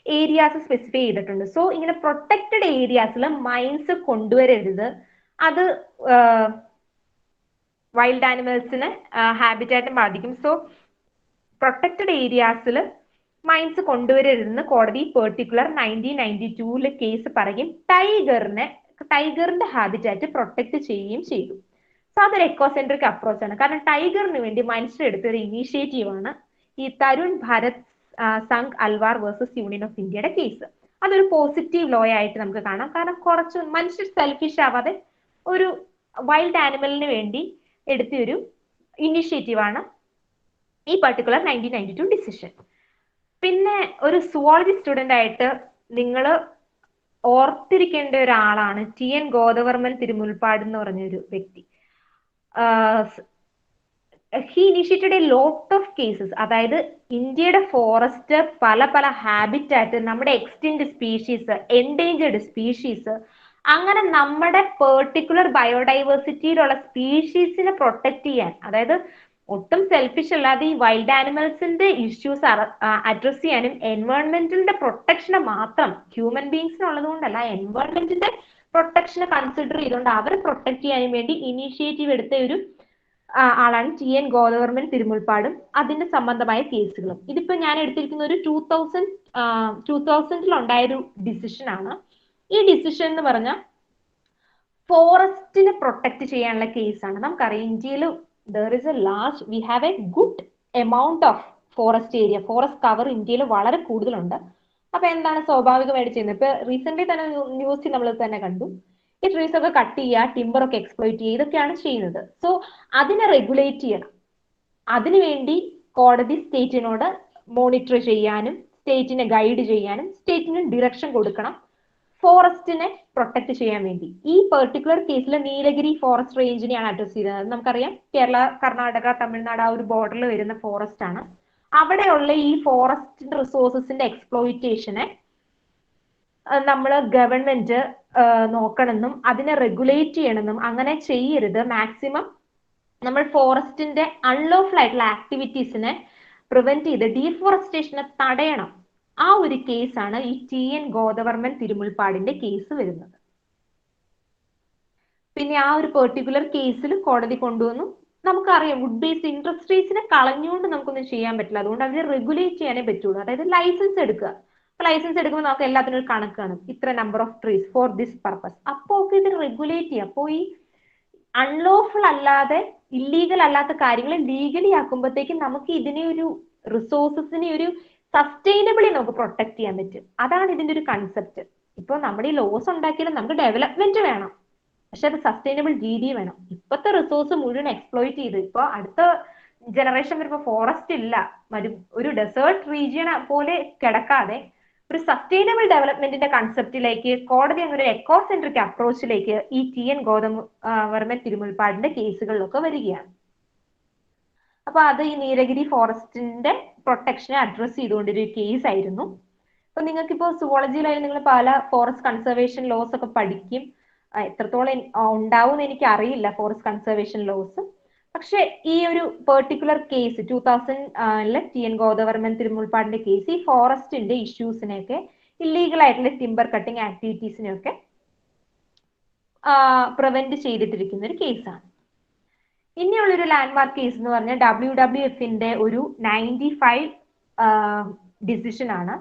ഏരിയാസ് സ്പെസിഫൈ ചെയ്തിട്ടുണ്ട്. സോ ഇങ്ങനെ പ്രൊട്ടക്റ്റഡ് ഏരിയാസിൽ മൈൻസ് കൊണ്ടുവരരുത്. അത് വൈൽഡ് ആനിമൽസിന് ഹാബിറ്റാറ്റിനെ ബാധിക്കും. സോ പ്രൊട്ടക്റ്റഡ് ഏരിയാസിൽ മൈൻസ് കൊണ്ടുവരരുതെന്ന് കോടതി പെർട്ടിക്കുലർ 1992 കേസ് പറയും. ടൈഗറിന്റെ ഹാബിറ്റാറ്റ് പ്രൊട്ടക്ട് ചെയ്യുകയും ചെയ്തു. സോ അതൊരു എക്കോസെൻട്രിക് അപ്രോച്ച് ആണ്. കാരണം ടൈഗറിന് വേണ്ടി മനുഷ്യരെടുത്ത ഒരു ഇനീഷ്യേറ്റീവ് ആണ് ഈ Tarun Bharat Sangh Alwar versus union of ഇന്ത്യയുടെ കേസ്. അതൊരു പോസിറ്റീവ് ലോ ആയിട്ട് നമുക്ക് കാണാം. കാരണം കുറച്ച് മനുഷ്യർ സെൽഫിഷ് ആവാതെ ഒരു വൈൽഡ് ആനിമലിന് വേണ്ടി എടുത്തൊരു ഇനീഷ്യേറ്റീവ് ആണ് ഈ പർട്ടിക്കുലർ 1992 ഡിസിഷൻ. പിന്നെ ഒരു സുവോളജി സ്റ്റുഡന്റ് ആയിട്ട് നിങ്ങൾ ഓർത്തിരിക്കേണ്ട ഒരാളാണ് TN ഗോദവർമ്മൻ തിരുമുൽപ്പാട് എന്ന് പറഞ്ഞൊരു വ്യക്തി. He initiated a lot of cases. അതായത് ഇന്ത്യയുടെ ഫോറസ്റ്റ് പല പല ഹാബിറ്റാറ്റ്, നമ്മുടെ എക്സ്റ്റിൻഡ് സ്പീഷീസ്, എൻഡേഞ്ചേർഡ് സ്പീഷീസ്, അങ്ങനെ നമ്മുടെ പെർട്ടിക്കുലർ ബയോഡൈവേഴ്സിറ്റിയിലുള്ള സ്പീഷീസിനെ പ്രൊട്ടക്ട് ചെയ്യാൻ, അതായത് ഒട്ടും സെൽഫിഷ് അല്ലാതെ ഈ വൈൽഡ് ആനിമൽസിന്റെ ഇഷ്യൂസ് അഡ്രസ് ചെയ്യാനും എൻവയോൺമെന്റിന്റെ പ്രൊട്ടക്ഷനെ മാത്രം, ഹ്യൂമൻ ബീങ്സിനുള്ളത് കൊണ്ടല്ല, എൻവയോൺമെന്റിന്റെ പ്രൊട്ടക്ഷനെ കൺസിഡർ ചെയ്തുകൊണ്ട് അവരെ പ്രൊട്ടക്ട് ചെയ്യാൻ വേണ്ടി ഇനീഷ്യേറ്റീവ് എടുത്ത ഒരു ആളാണ് TN ഗോദവർമ്മൻ തിരുമുൽപ്പാടും അതിന്റെ സംബന്ധമായ കേസുകളും. ഇതിപ്പോ ഞാൻ എടുത്തിരിക്കുന്ന ഒരു 2000 ഉണ്ടായൊരു ഡിസിഷൻ ആണ്. ഈ ഡിസിഷൻ എന്ന് പറഞ്ഞാൽ ഫോറസ്റ്റിനെ പ്രൊട്ടക്ട് ചെയ്യാനുള്ള കേസാണ്. നമുക്കറിയാം ഇന്ത്യയിൽ V have A good amount of forest area, forest cover ഇന്ത്യയിൽ വളരെ കൂടുതലുണ്ട്. അപ്പൊ എന്താണ് സ്വാഭാവികമായിട്ട് ചെയ്യുന്നത്? ഇപ്പൊ റീസെന്റ് തന്നെ ന്യൂസിൽ നമ്മൾ തന്നെ കണ്ടു, ഈ ട്രീസ് ഒക്കെ കട്ട് ചെയ്യുക, ടിമ്പർ ഒക്കെ എക്സ്പ്ലോയിറ്റ് ചെയ്യുക, ഇതൊക്കെയാണ് ചെയ്യുന്നത്. സോ അതിനെ റെഗുലേറ്റ് ചെയ്യണം. അതിനുവേണ്ടി കോടതി സ്റ്റേറ്റിനോട് മോണിറ്റർ ചെയ്യാനും സ്റ്റേറ്റിനെ ഗൈഡ് ചെയ്യാനും സ്റ്റേറ്റിന് ഡിറക്ഷൻ കൊടുക്കണം ഫോറസ്റ്റിനെ പ്രൊട്ടക്ട് ചെയ്യാൻ വേണ്ടി. ഈ പെർട്ടിക്കുലർ കേസിൽ നീലഗിരി ഫോറസ്റ്റ് റേഞ്ചിനെയാണ് അഡ്രസ് ചെയ്തത്. നമുക്കറിയാം കേരള, കർണാടക, തമിഴ്നാട് ആ ഒരു ബോർഡറിൽ വരുന്ന ഫോറസ്റ്റ് ആണ്. അവിടെയുള്ള ഈ ഫോറസ്റ്റ് റിസോഴ്സസിന്റെ എക്സ്പ്ലോയിറ്റേഷനെ നമ്മൾ ഗവൺമെന്റ് നോക്കണമെന്നും അതിനെ റെഗുലേറ്റ് ചെയ്യണമെന്നും, അങ്ങനെ ചെയ്യരുത്, മാക്സിമം നമ്മൾ ഫോറസ്റ്റിന്റെ അൺലോഫുൾ ആയിട്ടുള്ള ആക്ടിവിറ്റീസിനെ പ്രിവെന്റ് ചെയ്ത് ഡീഫോറസ്റ്റേഷനെ തടയണം. ആ ഒരു കേസാണ് ഈ TN ഗോദവർമ്മൻ തിരുമുൽപ്പാടിന്റെ കേസ് വരുന്നത്. പിന്നെ ആ ഒരു പെർട്ടിക്കുലർ കേസിൽ കോടതി കൊണ്ടുവന്നു. നമുക്കറിയാം വുഡ് ബേസ്ഡ് ഇൻഡസ്ട്രീസിനെ കളഞ്ഞുകൊണ്ട് നമുക്കൊന്നും ചെയ്യാൻ പറ്റില്ല. അതുകൊണ്ട് അതിനെ റെഗുലേറ്റ് ചെയ്യാനേ പറ്റുള്ളൂ. അതായത് ലൈസൻസ് എടുക്കുക. ലൈസൻസ് എടുക്കുമ്പോൾ നമുക്ക് എല്ലാത്തിനും ഒരു കണക്ക് കാണും, ഇത്ര number of trees for this purpose. അപ്പോൾ ഒക്കെ ഇത് റെഗുലേറ്റ് ചെയ്യുക. അപ്പോൾ ഈ അൺലോഫുൾ അല്ലാതെ ഇല്ലീഗൽ അല്ലാത്ത കാര്യങ്ങൾ ലീഗലി ആക്കുമ്പോഴത്തേക്കും നമുക്ക് ഇതിനെ ഒരു റിസോഴ്സസിനെ ഒരു സസ്റ്റൈനബിളി നമുക്ക് പ്രൊട്ടക്ട് ചെയ്യാൻ പറ്റും. അതാണ് ഇതിന്റെ ഒരു കൺസെപ്റ്റ്. ഇപ്പൊ നമ്മുടെ ഈ ലോസ് ഉണ്ടാക്കിയാലും നമുക്ക് ഡെവലപ്മെന്റ് വേണം, പക്ഷെ അത് സസ്റ്റൈനബിൾ രീതി വേണം. ഇപ്പോഴത്തെ റിസോഴ്സ് മുഴുവൻ എക്സ്പ്ലോയിറ്റ് ചെയ്ത് ഇപ്പൊ അടുത്ത ജനറേഷൻ വരുമ്പോൾ ഫോറസ്റ്റ് ഇല്ല, ഒരു ഡെസേർട്ട് റീജിയൻ പോലെ കിടക്കാതെ ഒരു സസ്റ്റൈനബിൾ ഡെവലപ്മെന്റിന്റെ കൺസെപ്റ്റിലേക്ക് കോടതി അങ്ങനെ ഒരു എക്കോ സെൻട്രിക് അപ്രോച്ചിലേക്ക് ഈ TN ഗോദവർമ്മൻ തിരുമുൽപ്പാടിന്റെ കേസുകളിലൊക്കെ വരികയാണ്. അപ്പൊ അത് ഈ നീലഗിരി ഫോറസ്റ്റിന്റെ പ്രൊട്ടക്ഷനെ അഡ്രസ് ചെയ്തുകൊണ്ടൊരു കേസ് ആയിരുന്നു. അപ്പൊ നിങ്ങൾക്കിപ്പോ സുവോളജിയിലായാലും നിങ്ങൾ പല ഫോറസ്റ്റ് കൺസർവേഷൻ ലോസ് ഒക്കെ പഠിക്കും. എത്രത്തോളം ഉണ്ടാവും എന്ന് എനിക്ക് അറിയില്ല ഫോറസ്റ്റ് കൺസർവേഷൻ ലോസ്. പക്ഷെ ഈ ഒരു പെർട്ടിക്കുലർ കേസ് 2000 TN ഗോദവർമ്മൻ തിരുമുൽപ്പാടിന്റെ കേസ് ഈ ഫോറസ്റ്റിന്റെ ഇഷ്യൂസിനെയൊക്കെ, ഇല്ലീഗൽ ആയിട്ടുള്ള ടിമ്പർ കട്ടിംഗ് ആക്ടിവിറ്റീസിനെയൊക്കെ പ്രിവെന്റ് ചെയ്തിട്ടിരിക്കുന്ന ഒരു കേസാണ്. ഇനിയുള്ളൊരു ലാൻഡ്മാർക്ക് കേസ് എന്ന് പറഞ്ഞാൽ WWFന്റെ ഒരു 95 ഡിസിഷൻ ആണ്.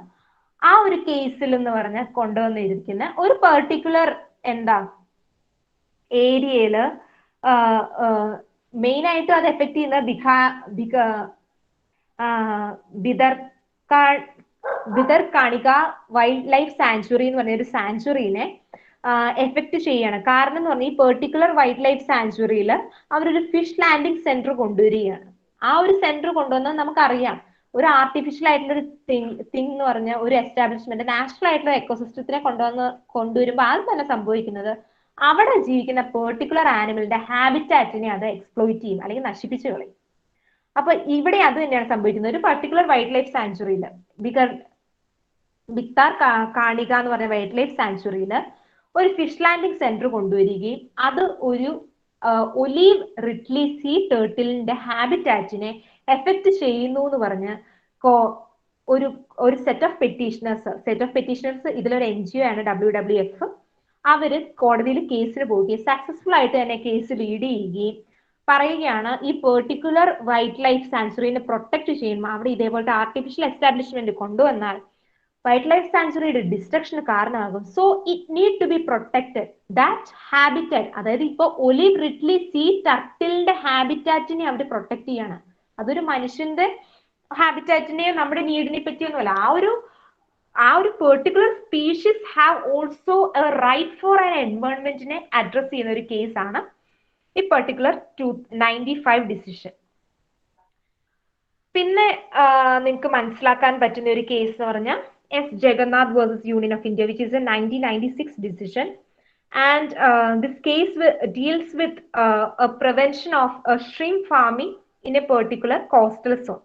ആ ഒരു കേസിൽ എന്ന് പറഞ്ഞാൽ കൊണ്ടുവന്നിരിക്കുന്ന ഒരു പെർട്ടിക്കുലർ ഏരിയയില് മെയിൻ ആയിട്ടും അത് എഫക്ട് ചെയ്യുന്ന ബിദർകാണിക വൈൽഡ് ലൈഫ് സാങ്ച്വറി എന്ന് പറഞ്ഞ ഒരു സാങ്ച്വറിനെ എഫക്ട് ചെയ്യാണ്. കാരണം എന്ന് പറഞ്ഞാൽ ഈ പെർട്ടിക്കുലർ വൈൽഡ് ലൈഫ് സാങ്ച്വറിയിൽ അവരൊരു ഫിഷ് ലാൻഡിംഗ് സെന്റർ കൊണ്ടുവരികയാണ്. ആ ഒരു സെന്റർ കൊണ്ടുവന്നാൽ നമുക്കറിയാം ഒരു ആർട്ടിഫിഷ്യൽ ആയിട്ടുള്ള ഒരു തിങ് എന്ന് പറഞ്ഞ ഒരു എസ്റ്റാബ്ലിഷ്മെന്റ് നാച്ചുറൽ ആയിട്ടുള്ള എക്കോസിസ്റ്റത്തിനെ കൊണ്ടുവരുമ്പോൾ ആദ്യം തന്നെ സംഭവിക്കുന്നത് അവിടെ ജീവിക്കുന്ന പെർട്ടിക്കുലർ ആനിമലിന്റെ ഹാബിറ്റാറ്റിനെ അത് എക്സ്പ്ലോയിറ്റ് ചെയ്യും, അല്ലെങ്കിൽ നശിപ്പിച്ചു കളയും. അപ്പൊ ഇവിടെ അത് തന്നെയാണ് സംഭവിക്കുന്നത്. ഒരു പെർട്ടിക്കുലർ വൈൽഡ് ലൈഫ് സാങ്ച്വറിയിൽ ബിദർകാണിക എന്ന് പറഞ്ഞ വൈൽഡ് ലൈഫ് സാങ്ച്വറിയിൽ ഒരു ഫിഷ് ലാൻഡിംഗ് സെന്റർ കൊണ്ടുവരികയും അത് ഒരു ഒലീവ് റിഡ്ലി സീ ടേർട്ടിലിന്റെ ഹാബിറ്റാറ്റിനെ എഫക്ട് ചെയ്യുന്നു എന്ന് പറഞ്ഞ് ഒരു സെറ്റ് ഓഫ് പെറ്റീഷണേഴ്സ് ഇതിലൊരു NGO ആണ് WWF. അവര് കോടതിയിൽ കേസിന് പോവുകയും സക്സസ്ഫുൾ ആയിട്ട് തന്നെ കേസ് ലീഡ് ചെയ്യുകയും പറയുകയാണ് ഈ പെർട്ടിക്കുലർ വൈൽഡ് ലൈഫ് സാങ്ച്വറിനെ പ്രൊട്ടക്ട് ചെയ്യുമ്പോൾ അവിടെ ഇതേപോലത്തെ ആർട്ടിഫിഷ്യൽ എസ്റ്റാബ്ലിഷ്മെന്റ് കൊണ്ടുവന്നാൽ വൈൽഡ് ലൈഫ് സാങ്ച്വറിയുടെ ഡിസ്ട്രക്ഷന് കാരണമാകും. So it need to be protected that habitat. അതായത് ഇപ്പൊ ഒലിവ് റിഡ്ലി സീ ടർട്ടിലിന്റെ ഹാബിറ്റാറ്റിനെ അവർ പ്രൊട്ടക്ട് ചെയ്യാണ്. അതൊരു മനുഷ്യന്റെ ഹാബിറ്റാറ്റിനെ നമ്മുടെ നീഡിനെ പറ്റിയൊന്നുമല്ല. ആ ഒരു particular species have also a right for an എൻവയോൺമെന്റിനെ അഡ്രസ് ചെയ്യുന്ന ഒരു കേസാണ് ഈ പെർട്ടിക്കുലർ 95 ഡിസിഷൻ. പിന്നെ നിങ്ങൾക്ക് മനസ്സിലാക്കാൻ പറ്റുന്ന ഒരു കേസ് എന്ന് പറഞ്ഞാൽ S. Jagannath versus Union of India, which is a 1996 decision, and this case deals with a prevention of shrimp farming in a particular coastal zone.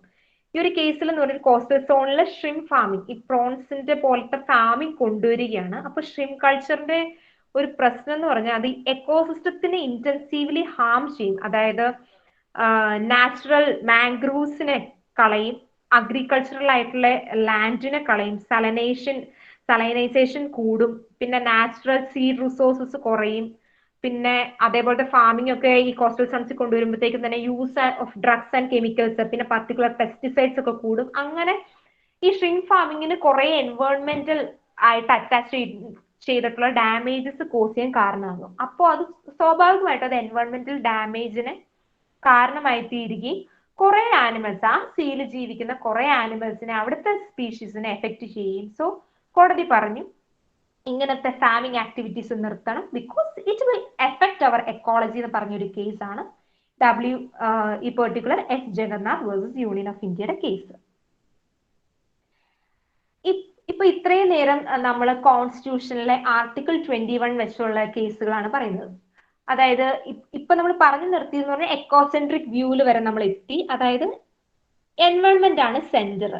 ഈ ഒരു കേസിൽ എന്ന് പറഞ്ഞാൽ കോസ്റ്റൽ സോണിലെ ഷ്രിംപ് ഫാമിംഗ്, ഈ പ്രോൺസിന്റെ പോലത്തെ ഫാമിംഗ് കൊണ്ടുവരികയാണ്. അപ്പൊ ഷ്രിംപ് കൾച്ചറിന്റെ ഒരു പ്രശ്നം എന്ന് പറഞ്ഞാൽ അത് എക്കോസിസ്റ്റത്തിനെ ഇന്റൻസീവ്ലി ഹാം ചെയ്യും. അതായത് നാച്ചുറൽ മാംഗ്രൂവ്സിനെ കളയും, അഗ്രികൾച്ചറൽ ആയിട്ടുള്ള ലാൻഡിനെ കളയും, സലൈനൈസേഷൻ കൂടും, പിന്നെ നാച്ചുറൽ സീഡ് റിസോഴ്സസ് കുറയും, പിന്നെ അതേപോലത്തെ ഫാമിംഗ് ഒക്കെ ഈ കോസ്റ്റൽ സോൺസിൽ കൊണ്ടുവരുമ്പോഴത്തേക്കും തന്നെ use of drugs and chemicals, പിന്നെ പർട്ടിക്കുലർ പെസ്റ്റിസൈഡ്സ് ഒക്കെ കൂടും. അങ്ങനെ ഈ ഷ്രിങ്ക് ഫാമിങ്ങിന് കുറെ എൻവയോൺമെന്റൽ ആയിട്ട് അറ്റാച്ച് ചെയ്തിട്ടുള്ള ഡാമേജസ് കോസ് ചെയ്യാൻ കാരണമാകും. അപ്പോൾ അത് സ്വാഭാവികമായിട്ട് അത് എൻവയോൺമെന്റൽ ഡാമേജിന് കാരണമായി തീരുകയും കുറെ ആനിമൽസ്, ആ സീയിൽ ജീവിക്കുന്ന കുറെ ആനിമൽസിനെ, അവിടുത്തെ സ്പീഷീസിനെ എഫക്ട് ചെയ്യും. സോ കോടതി പറഞ്ഞു ഇങ്ങനത്തെ ഫാമിംഗ് ആക്ടിവിറ്റീസ് നിർത്തണം, because it will effect our ecology എന്ന് പറഞ്ഞൊരു കേസാണ് ഈ particular S Jagannath versus union of ഇന്ത്യയുടെ കേസ്. ഇപ്പൊ ഇത്രയും നേരം നമ്മൾ കോൺസ്റ്റിറ്റ്യൂഷനിലെ ആർട്ടിക്കിൾ 21 വെച്ചുള്ള കേസുകളാണ് പറയുന്നത്. അതായത് ഇപ്പൊ നമ്മൾ പറഞ്ഞു നിർത്തിയെന്ന് പറഞ്ഞാൽ എക്കോസെൻട്രിക് വ്യൂവിൽ വരെ നമ്മൾ എത്തി. അതായത് എൻവയോൺമെന്റ് ആണ് സെന്റർ.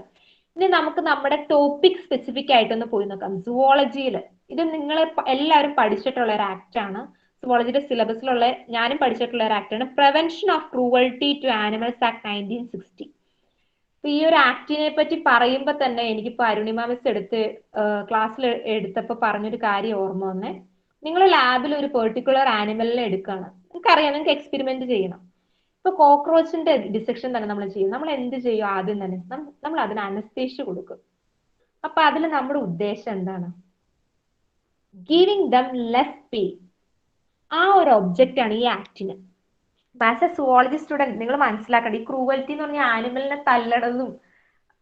ഇനി നമുക്ക് നമ്മുടെ ടോപ്പിക് സ്പെസിഫിക് ആയിട്ടൊന്ന് പോയി നോക്കാം. സുവോളജിയിൽ ഇത് നിങ്ങൾ എല്ലാവരും പഠിച്ചിട്ടുള്ള ഒരു ആക്ട് ആണ്. സുവോളജിയുടെ സിലബസിലുള്ള ഞാനും പഠിച്ചിട്ടുള്ള ഒരു ആക്ട് ആണ്, prevention of cruelty to animals act 1960. ഈ ഒരു ആക്ടിനെ പറ്റി പറയുമ്പോൾ തന്നെ എനിക്കിപ്പോ അരുണിമ മിസ് ക്ലാസ്സിൽ എടുത്തപ്പോ പറഞ്ഞൊരു കാര്യം ഓർമ്മ വന്നേ. നിങ്ങൾ ലാബിൽ ഒരു പെർട്ടിക്കുലർ ആനിമലിനെ എടുക്കുകയാണ്, നിങ്ങൾക്കറിയാം, നിങ്ങൾക്ക് എക്സ്പെരിമെന്റ് ചെയ്യണം. ഇപ്പൊ കോക്രോച്ചിന്റെ ഡിസെക്ഷൻ തന്നെ നമ്മൾ ചെയ്യും. നമ്മൾ എന്ത് ചെയ്യും? ആദ്യം തന്നെ നമ്മൾ അതിന് അനസ്തേഷ്യ കൊടുക്കും. അപ്പൊ അതിൽ നമ്മുടെ ഉദ്ദേശം എന്താണ്? Giving dum less pain. ആ ഒരു ഒബ്ജക്റ്റ് ആണ് ഈ ആക്ടിന്. ആസ് എ സുവോളജി സ്റ്റുഡന്റ് നിങ്ങൾ മനസ്സിലാക്കണം, ഈ ക്രൂവൽറ്റി എന്ന് പറഞ്ഞാൽ ആനിമലിനെ തല്ലണതും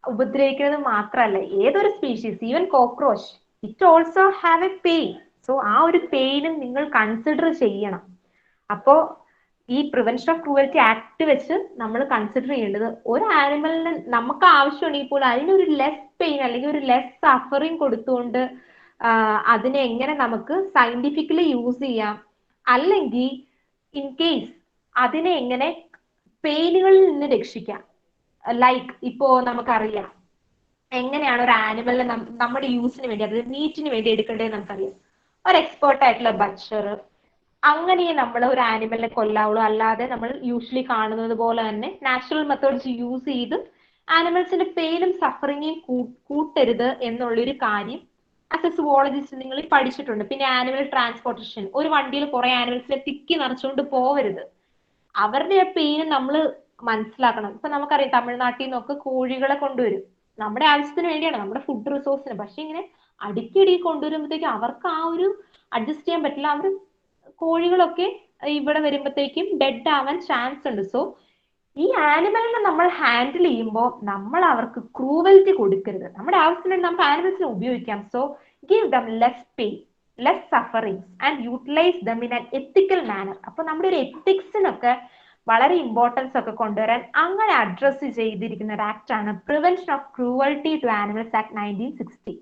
ഉപദ്രവിക്കുന്നതും മാത്രമല്ല, ഏതൊരു species, even cockroach, it also have A pain. So ആ ഒരു പെയിനും നിങ്ങൾ കൺസിഡർ ചെയ്യണം. അപ്പോ ഈ പ്രിവെൻഷൻ ഓഫ് ക്രൂവൽറ്റി ആക്ട് വെച്ച് നമ്മൾ കൺസിഡർ ചെയ്യേണ്ടത് ഒരു ആനിമലിന് നമുക്ക് ആവശ്യമുണ്ടെങ്കിൽ പോലും അതിനൊരു ലെസ് പെയിൻ അല്ലെങ്കിൽ ഒരു ലെസ് സഫറിങ് കൊടുത്തുകൊണ്ട് അതിനെ എങ്ങനെ നമുക്ക് സയന്റിഫിക്കലി യൂസ് ചെയ്യാം, അല്ലെങ്കിൽ ഇൻ കേസ് അതിനെ എങ്ങനെ പെയിനുകളിൽ നിന്ന് രക്ഷിക്കാം. ലൈക്ക് ഇപ്പോ നമുക്കറിയാം എങ്ങനെയാണ് ഒരു ആനിമലിനെ നമ്മുടെ യൂസിന് വേണ്ടി, അതായത് മീറ്റിന് വേണ്ടി എടുക്കേണ്ടത് നമുക്കറിയാം. ഒരു എക്സ്പേർട്ട് ആയിട്ടുള്ള ബച്ചർ അങ്ങനെ നമ്മൾ ഒരു ആനിമലിനെ കൊല്ലാവുള്ളൂ. അല്ലാതെ നമ്മൾ യൂഷ്വലി കാണുന്നത് പോലെ തന്നെ നാച്ചുറൽ മെത്തേഡ്സ് യൂസ് ചെയ്ത് ആനിമൽസിന്റെ പെയിനും സഫറിങ്ങും കൂട്ടരുത് എന്നുള്ളൊരു കാര്യം ആസ് എ സുവോളജിസ്റ്റ് നിങ്ങൾ പഠിച്ചിട്ടുണ്ട്. പിന്നെ ആനിമൽ ട്രാൻസ്പോർട്ടേഷൻ, ഒരു വണ്ടിയിൽ കുറെ ആനിമൽസിനെ തിക്കി നിറച്ചുകൊണ്ട് പോവരുത്. അവരുടെ പെയിന് നമ്മൾ മനസ്സിലാക്കണം. ഇപ്പൊ നമുക്കറിയാം തമിഴ്നാട്ടിൽ നിന്നൊക്കെ കോഴികളെ കൊണ്ടുവരും, നമ്മുടെ ആവശ്യത്തിന് വേണ്ടിയാണ്, നമ്മുടെ ഫുഡ് റിസോഴ്സിന്. പക്ഷെ ഇങ്ങനെ അടുക്കിടി കൊണ്ടുവരുമ്പോഴത്തേക്കും അവർക്ക് ആ ഒരു അഡ്ജസ്റ്റ് ചെയ്യാൻ പറ്റില്ല. അവർ കോഴികളൊക്കെ ഇവിടെ വരുമ്പോഴത്തേക്കും ഡെഡ് ആവാൻ ചാൻസ് ഉണ്ട്. സോ ഈ ആനിമലിനെ നമ്മൾ ഹാൻഡിൽ ചെയ്യുമ്പോൾ നമ്മൾ അവർക്ക് ക്രൂവൽറ്റി കൊടുക്കരുത്. നമ്മുടെ ആവശ്യത്തിന് നമുക്ക് ആനിമൽസിനെ ഉപയോഗിക്കാം. So give them less pain, less sufferings and utilise them in an ethical manner. അപ്പൊ നമ്മുടെ ഒരു എത്തിക്സിനൊക്കെ വളരെ ഇമ്പോർട്ടൻസ് ഒക്കെ കൊണ്ടുവരാൻ അങ്ങനെ അഡ്രസ് ചെയ്തിരിക്കുന്ന ഒരു ആക്ട് ആണ് prevention of cruelty to animals act 1960.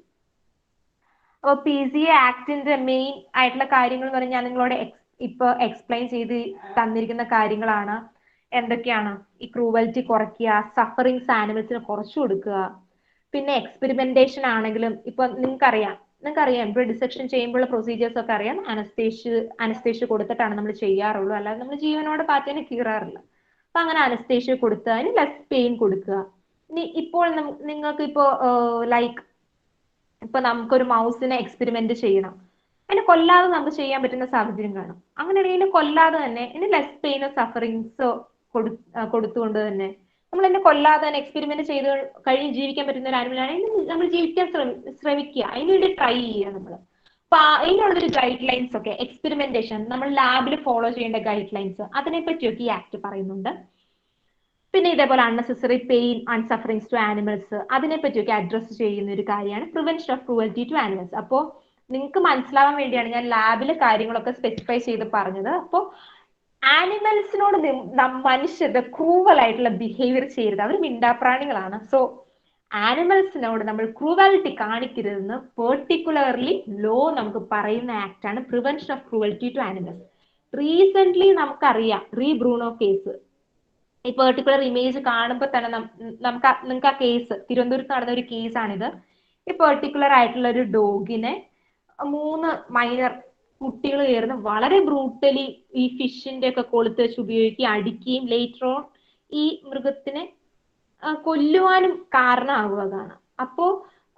അപ്പോൾ PCA ആക്ടിന്റെ മെയിൻ ആയിട്ടുള്ള കാര്യങ്ങൾ എന്ന് പറഞ്ഞാൽ ഞാൻ നിങ്ങളോട് ഇപ്പൊ എക്സ്പ്ലെയിൻ ചെയ്ത് തന്നിരിക്കുന്ന കാര്യങ്ങളാണ്. എന്തൊക്കെയാണ്? ഈ ക്രൂവൽറ്റി കുറയ്ക്കുക, സഫറിങ്സ് ആനിമൽസിന് കുറച്ചു കൊടുക്കുക, പിന്നെ എക്സ്പെരിമെന്റേഷൻ ആണെങ്കിലും ഇപ്പൊ നിങ്ങൾക്കറിയാം ഇപ്പൊ ഡിസെക്ഷൻ ചെയ്യുമ്പോഴുള്ള പ്രൊസീജിയേഴ്സ് ഒക്കെ അറിയാം. അനസ്തേഷ്യ കൊടുത്തിട്ടാണ് നമ്മൾ ചെയ്യാറുള്ളൂ, അല്ലാതെ നമ്മൾ ജീവനോട് പാറ്റേനെ കീറാറില്ല. അപ്പൊ അങ്ങനെ അനസ്തേഷ്യ കൊടുക്കുക, അതിന് ലെസ് പെയിൻ കൊടുക്കുക. ഇനി ഇപ്പോൾ നിങ്ങൾക്ക് ഇപ്പോ ലൈക്ക് ഇപ്പൊ നമുക്കൊരു മൗസിനെ എക്സ്പെരിമെന്റ് ചെയ്യണം, അതിനെ കൊല്ലാതെ നമുക്ക് ചെയ്യാൻ പറ്റുന്ന സാഹചര്യം കാണും. അങ്ങനെയാണെങ്കിൽ കൊല്ലാതെ തന്നെ ഇനി ലെസ് പെയിനോ സഫറിങ്സോ കൊടുത്തുകൊണ്ട് തന്നെ നമ്മൾ എന്നെ കൊല്ലാതെ തന്നെ എക്സ്പെരിമെന്റ് ചെയ്ത് കഴിഞ്ഞ് ജീവിക്കാൻ പറ്റുന്ന ഒരു ആനിമലാണെങ്കിൽ നമ്മൾ ജീവിക്കാൻ ശ്രമിക്കുക, അതിനുവേണ്ടി ട്രൈ ചെയ്യുക നമ്മൾ. അപ്പൊ അതിനുള്ളൊരു ഗൈഡ് ലൈൻസ് ഒക്കെ എക്സ്പെരിമെന്റേഷൻ നമ്മൾ ലാബിൽ ഫോളോ ചെയ്യേണ്ട ഗൈഡ് ലൈൻസ് അതിനെ പറ്റിയൊക്കെ ഈ ആക്ട് പറയുന്നുണ്ട്. പിന്നെ ഇതേപോലെ unnecessary pain and sufferings to animals അതിനെ പറ്റിയൊക്കെ അഡ്രസ് ചെയ്യുന്ന ഒരു കാര്യമാണ് prevention of cruelty to animals. അപ്പോൾ നിങ്ങൾക്ക് മനസ്സിലാവാൻ വേണ്ടിയാണ് ഞാൻ ലാബിലെ കാര്യങ്ങളൊക്കെ സ്പെസിഫൈ ചെയ്ത് പറഞ്ഞത്. അപ്പോൾ ആനിമൽസിനോട് മനുഷ്യരുടെ ക്രൂവൽ ആയിട്ടുള്ള ബിഹേവിയർ ചെയ്യരുത്, അവർ മിണ്ടാപ്രാണികളാണ്. സോ ആനിമൽസിനോട് നമ്മൾ ക്രൂവാലിറ്റി കാണിക്കരുതെന്ന് പെർട്ടിക്കുലർലി ലോ നമുക്ക് പറയുന്ന ആക്ട് ആണ് prevention of cruelty to animals. Recent നമുക്കറിയാം ബ്രൂണോ കേസ്. ഈ പെർട്ടിക്കുലർ ഇമേജ് കാണുമ്പോൾ തന്നെ നിങ്ങൾക്ക് ആ കേസ് തിരുവനന്തപുരത്ത് നടന്ന ഒരു കേസാണിത്. ഈ പെർട്ടിക്കുലർ ആയിട്ടുള്ള ഒരു ഡോഗിനെ 3 മൈനർ കുട്ടികൾ ചേർന്ന് വളരെ ബ്രൂട്ടലി ഈ ഫിഷിന്റെ ഒക്കെ കൊളുത്ത് വെച്ച് ഉപയോഗിക്കുകയും അടിക്കുകയും ലേറ്റർ ഓൺ ഈ മൃഗത്തിനെ കൊല്ലുവാനും കാരണമാകുന്നതാണ്. അപ്പോ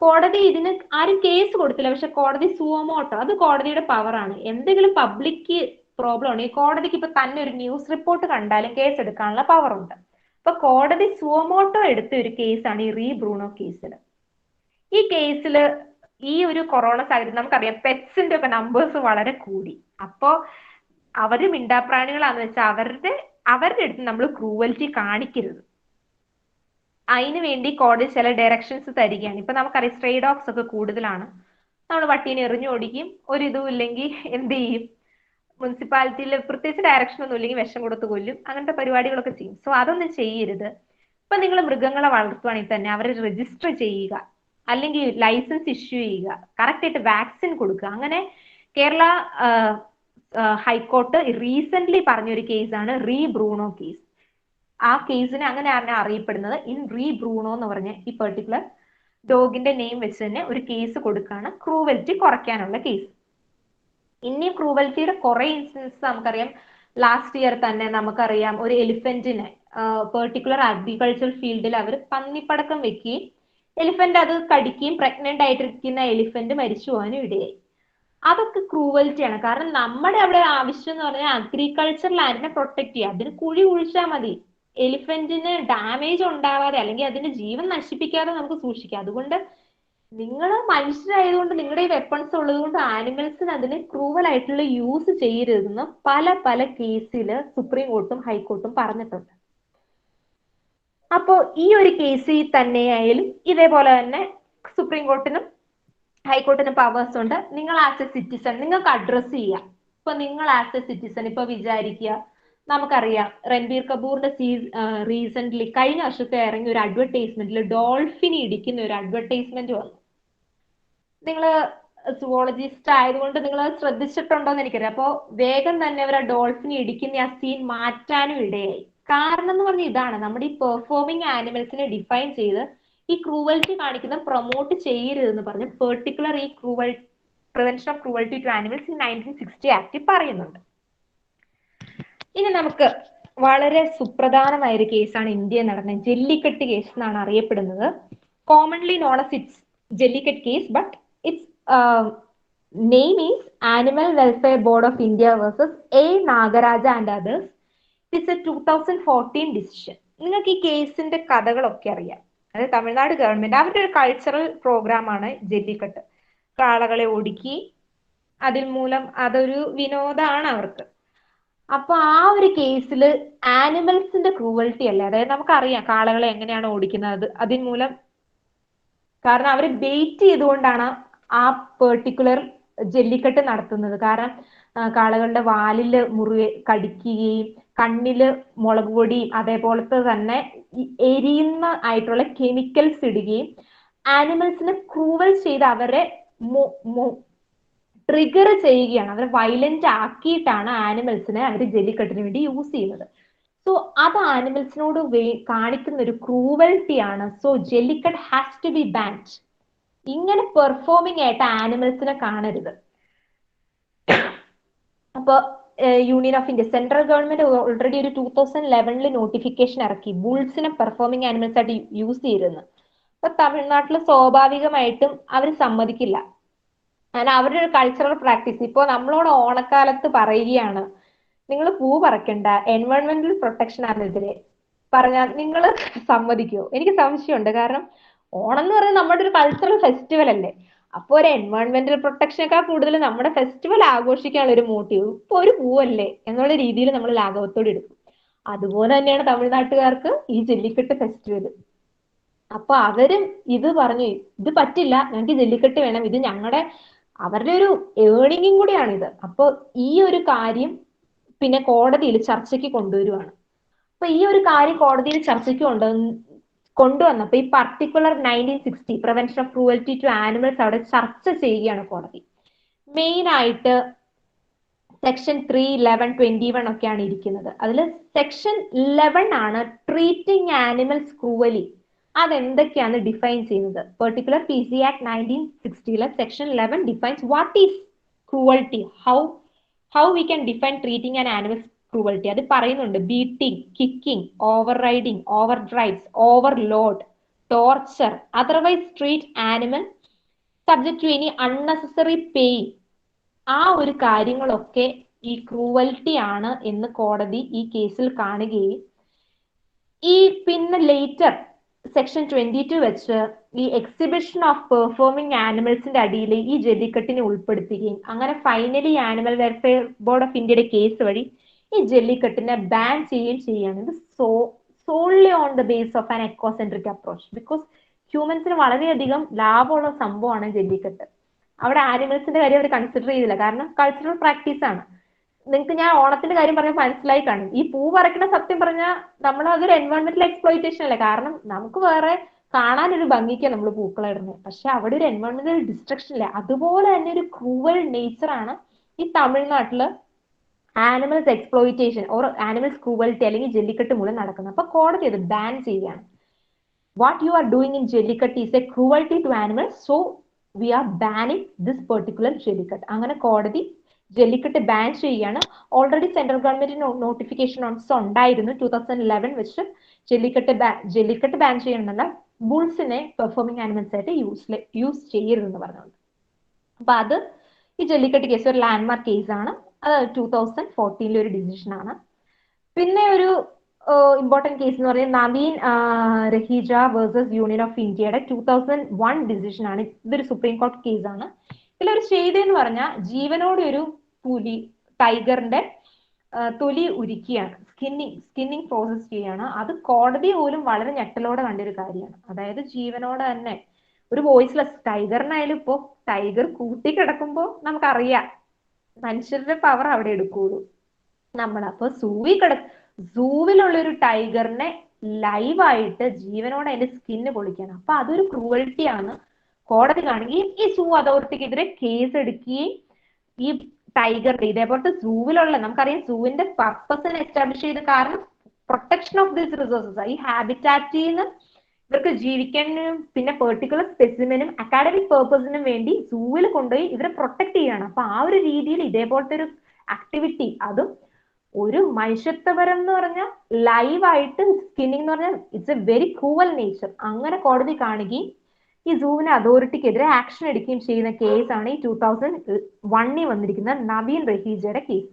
കോടതി ഇതിന് ആരും കേസ് കൊടുത്തില്ല, പക്ഷെ കോടതി സുവമോട്ടോ, അത് കോടതിയുടെ പവറാണ്. എന്തെങ്കിലും പബ്ലിക് പ്രോബ്ലം ഉണ്ടെങ്കിൽ കോടതിക്ക് ഇപ്പൊ തന്നെ ഒരു ന്യൂസ് റിപ്പോർട്ട് കണ്ടാലും കേസ് എടുക്കാനുള്ള പവർ ഉണ്ട്. അപ്പൊ കോടതി സുവമോട്ടോ എടുത്ത ഒരു കേസാണ് ഈ റീ ബ്രൂണോ കേസിൽ. ഈ കേസിൽ ഈ ഒരു കൊറോണ സാഹചര്യം നമുക്കറിയാം, പെറ്റ്സിന്റെ ഒക്കെ നമ്പേഴ്സ് വളരെ കൂടി. അപ്പോ അവര് മിണ്ടാപ്രാണികളാന്ന് വെച്ചാൽ അവരുടെ അടുത്ത് നമ്മൾ ക്രൂവൽറ്റി കാണിക്കരുത്. അതിനു വേണ്ടി കോടതി ചില ഡയറക്ഷൻസ് തരികയാണ്. ഇപ്പൊ നമുക്കറിയാം സ്ട്രേ ഡോഗ്സ് ഒക്കെ കൂടുതലാണ്. നമ്മൾ പട്ടീനെ എറിഞ്ഞു ഓടിക്കും, ഒരിതും ഇല്ലെങ്കിൽ എന്ത് ചെയ്യും, മുനിസിപ്പാലിറ്റിയിൽ പ്രത്യേകിച്ച് ഡയറക്ഷൻ ഒന്നും ഇല്ലെങ്കിൽ വിഷം കൊടുത്ത് കൊല്ലും, അങ്ങനത്തെ പരിപാടികളൊക്കെ ചെയ്യും. സോ അതൊന്നും ചെയ്യരുത്. ഇപ്പൊ നിങ്ങൾ മൃഗങ്ങളെ വളർത്തുവാണെങ്കിൽ തന്നെ അവരെ രജിസ്റ്റർ ചെയ്യുക, അല്ലെങ്കിൽ ലൈസൻസ് ഇഷ്യൂ ചെയ്യുക, കറക്റ്റ് ആയിട്ട് വാക്സിൻ കൊടുക്കുക. അങ്ങനെ കേരള ഹൈക്കോർട്ട് റീസെന്റ് പറഞ്ഞൊരു കേസാണ് റീ ബ്രൂണോ കേസ്. ആ കേസിന് അങ്ങനെയാണ് അറിയപ്പെടുന്നത്, ഇൻ റീ ബ്രൂണോ എന്ന് പറഞ്ഞ ഈ പെർട്ടിക്കുലർ ഡോഗിന്റെ നെയിം വെച്ച് തന്നെ ഒരു കേസ് കൊടുക്കാണ്, ക്രൂവൽറ്റി കുറയ്ക്കാനുള്ള കേസ്. ഇനി ക്രൂവൽറ്റിയുടെ കുറെ ഇൻസിഡൻസ് നമുക്കറിയാം. ലാസ്റ്റ് ഇയർ തന്നെ നമുക്കറിയാം ഒരു എലിഫന്റിനെ പെർട്ടിക്കുലർ അഗ്രികൾച്ചർ ഫീൽഡിൽ അവർ പന്നിപ്പടക്കം വെക്കുകയും എലിഫന്റ് അത് കടിക്കുകയും പ്രഗ്നന്റ് ആയിട്ടിരിക്കുന്ന എലിഫന്റ് മരിച്ചു പോകാനും ഇടയായി. അതൊക്കെ ക്രൂവൽറ്റിയാണ്. കാരണം നമ്മുടെ അവിടെ ആവശ്യം എന്ന് പറഞ്ഞാൽ അഗ്രികൾച്ചർ ലാൻഡിനെ പ്രൊട്ടക്ട് ചെയ്യുക, അതിന് കുഴി കുഴിച്ചാൽ മതി, എലിഫന്റിന് ഡാമേജ് ഉണ്ടാവാതെ അല്ലെങ്കിൽ അതിന്റെ ജീവൻ നശിപ്പിക്കാതെ നമുക്ക് സൂക്ഷിക്കാം. അതുകൊണ്ട് നിങ്ങൾ മനുഷ്യരായതുകൊണ്ട് നിങ്ങളുടെ ഈ വെപ്പൺസ് ഉള്ളത് കൊണ്ട് ആനിമൽസിന് അതിന് ക്രൂവൽ ആയിട്ടുള്ള യൂസ് ചെയ്യരുതെന്ന് പല കേസിൽ സുപ്രീം കോർട്ടും ഹൈക്കോർട്ടും പറഞ്ഞിട്ടുണ്ട്. അപ്പോ ഈ ഒരു കേസിൽ തന്നെയായാലും ഇതേപോലെ തന്നെ സുപ്രീം കോർട്ടിനും ഹൈക്കോർട്ടിനും പവേഴ്സ് ഉണ്ട്. നിങ്ങൾ ആസ് എ സിറ്റിസൺ നിങ്ങൾക്ക് അഡ്രസ് ചെയ്യാം. ഇപ്പൊ നിങ്ങൾ ആസ് എ സിറ്റിസൺ ഇപ്പൊ വിചാരിക്കുക, നമുക്കറിയാം രൺബീർ കപൂറിന്റെ റീസെന്റ്ലി കഴിഞ്ഞ വർഷത്തെ ഇറങ്ങിയ ഒരു അഡ്വർടൈസ്മെന്റിൽ ഡോൾഫിനെ ഇടിക്കുന്ന ഒരു അഡ്വർടൈസ്മെന്റ് വന്നു. നിങ്ങള് സുവോളജിസ്റ്റ് ആയതുകൊണ്ട് നിങ്ങൾ ശ്രദ്ധിച്ചിട്ടുണ്ടോ എന്ന് എനിക്കറിയാം. അപ്പോ വേഗം തന്നെ അവർ ആ ഡോൾഫിനെ ഇടിക്കുന്ന ആ സീൻ മാറ്റാനും ഇടയായി. കാരണം എന്ന് പറഞ്ഞാൽ ഇതാണ്, നമ്മുടെ ഈ പെർഫോമിംഗ് ആനിമൽസിനെ ഡിഫൈൻ ചെയ്ത് ഈ ക്രൂവൽറ്റി കാണിക്കുന്ന പ്രൊമോട്ട് ചെയ്യരുതെന്ന് പറഞ്ഞ് പെർട്ടിക്കുലർ ഈ prevention of cruelty to animals in 1960 act പറയുന്നുണ്ട്. ഇനി നമുക്ക് വളരെ സുപ്രധാനമായ ഒരു കേസാണ് ഇന്ത്യയിൽ നടന്ന ജല്ലിക്കെട്ട് കേസ് എന്നാണ് അറിയപ്പെടുന്നത്. Commonly known as it's Jallikattu case, but it's name is animal welfare board of India versus A Nagaraja and others. It's A 2014 decision. നിങ്ങൾക്ക് ഈ കേസിന്റെ കഥകളൊക്കെ അറിയാം. അതായത് തമിഴ്നാട് ഗവൺമെന്റ് അവരുടെ ഒരു കൾച്ചറൽ പ്രോഗ്രാമാണ് ജല്ലിക്കെട്ട്. കാളകളെ ഒടുക്കി അതിൽ മൂലം അതൊരു വിനോദമാണ് അവർക്ക്. അപ്പൊ ആ ഒരു കേസിൽ ആനിമൽസിന്റെ ക്രൂവൽറ്റി അല്ലേ, അതായത് നമുക്കറിയാം കാളകളെ എങ്ങനെയാണ് ഓടിക്കുന്നത്, അതിന് മൂലം കാരണം അവർ ബെയിറ്റ് ചെയ്തുകൊണ്ടാണ് ആ പെർട്ടിക്കുലർ ജല്ലിക്കെട്ട് നടത്തുന്നത്. കാരണം കാളകളുടെ വാലില് കടിക്കുകയും കണ്ണില് മുളക് പൊടിയും അതേപോലത്തെ തന്നെ എരിയുന്ന ആയിട്ടുള്ള കെമിക്കൽസ് ഇടുകയും ആനിമൽസിനെ ക്രൂവൽ ചെയ്ത് അവരെ ട്രിഗർ ചെയ്യുകയാണ്, അവരെ വയലന്റ് ആക്കിയിട്ടാണ് ആനിമൽസിനെ അവർ ജല്ലിക്കെട്ടിന് വേണ്ടി യൂസ് ചെയ്യുന്നത്. സോ അത് ആനിമൽസിനോട് കാണിക്കുന്ന ഒരു ക്രൂവൽറ്റി ആണ്. So jallikattu has to be banned. ഇങ്ങനെ പെർഫോമിംഗ് ആയിട്ട് ആനിമൽസിനെ കാണരുത്. അപ്പൊ union of India central government already ഒരു 2011 നോട്ടിഫിക്കേഷൻ ഇറക്കി ബുൾസിനെ പെർഫോമിംഗ് ആനിമൽസ് ആയിട്ട് യൂസ് ചെയ്തിരുന്നു. അപ്പൊ തമിഴ്നാട്ടിൽ സ്വാഭാവികമായിട്ടും അവർ സമ്മതിക്കില്ല. കാരണം അവരുടെ ഒരു കൾച്ചറൽ പ്രാക്ടീസ്. ഇപ്പൊ നമ്മളോട് ഓണക്കാലത്ത് പറയുകയാണ് നിങ്ങൾ പൂ പറിക്കണ്ട, എൻവയോൺമെന്റൽ പ്രൊട്ടക്ഷൻ ആണെതിരെ പറഞ്ഞാൽ നിങ്ങൾ സമ്മതിക്കുമോ? എനിക്ക് സംശയമുണ്ട്. കാരണം ഓണം എന്ന് പറയുന്നത് നമ്മുടെ ഒരു കൾച്ചറൽ ഫെസ്റ്റിവൽ അല്ലേ. അപ്പൊ ഒരു എൻവയോൺമെന്റൽ പ്രൊട്ടക്ഷനേക്കാൾ കൂടുതൽ നമ്മുടെ ഫെസ്റ്റിവൽ ആഘോഷിക്കാനുള്ള ഒരു മോട്ടീവ് ഇപ്പൊ ഒരു പൂവല്ലേ എന്നുള്ള രീതിയിൽ നമ്മൾ ലാഘവത്തോടെ എടുക്കും. അതുപോലെ തന്നെയാണ് തമിഴ്നാട്ടുകാർക്ക് ഈ ജല്ലിക്കെട്ട് ഫെസ്റ്റിവൽ. അപ്പൊ അവരും ഇത് പറഞ്ഞു, ഇത് പറ്റില്ല, ഞങ്ങൾക്ക് ജല്ലിക്കെട്ട് വേണം, ഇത് ഞങ്ങളുടെ അവരുടെ ഒരു ഏണിങ്ങും കൂടിയാണിത്. അപ്പൊ ഈ ഒരു കാര്യം പിന്നെ കോടതിയിൽ ചർച്ചയ്ക്ക് കൊണ്ടുവരുവാണ്. അപ്പൊ ഈ ഒരു കാര്യം കോടതിയിൽ ചർച്ചയ്ക്ക് കൊണ്ടുവന്നപ്പോ ഈ particular 1960 prevention of cruelty to animals അവിടെ ചർച്ച ചെയ്യുകയാണ് കോടതി. മെയിൻ ആയിട്ട് സെക്ഷൻ 3, 11, 21 ഒക്കെയാണ് ഇരിക്കുന്നത്. അതിൽ സെക്ഷൻ 11 ആണ് ട്രീറ്റിംഗ് ആനിമൽസ് ക്രൂവലി. അതെന്തൊക്കെയാണ് ഡിഫൈൻ ചെയ്യുന്നത്. Particular PC act 1960 section 11 defines what is cruelty, how we can define treating an animals cruelty. അത് പറയുന്നുണ്ട് beating, kicking, over riding, over drives, overload, torture, otherwise treat animal subject to any unnecessary pain. ആ ഒരു കാര്യങ്ങളൊക്കെ ഈ ക്രൂവൽറ്റി ആണ് എന്ന് കോടതി ഈ കേസിൽ കാണുകയും ഈ പിന്നെ ലേറ്റർ സെക്ഷൻ 22 വെച്ച് ഈ എക്സിബിഷൻ ഓഫ് പെർഫോമിംഗ് ആനിമൽസിന്റെ അടിയിൽ ഈ ജല്ലിക്കെട്ടിനെ ഉൾപ്പെടുത്തുകയും അങ്ങനെ finally animal welfare board of ഇന്ത്യയുടെ കേസ് വഴി ഈ ജല്ലിക്കെട്ടിനെ ബാൻ ചെയ്യുകയും ചെയ്യുകയാണ്. ഇത് solely on the base of an ecocentric approach. Because ഹ്യൂമൻസിന് വളരെയധികം ലാഭമുള്ള സംഭവമാണ് ജല്ലിക്കെട്ട്. അവിടെ ആനിമൽസിന്റെ കാര്യം അവർ കൺസിഡർ ചെയ്തില്ല, കാരണം കൾച്ചറൽ പ്രാക്ടീസ് ആണ്. നിങ്ങൾക്ക് ഞാൻ ഓണത്തിന്റെ കാര്യം പറഞ്ഞാൽ മനസ്സിലായി കാണും. ഈ പൂ പറിക്കണ സത്യം പറഞ്ഞാൽ നമ്മൾ അതൊരു എൻവയോൺമെന്റൽ എക്സ്പ്ലോയിറ്റേഷൻ അല്ലേ, കാരണം നമുക്ക് വേറെ കാണാനൊരു ഭംഗിക്കാണ് നമ്മൾ പൂക്കളെ ഇടുന്നത്. പക്ഷെ അവിടെ ഒരു എൻവയോൺമെന്റൽ ഡിസ്ട്രക്ഷൻ ഇല്ല. അതുപോലെ തന്നെ ഒരു ക്രൂവൽ നേച്ചർ ആണ് ഈ തമിഴ്നാട്ടില് animals exploitation or animals cruelty അല്ലെങ്കിൽ ജല്ലിക്കെട്ട് മൂലം നടക്കുന്നത്. അപ്പൊ കോടതി അത് ബാൻ ചെയ്യുകയാണ്. What you are doing in jallikattu is a cruelty to animals, so we are banning this particular jallikattu. അങ്ങനെ കോടതി ജല്ലിക്കെട്ട് ബാൻ ചെയ്യുകയാണ്. ഓൾറെഡി സെൻട്രൽ ഗവൺമെന്റിന് നോട്ടിഫിക്കേഷൻ ഉണ്ടായിരുന്നു 2011 വെച്ച് ജല്ലിക്കെട്ട് ബാൻ ചെയ്യണമെന്നല്ല, ബുൾസിനെ പെർഫോമിംഗ് ആനിമൽസ് ആയിട്ട് യൂസ് ചെയ്യരുതെന്ന് പറഞ്ഞുകൊണ്ട്. അപ്പൊ അത് ഈ ജല്ലിക്കെട്ട് കേസ് ഒരു ലാൻഡ്മാർക്ക് കേസ് ആണ്. അത് 2014 ഒരു ഡിസിഷൻ ആണ്. പിന്നെ ഒരു ഇമ്പോർട്ടന്റ് കേസ് എന്ന് പറയുന്നത് നവീൻ രഹീജ വേഴ്സസ് യൂണിയൻ ഓഫ് ഇന്ത്യയുടെ 2001 ഡിസിഷൻ ആണ്. ഇതൊരു സുപ്രീം കോടതി കേസ് ആണ്. ഇതിലൊരു ചെയ്തെന്ന് പറഞ്ഞാൽ ജീവനോടെ ഒരു ടൈഗറിന്റെ തൊലി ഉരിക്കുകയാണ്, സ്കിന്നിങ് പ്രോസസ് ചെയ്യാണ്. അത് കോടതി പോലും വളരെ ഞെട്ടലോടെ കണ്ടൊരു കാര്യമാണ്. അതായത് ജീവനോടെ തന്നെ ഒരു വോയിസ്ലെസ് ടൈഗറിനായാലും ഇപ്പോ ടൈഗർ കൂട്ടി കിടക്കുമ്പോ നമുക്കറിയാം മനുഷ്യരുടെ പവർ അവിടെ എടുക്കുള്ളൂ നമ്മൾ. അപ്പൊ സൂവിലുള്ള ഒരു ടൈഗറിനെ ലൈവായിട്ട് ജീവനോടെ അതിന്റെ സ്കിന്ന് പൊളിക്കുകയാണ്. അപ്പൊ അതൊരു ക്രൂവൽറ്റി ആണ് കോടതി കാണുകയും ഈ സൂ അതോറിറ്റിക്കെതിരെ കേസ് എടുക്കുകയും ഈ ടൈഗറിന്റെ ഇതേപോലത്തെ സൂവിലുള്ള, നമുക്കറിയാം സൂവിന്റെ പർപ്പസിനെ എസ്റ്റാബ്ലിഷ് ചെയ്ത കാരണം പ്രൊട്ടക്ഷൻ ഓഫ് ദിസ് റിസോഴ്സസ്, ഈ ഹാബിറ്റാറ്റിൽ നിന്ന് ഇവർക്ക് ജീവിക്കാനും പിന്നെ പെർട്ടിക്കുലർ സ്പെസിമെനും അക്കാഡമിക് പേർപ്പസിനും വേണ്ടി സൂവിൽ കൊണ്ടുപോയി ഇവരെ പ്രൊട്ടക്ട് ചെയ്യാണ്. അപ്പൊ ആ ഒരു രീതിയിൽ ഇതേപോലത്തെ ഒരു ആക്ടിവിറ്റി, അതും ഒരു മനുഷ്യത്വപരം എന്ന് പറഞ്ഞാൽ ലൈവായിട്ട് സ്കിന്നിങ് എന്ന് പറഞ്ഞാൽ it's A very cruel nature. അങ്ങനെ കോടതി കാണുകയും ഈ സൂവിന് അതോറിറ്റിക്കെതിരെ ആക്ഷൻ എടുക്കുകയും ചെയ്യുന്ന കേസാണ് ഈ 2001 വന്നിരിക്കുന്ന നവീൻ രഹീജയുടെ കേസ്.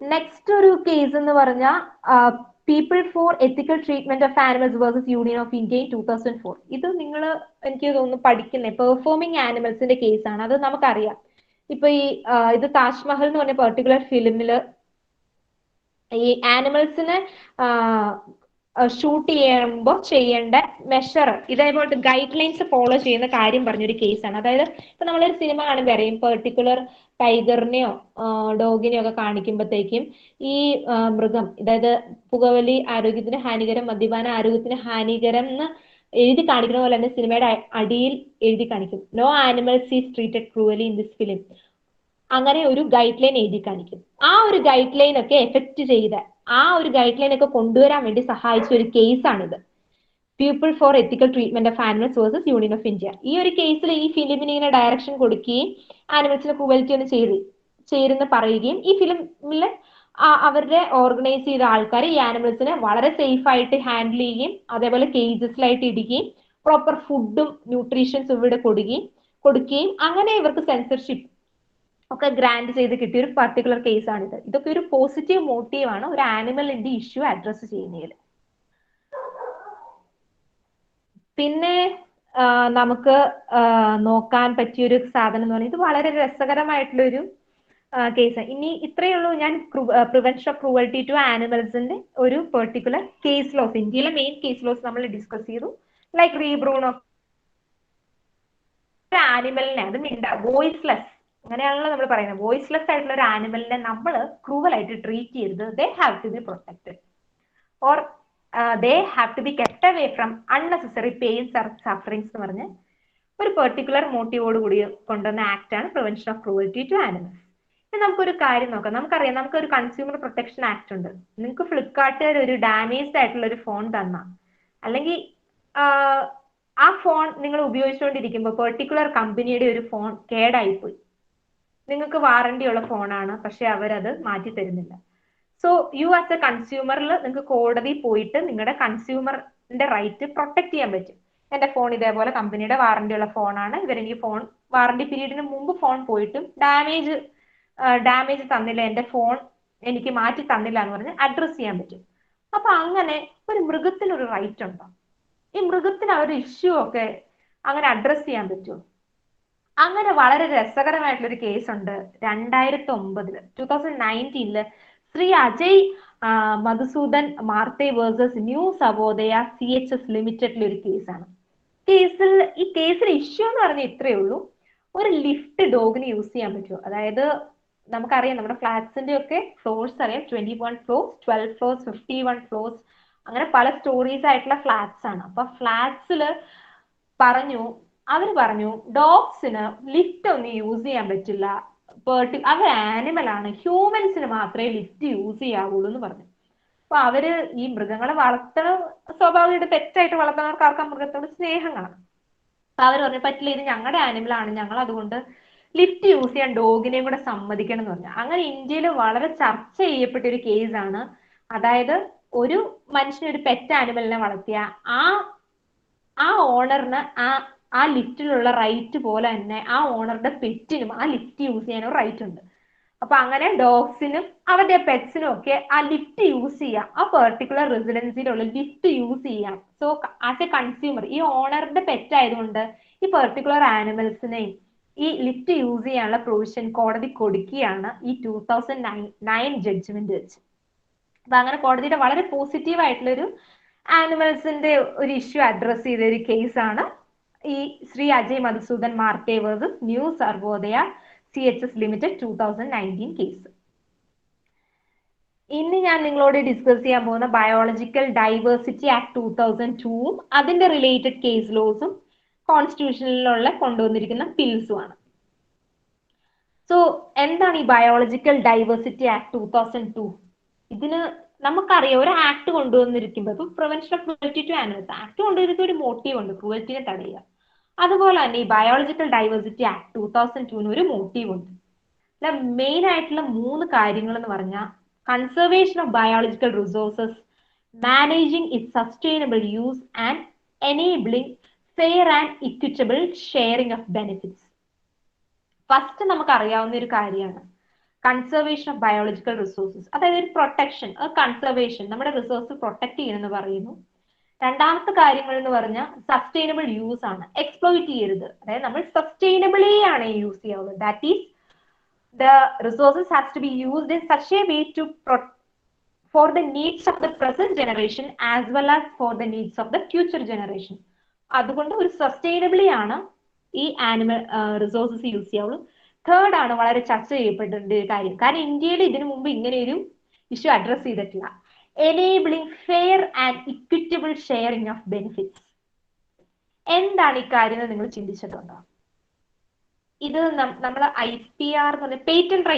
നെക്സ്റ്റ് ഒരു കേസ് എന്ന് പറഞ്ഞാൽ people for ethical treatment of animals versus union of India 2004. ഇത് നിങ്ങൾ എനിക്ക് തോന്നുന്നു പഠിക്കുന്നേ പെർഫോമിംഗ് ആനിമൽസിന്റെ കേസാണ്. അത് നമുക്കറിയാം. ഇപ്പൊ ഈ ഇത് താജ്മഹൽ എന്ന് പറഞ്ഞ പെർട്ടിക്കുലർ ഫിലിമില് ഈ ആനിമൽസിനെ ഷൂട്ട് ചെയ്യുമ്പോൾ ചെയ്യേണ്ട മെഷർ ഇതേപോലത്തെ ഗൈഡ് ലൈൻസ് ഫോളോ ചെയ്യുന്ന കാര്യം പറഞ്ഞൊരു കേസാണ്. അതായത് ഇപ്പൊ നമ്മളൊരു സിനിമ കാണുമ്പോൾ അറിയും പെർട്ടിക്കുലർ ടൈഗറിനെയോ ഡോഗിനെയോ ഒക്കെ കാണിക്കുമ്പോഴത്തേക്കും ഈ മൃഗം, അതായത് പുകവലി ആരോഗ്യത്തിന് ഹാനികരം, മദ്യപാന ആരോഗ്യത്തിന് ഹാനികരം എന്ന് എഴുതി കാണിക്കുന്ന പോലെ തന്നെ സിനിമയുടെ അടിയിൽ എഴുതി കാണിക്കും no animals is treated cruelly in this film. അങ്ങനെ ഒരു ഗൈഡ് ലൈൻ എഴുതി കാണിക്കും. ആ ഒരു ഗൈഡ് ലൈൻ ഒക്കെ എഫക്ട് ചെയ്ത, ആ ഒരു ഗൈഡ് ലൈൻ ഒക്കെ കൊണ്ടുവരാൻ വേണ്ടി സഹായിച്ച ഒരു കേസാണിത്, people for ethical treatment of animals versus union of India. ഈ ഒരു കേസിൽ ഈ ഫിലിമിന് ഇങ്ങനെ ഡയറക്ഷൻ കൊടുക്കുകയും ആനിമൽസിനെ ക്രൂവൽറ്റി ഒന്ന് ചേരുന്ന് പറയുകയും ഈ ഫിലിമില് അവരുടെ ഓർഗനൈസ് ചെയ്ത ആൾക്കാർ ഈ ആനിമൽസിനെ വളരെ സേഫ് ആയിട്ട് ഹാൻഡിൽ ചെയ്യുകയും അതേപോലെ കേജസിലായിട്ട് ഇടുകയും പ്രോപ്പർ ഫുഡും ന്യൂട്രീഷൻസും ഇവിടെ കൊടുക്കുകയും അങ്ങനെ ഇവർക്ക് സെൻസർഷിപ്പ് ഒക്കെ ഗ്രാൻഡ് ചെയ്ത് കിട്ടിയ ഒരു പർട്ടിക്കുലർ കേസാണിത്. ഇതൊക്കെ ഒരു പോസിറ്റീവ് മോട്ടീവാണ് ഒരു ആനിമലിന്റെ ഇഷ്യൂ അഡ്രസ് ചെയ്യുന്നതിൽ. പിന്നെ നമുക്ക് നോക്കാൻ പറ്റിയൊരു സാധനം എന്ന് പറയുന്നത് ഇത് വളരെ രസകരമായിട്ടുള്ള ഒരു കേസ്. ഇനി ഇത്രയേ ഉള്ളൂ ഞാൻ പ്രിവെൻഷൻ ഓഫ് ക്രൂവൽറ്റി ടു ആനിമൽസിന്റെ ഒരു പെർട്ടിക്കുലർ കേസ് ലോസ്, ഇന്ത്യയിലെ മെയിൻ കേസ് ലോസ് നമ്മൾ ഡിസ്കസ് ചെയ്തു. ലൈക്ക് റീബ്രൂൺ ഓഫ് ആനിമലിനെ, അത് വോയിസ്ലെസ്, അങ്ങനെയാണല്ലോ നമ്മൾ പറയുന്നത്, വോയിസ്ലെസ് ആയിട്ടുള്ള ഒരു ആനിമലിനെ നമ്മൾ ക്രൂവൽ ആയിട്ട് ട്രീറ്റ് ചെയ്യരുത്. They have to be protected or they have to be kept away from unnecessary pains or sufferings എന്ന് പറഞ്ഞ് ഒരു പെർട്ടിക്കുലർ മോട്ടീവോട് കൂടി കൊണ്ടുവന്ന ആക്ട് ആണ് prevention of cruelty to animals. ഇനി നമുക്കൊരു കാര്യം നോക്കാം. നമുക്കറിയാം നമുക്കൊരു കൺസ്യൂമർ പ്രൊട്ടക്ഷൻ ആക്ട് ഉണ്ട്. നിങ്ങൾക്ക് ഫ്ലിപ്കാർട്ടുകാർ ഒരു ഡാമേജ്ഡ് ആയിട്ടുള്ള ഒരു ഫോൺ തന്ന, അല്ലെങ്കിൽ ആ ഫോൺ നിങ്ങൾ ഉപയോഗിച്ചുകൊണ്ടിരിക്കുമ്പോൾ പെർട്ടിക്കുലർ കമ്പനിയുടെ ഒരു ഫോൺ കേടായിപ്പോയി, നിങ്ങൾക്ക് വാറണ്ടി ഉള്ള ഫോണാണ്, പക്ഷെ അവരത് മാറ്റി തരുന്നില്ല. സോ യു ആസ് എ കൺസ്യൂമറിൽ നിങ്ങൾക്ക് കോടതി പോയിട്ട് നിങ്ങളുടെ കൺസ്യൂമർ ഫോണിന്റെ റൈറ്റ് പ്രൊട്ടക്ട് ചെയ്യാൻ പറ്റും. എന്റെ ഫോൺ ഇതേപോലെ കമ്പനിയുടെ വാറന്റി ഉള്ള ഫോണാണ്, ഇവരെനിക്ക് ഫോൺ വാറന്റി പീരീഡിന് മുമ്പ് ഫോൺ പോയിട്ടും ഡാമേജ് തന്നില്ല, എന്റെ ഫോൺ എനിക്ക് മാറ്റി തന്നില്ല എന്ന് പറഞ്ഞ് അഡ്രസ് ചെയ്യാൻ പറ്റും. അപ്പൊ അങ്ങനെ ഒരു മൃഗത്തിന് ഒരു റൈറ്റ് ഉണ്ടോ? ഈ മൃഗത്തിന് ആ ഒരു ഇഷ്യൂ ഒക്കെ അങ്ങനെ അഡ്രസ് ചെയ്യാൻ പറ്റുമോ? അങ്ങനെ വളരെ രസകരമായിട്ടുള്ള ഒരു കേസ് ഉണ്ട് 2019 Shri Ajay Madhusudan Marthe versus new Savodaya CHS ലിമിറ്റഡിലെ ഒരു കേസാണ്. ഈ കേസിൽ ഇഷ്യൂ എന്ന് പറഞ്ഞാൽ ഇത്രയേ ഉള്ളൂ, ഒരു ലിഫ്റ്റ് ഡോഗിന് യൂസ് ചെയ്യാൻ പറ്റുമോ? അതായത് നമുക്കറിയാം നമ്മുടെ ഫ്ലാറ്റ്സിന്റെ ഒക്കെ ഫ്ലോർസ് അറിയാം, 21 ഫ്ലോർസ്, 12 ഫ്ലോർസ്, 51 ഫ്ലോർസ്, അങ്ങനെ പല സ്റ്റോറീസ് ആയിട്ടുള്ള ഫ്ലാറ്റ്സ് ആണ്. അപ്പൊ ഫ്ലാറ്റ്സിൽ അവര് പറഞ്ഞു ഡോഗ്സിന് ലിഫ്റ്റ് ഒന്നും യൂസ് ചെയ്യാൻ പറ്റില്ല, അവർ ആനിമൽ ആണ്, ഹ്യൂമൻസിന് മാത്രമേ ലിഫ്റ്റ് യൂസ് ചെയ്യാവുള്ളൂ എന്ന് പറഞ്ഞു. അപ്പൊ അവര് ഈ മൃഗങ്ങളെ സ്വാഭാവികമായിട്ട് പെറ്റായിട്ട് വളർത്തുന്നവർക്ക് ആർക്കും മൃഗത്തോട് സ്നേഹം കാണും. അപ്പൊ അവര് പറഞ്ഞു പറ്റില്ല, ഇത് ഞങ്ങളുടെ ആനിമൽ ആണ്, ഞങ്ങൾ അതുകൊണ്ട് ലിഫ്റ്റ് യൂസ് ചെയ്യാൻ ഡോഗിനെയും കൂടെ സമ്മതിക്കണം എന്ന് പറഞ്ഞു. അങ്ങനെ ഇന്ത്യയിൽ വളരെ ചർച്ച ചെയ്യപ്പെട്ട ഒരു കേസാണ്. അതായത് ഒരു മനുഷ്യന് ഒരു പെറ്റ് ആനിമലിനെ വളർത്തിയ ആ ഓണറിന് ആ ലിഫ്റ്റിലുള്ള റൈറ്റ് പോലെ തന്നെ ആ ഓണറുടെ പെറ്റിനും ആ ലിഫ്റ്റ് യൂസ് ചെയ്യാനും റൈറ്റ് ഉണ്ട്. അപ്പൊ അങ്ങനെ ഡോഗ്സിനും അവരുടെ പെറ്റ്സിനും ഒക്കെ ആ ലിഫ്റ്റ് യൂസ് ചെയ്യാം, ആ പെർട്ടിക്കുലർ റെസിഡൻസിയിലുള്ള ലിഫ്റ്റ് യൂസ് ചെയ്യാം. സോ ആസ് എ കൺസ്യൂമർ, ഈ ഓണറുടെ പെറ്റ് ആയതുകൊണ്ട് ഈ പെർട്ടിക്കുലർ ആനിമൽസിനെയും ഈ ലിഫ്റ്റ് യൂസ് ചെയ്യാനുള്ള പ്രൊവിഷൻ കോടതി കൊടുക്കുകയാണ് ഈ 2009 ജഡ്ജ്മെന്റ് വെച്ച്. അപ്പൊ അങ്ങനെ കോടതിയുടെ വളരെ പോസിറ്റീവ് ആയിട്ടുള്ള ഒരു ആനിമൽസിന്റെ ഒരു ഇഷ്യൂ അഡ്രസ് ചെയ്ത ഒരു കേസാണ് ഈ Shri Ajay Madhusudan Marthe versus new Sarvodaya CHS limited 2019 case. ഇന്ന് ഞാൻ നിങ്ങളോട് ഡിസ്കസ് ചെയ്യാൻ പോകുന്ന ബയോളജിക്കൽ ഡൈവേഴ്സിറ്റി ആക്ട് 2002 അതിന്റെ റിലേറ്റഡ് കേസ് ലോസും കോൺസ്റ്റിറ്റ്യൂഷനിലുള്ള കൊണ്ടുവന്നിരിക്കുന്ന ബിൽസും ആണ്. സോ എന്താണ് ഈ ബയോളജിക്കൽ ഡൈവേഴ്സിറ്റി ആക്ട് 2002? ഇതിന് നമുക്കറിയാം, ഒരു ആക്ട് കൊണ്ടുവന്നിരിക്കുമ്പോൾ ഇപ്പൊ prevention of cruelty to animals act കൊണ്ടുവരുന്ന ഒരു മോട്ടീവ് ഉണ്ട്, ക്രൂവൽറ്റിനെ തടയുക. അതുപോലെ തന്നെ ഈ ബയോളജിക്കൽ ഡൈവേഴ്സിറ്റി ആക്ട് 2002 ഒരു മോട്ടീവ് ഉണ്ട്. മെയിൻ ആയിട്ടുള്ള 3 കാര്യങ്ങൾ എന്ന് പറഞ്ഞാൽ conservation of biological resources, managing it sustainable use and enabling fair and equitable sharing of benefits. First നമുക്ക് അറിയാവുന്ന ഒരു കാര്യമാണ് കൺസർവേഷൻ ഓഫ് ബയോളജിക്കൽ റിസോഴ്സസ്, അതായത് ഒരു പ്രൊട്ടക്ഷൻ, കൺസർവേഷൻ, നമ്മുടെ റിസോഴ്സ് പ്രൊട്ടക്ട് ചെയ്യണമെന്ന് പറയുന്നു. രണ്ടാമത്തെ കാര്യങ്ങൾ എന്ന് പറഞ്ഞാൽ സസ്റ്റൈനബിൾ യൂസ് ആണ്, എക്സ്പ്ലോയിറ്റ് ചെയ്യരുത്, അതായത് നമ്മൾ സസ്റ്റൈനബിളി ആണ് യൂസ് ചെയ്യാവുന്നത്. That is the resources has to be used in such a way to for the needs of the present generation as well as for the needs of the future generation. അതുകൊണ്ട് ഒരു സസ്റ്റൈനബിളി ആണ് ഈ ആനിമൽ റിസോഴ്സസ് യൂസ് ചെയ്യാവുള്ളൂ. തേർഡ് ആണ് വളരെ ചർച്ച ചെയ്യപ്പെട്ട ഒരു കാര്യം, കാരണം ഇന്ത്യയിൽ ഇതിനു മുമ്പ് ഇങ്ങനെ ഒരു ഇഷ്യൂ അഡ്രസ് ചെയ്തിട്ടില്ല, enabling fair and equitable sharing of benefits. എന്താണ് ഈ കാര്യം എന്ന് നിങ്ങൾ ചിന്തിച്ചിട്ടുണ്ടോ? ഇത് നമ്മൾ IPR എന്ന് പറഞ്ഞ പേറ്റന്റ്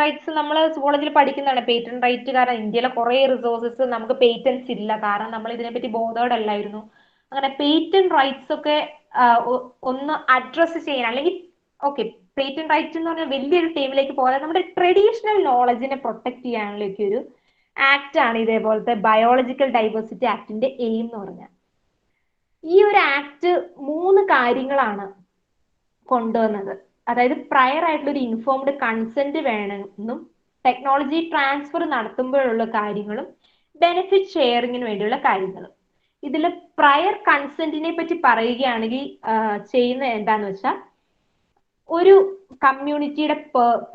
റൈറ്റ്സ് നമ്മൾ സുവോളജിയിൽ പഠിക്കുന്നതാണ്. പേറ്റന്റ് റൈറ്റ് കാരണം ഇന്ത്യയിലെ കുറെ റിസോഴ്സസ് നമുക്ക് പേറ്റന്റ്സ് ഇല്ല, കാരണം നമ്മൾ ഇതിനെപ്പറ്റി ബോധേഡല്ലായിരുന്നു. അങ്ങനെ പേറ്റന്റ് റൈറ്റ്സ് ഒക്കെ ഒന്ന് അഡ്രസ് ചെയ്യാൻ, അല്ലെങ്കിൽ ഓക്കെ പേറ്റന്റ് റൈറ്റ് എന്ന് പറഞ്ഞാൽ വലിയൊരു ടീമിലേക്ക് പോകാതെ നമ്മുടെ ട്രഡീഷണൽ നോളജിനെ പ്രൊട്ടക്ട് ചെയ്യാനുള്ളൊക്കെ ഒരു ആക്ട് ആണ് ഇതേപോലത്തെ ബയോളജിക്കൽ ഡൈവേഴ്സിറ്റി ആക്ടിന്റെ എയിം എന്ന് പറഞ്ഞാൽ. ഈ ഒരു ആക്ട് 3 കാര്യങ്ങളാണ് കൊണ്ടുവന്നത്. അതായത് പ്രയർ ആയിട്ടുള്ള ഒരു ഇൻഫോംഡ് കൺസെന്റ് വേണമെന്നും, ടെക്നോളജി ട്രാൻസ്ഫർ നടത്തുമ്പോഴുള്ള കാര്യങ്ങളും, ബെനിഫിറ്റ് ഷെയറിങ്ങിന് വേണ്ടിയുള്ള കാര്യങ്ങളും. ഇതിൽ പ്രയർ കൺസെന്റിനെ പറ്റി പറയുകയാണെങ്കിൽ ചെയ്യുന്ന എന്താന്ന് വെച്ചാൽ, ഒരു കമ്മ്യൂണിറ്റിയുടെ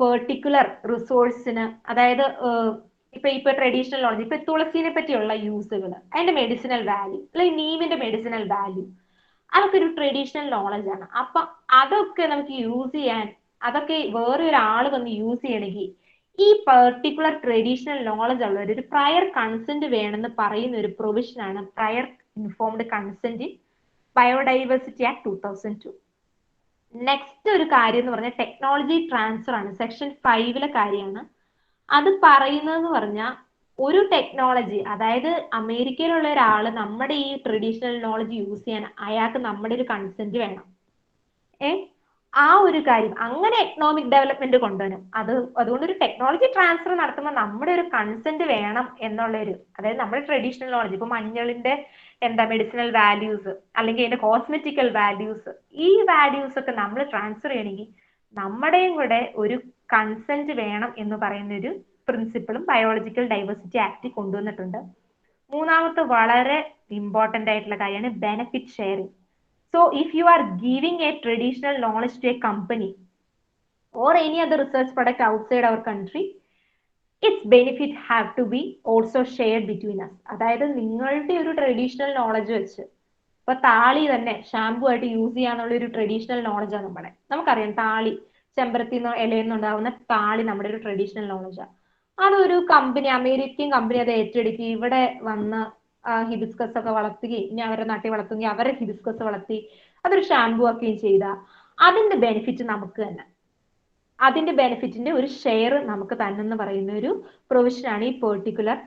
പെർട്ടിക്കുലർ റിസോഴ്സിന്, അതായത് ഇപ്പൊ ട്രഡീഷണൽ നോളജ്, ഇപ്പൊ തുളസിനെ പറ്റിയുള്ള യൂസുകൾ, അതിന്റെ മെഡിസിനൽ വാല്യൂ, അല്ലെങ്കിൽ നീമിന്റെ മെഡിസിനൽ വാല്യൂ, അതൊക്കെ ഒരു ട്രഡീഷണൽ നോളജ് ആണ്. അപ്പൊ അതൊക്കെ നമുക്ക് യൂസ് ചെയ്യാൻ, അതൊക്കെ വേറെ ഒരാൾ വന്ന് യൂസ് ചെയ്യണമെങ്കിൽ ഈ പെർട്ടിക്കുലർ ട്രഡീഷണൽ നോളജ് ഉള്ളവർ ഒരു പ്രയർ കൺസെന്റ് വേണമെന്ന് പറയുന്ന ഒരു പ്രൊവിഷനാണ് prior informed consent in biodiversity act 2002. Next ഒരു കാര്യം എന്ന് പറഞ്ഞാൽ ടെക്നോളജി ട്രാൻസ്ഫർ ആണ്, സെക്ഷൻ 5 കാര്യമാണ്. അത് പറയുന്നതെന്ന് പറഞ്ഞാൽ ഒരു ടെക്നോളജി, അതായത് അമേരിക്കയിലുള്ള ഒരാൾ നമ്മുടെ ഈ ട്രഡീഷണൽ നോളജ് യൂസ് ചെയ്യാൻ അയാൾക്ക് നമ്മുടെ ഒരു കൺസെന്റ് വേണം. ആ ഒരു കാര്യം അങ്ങനെ എക്കണോമിക് ഡെവലപ്മെന്റ് കൊണ്ടുവരും. അതുകൊണ്ട് ഒരു ടെക്നോളജി ട്രാൻസ്ഫർ നടത്തുമ്പോൾ നമ്മുടെ ഒരു കൺസെന്റ് വേണം എന്നുള്ളൊരു, അതായത് നമ്മുടെ ട്രഡീഷണൽ നോളജ്, ഇപ്പൊ മഞ്ഞളിന്റെ മെഡിസിനൽ വാല്യൂസ് അല്ലെങ്കിൽ അതിന്റെ കോസ്മെറ്റിക്കൽ വാല്യൂസ്, ഈ വാല്യൂസ് ഒക്കെ നമ്മൾ ട്രാൻസ്ഫർ ചെയ്യണമെങ്കിൽ നമ്മുടെയും കൂടെ ഒരു കൺസെന്റ് വേണം എന്ന് പറയുന്ന ഒരു പ്രിൻസിപ്പിളും ബയോളജിക്കൽ ഡൈവേഴ്സിറ്റി ആക്ട് കൊണ്ടുവന്നിട്ടുണ്ട്. മൂന്നാമത്തെ വളരെ ഇമ്പോർട്ടന്റ് ആയിട്ടുള്ള കാര്യമാണ് benefit sharing. So if you are giving a traditional knowledge to a company or any other research product outside our country, its benefit have to be also shared between us. അതായത് നിങ്ങളുടെ ഒരു ട്രഡീഷണൽ നോളജ് വെച്ച്, ഇപ്പൊ താളി തന്നെ ഷാമ്പു ആയിട്ട് യൂസ് ചെയ്യാന്നുള്ള ഒരു ട്രഡീഷണൽ നോളജാണ് നമുക്കറിയാം. താളി, ചെമ്പരത്തി ഇലയിൽ നിന്നുണ്ടാവുന്ന താളി നമ്മുടെ ഒരു ട്രഡീഷണൽ നോളജാണ്. അതൊരു കമ്പനി, അമേരിക്കൻ കമ്പനി അത് ഏറ്റെടുക്കി ഇവിടെ വന്ന് ഹിബിസ്കസ് ഒക്കെ വളർത്തുകയും ഇനി അവരുടെ നാട്ടിൽ വളർത്തുകയും അവരെ ഹിബിസ്കസ് വളർത്തി അതൊരു ഷാമ്പു ആക്കുകയും ചെയ്ത അതിന്റെ ബെനിഫിറ്റ് നമുക്ക് തന്നെ, അതിന്റെ ബെനിഫിറ്റിന്റെ ഒരു ഷെയർ നമുക്ക് തന്നെ എന്ന് പറയുന്ന ഒരു പ്രൊവിഷനാണ് ഈ പെർട്ടിക്കുലർ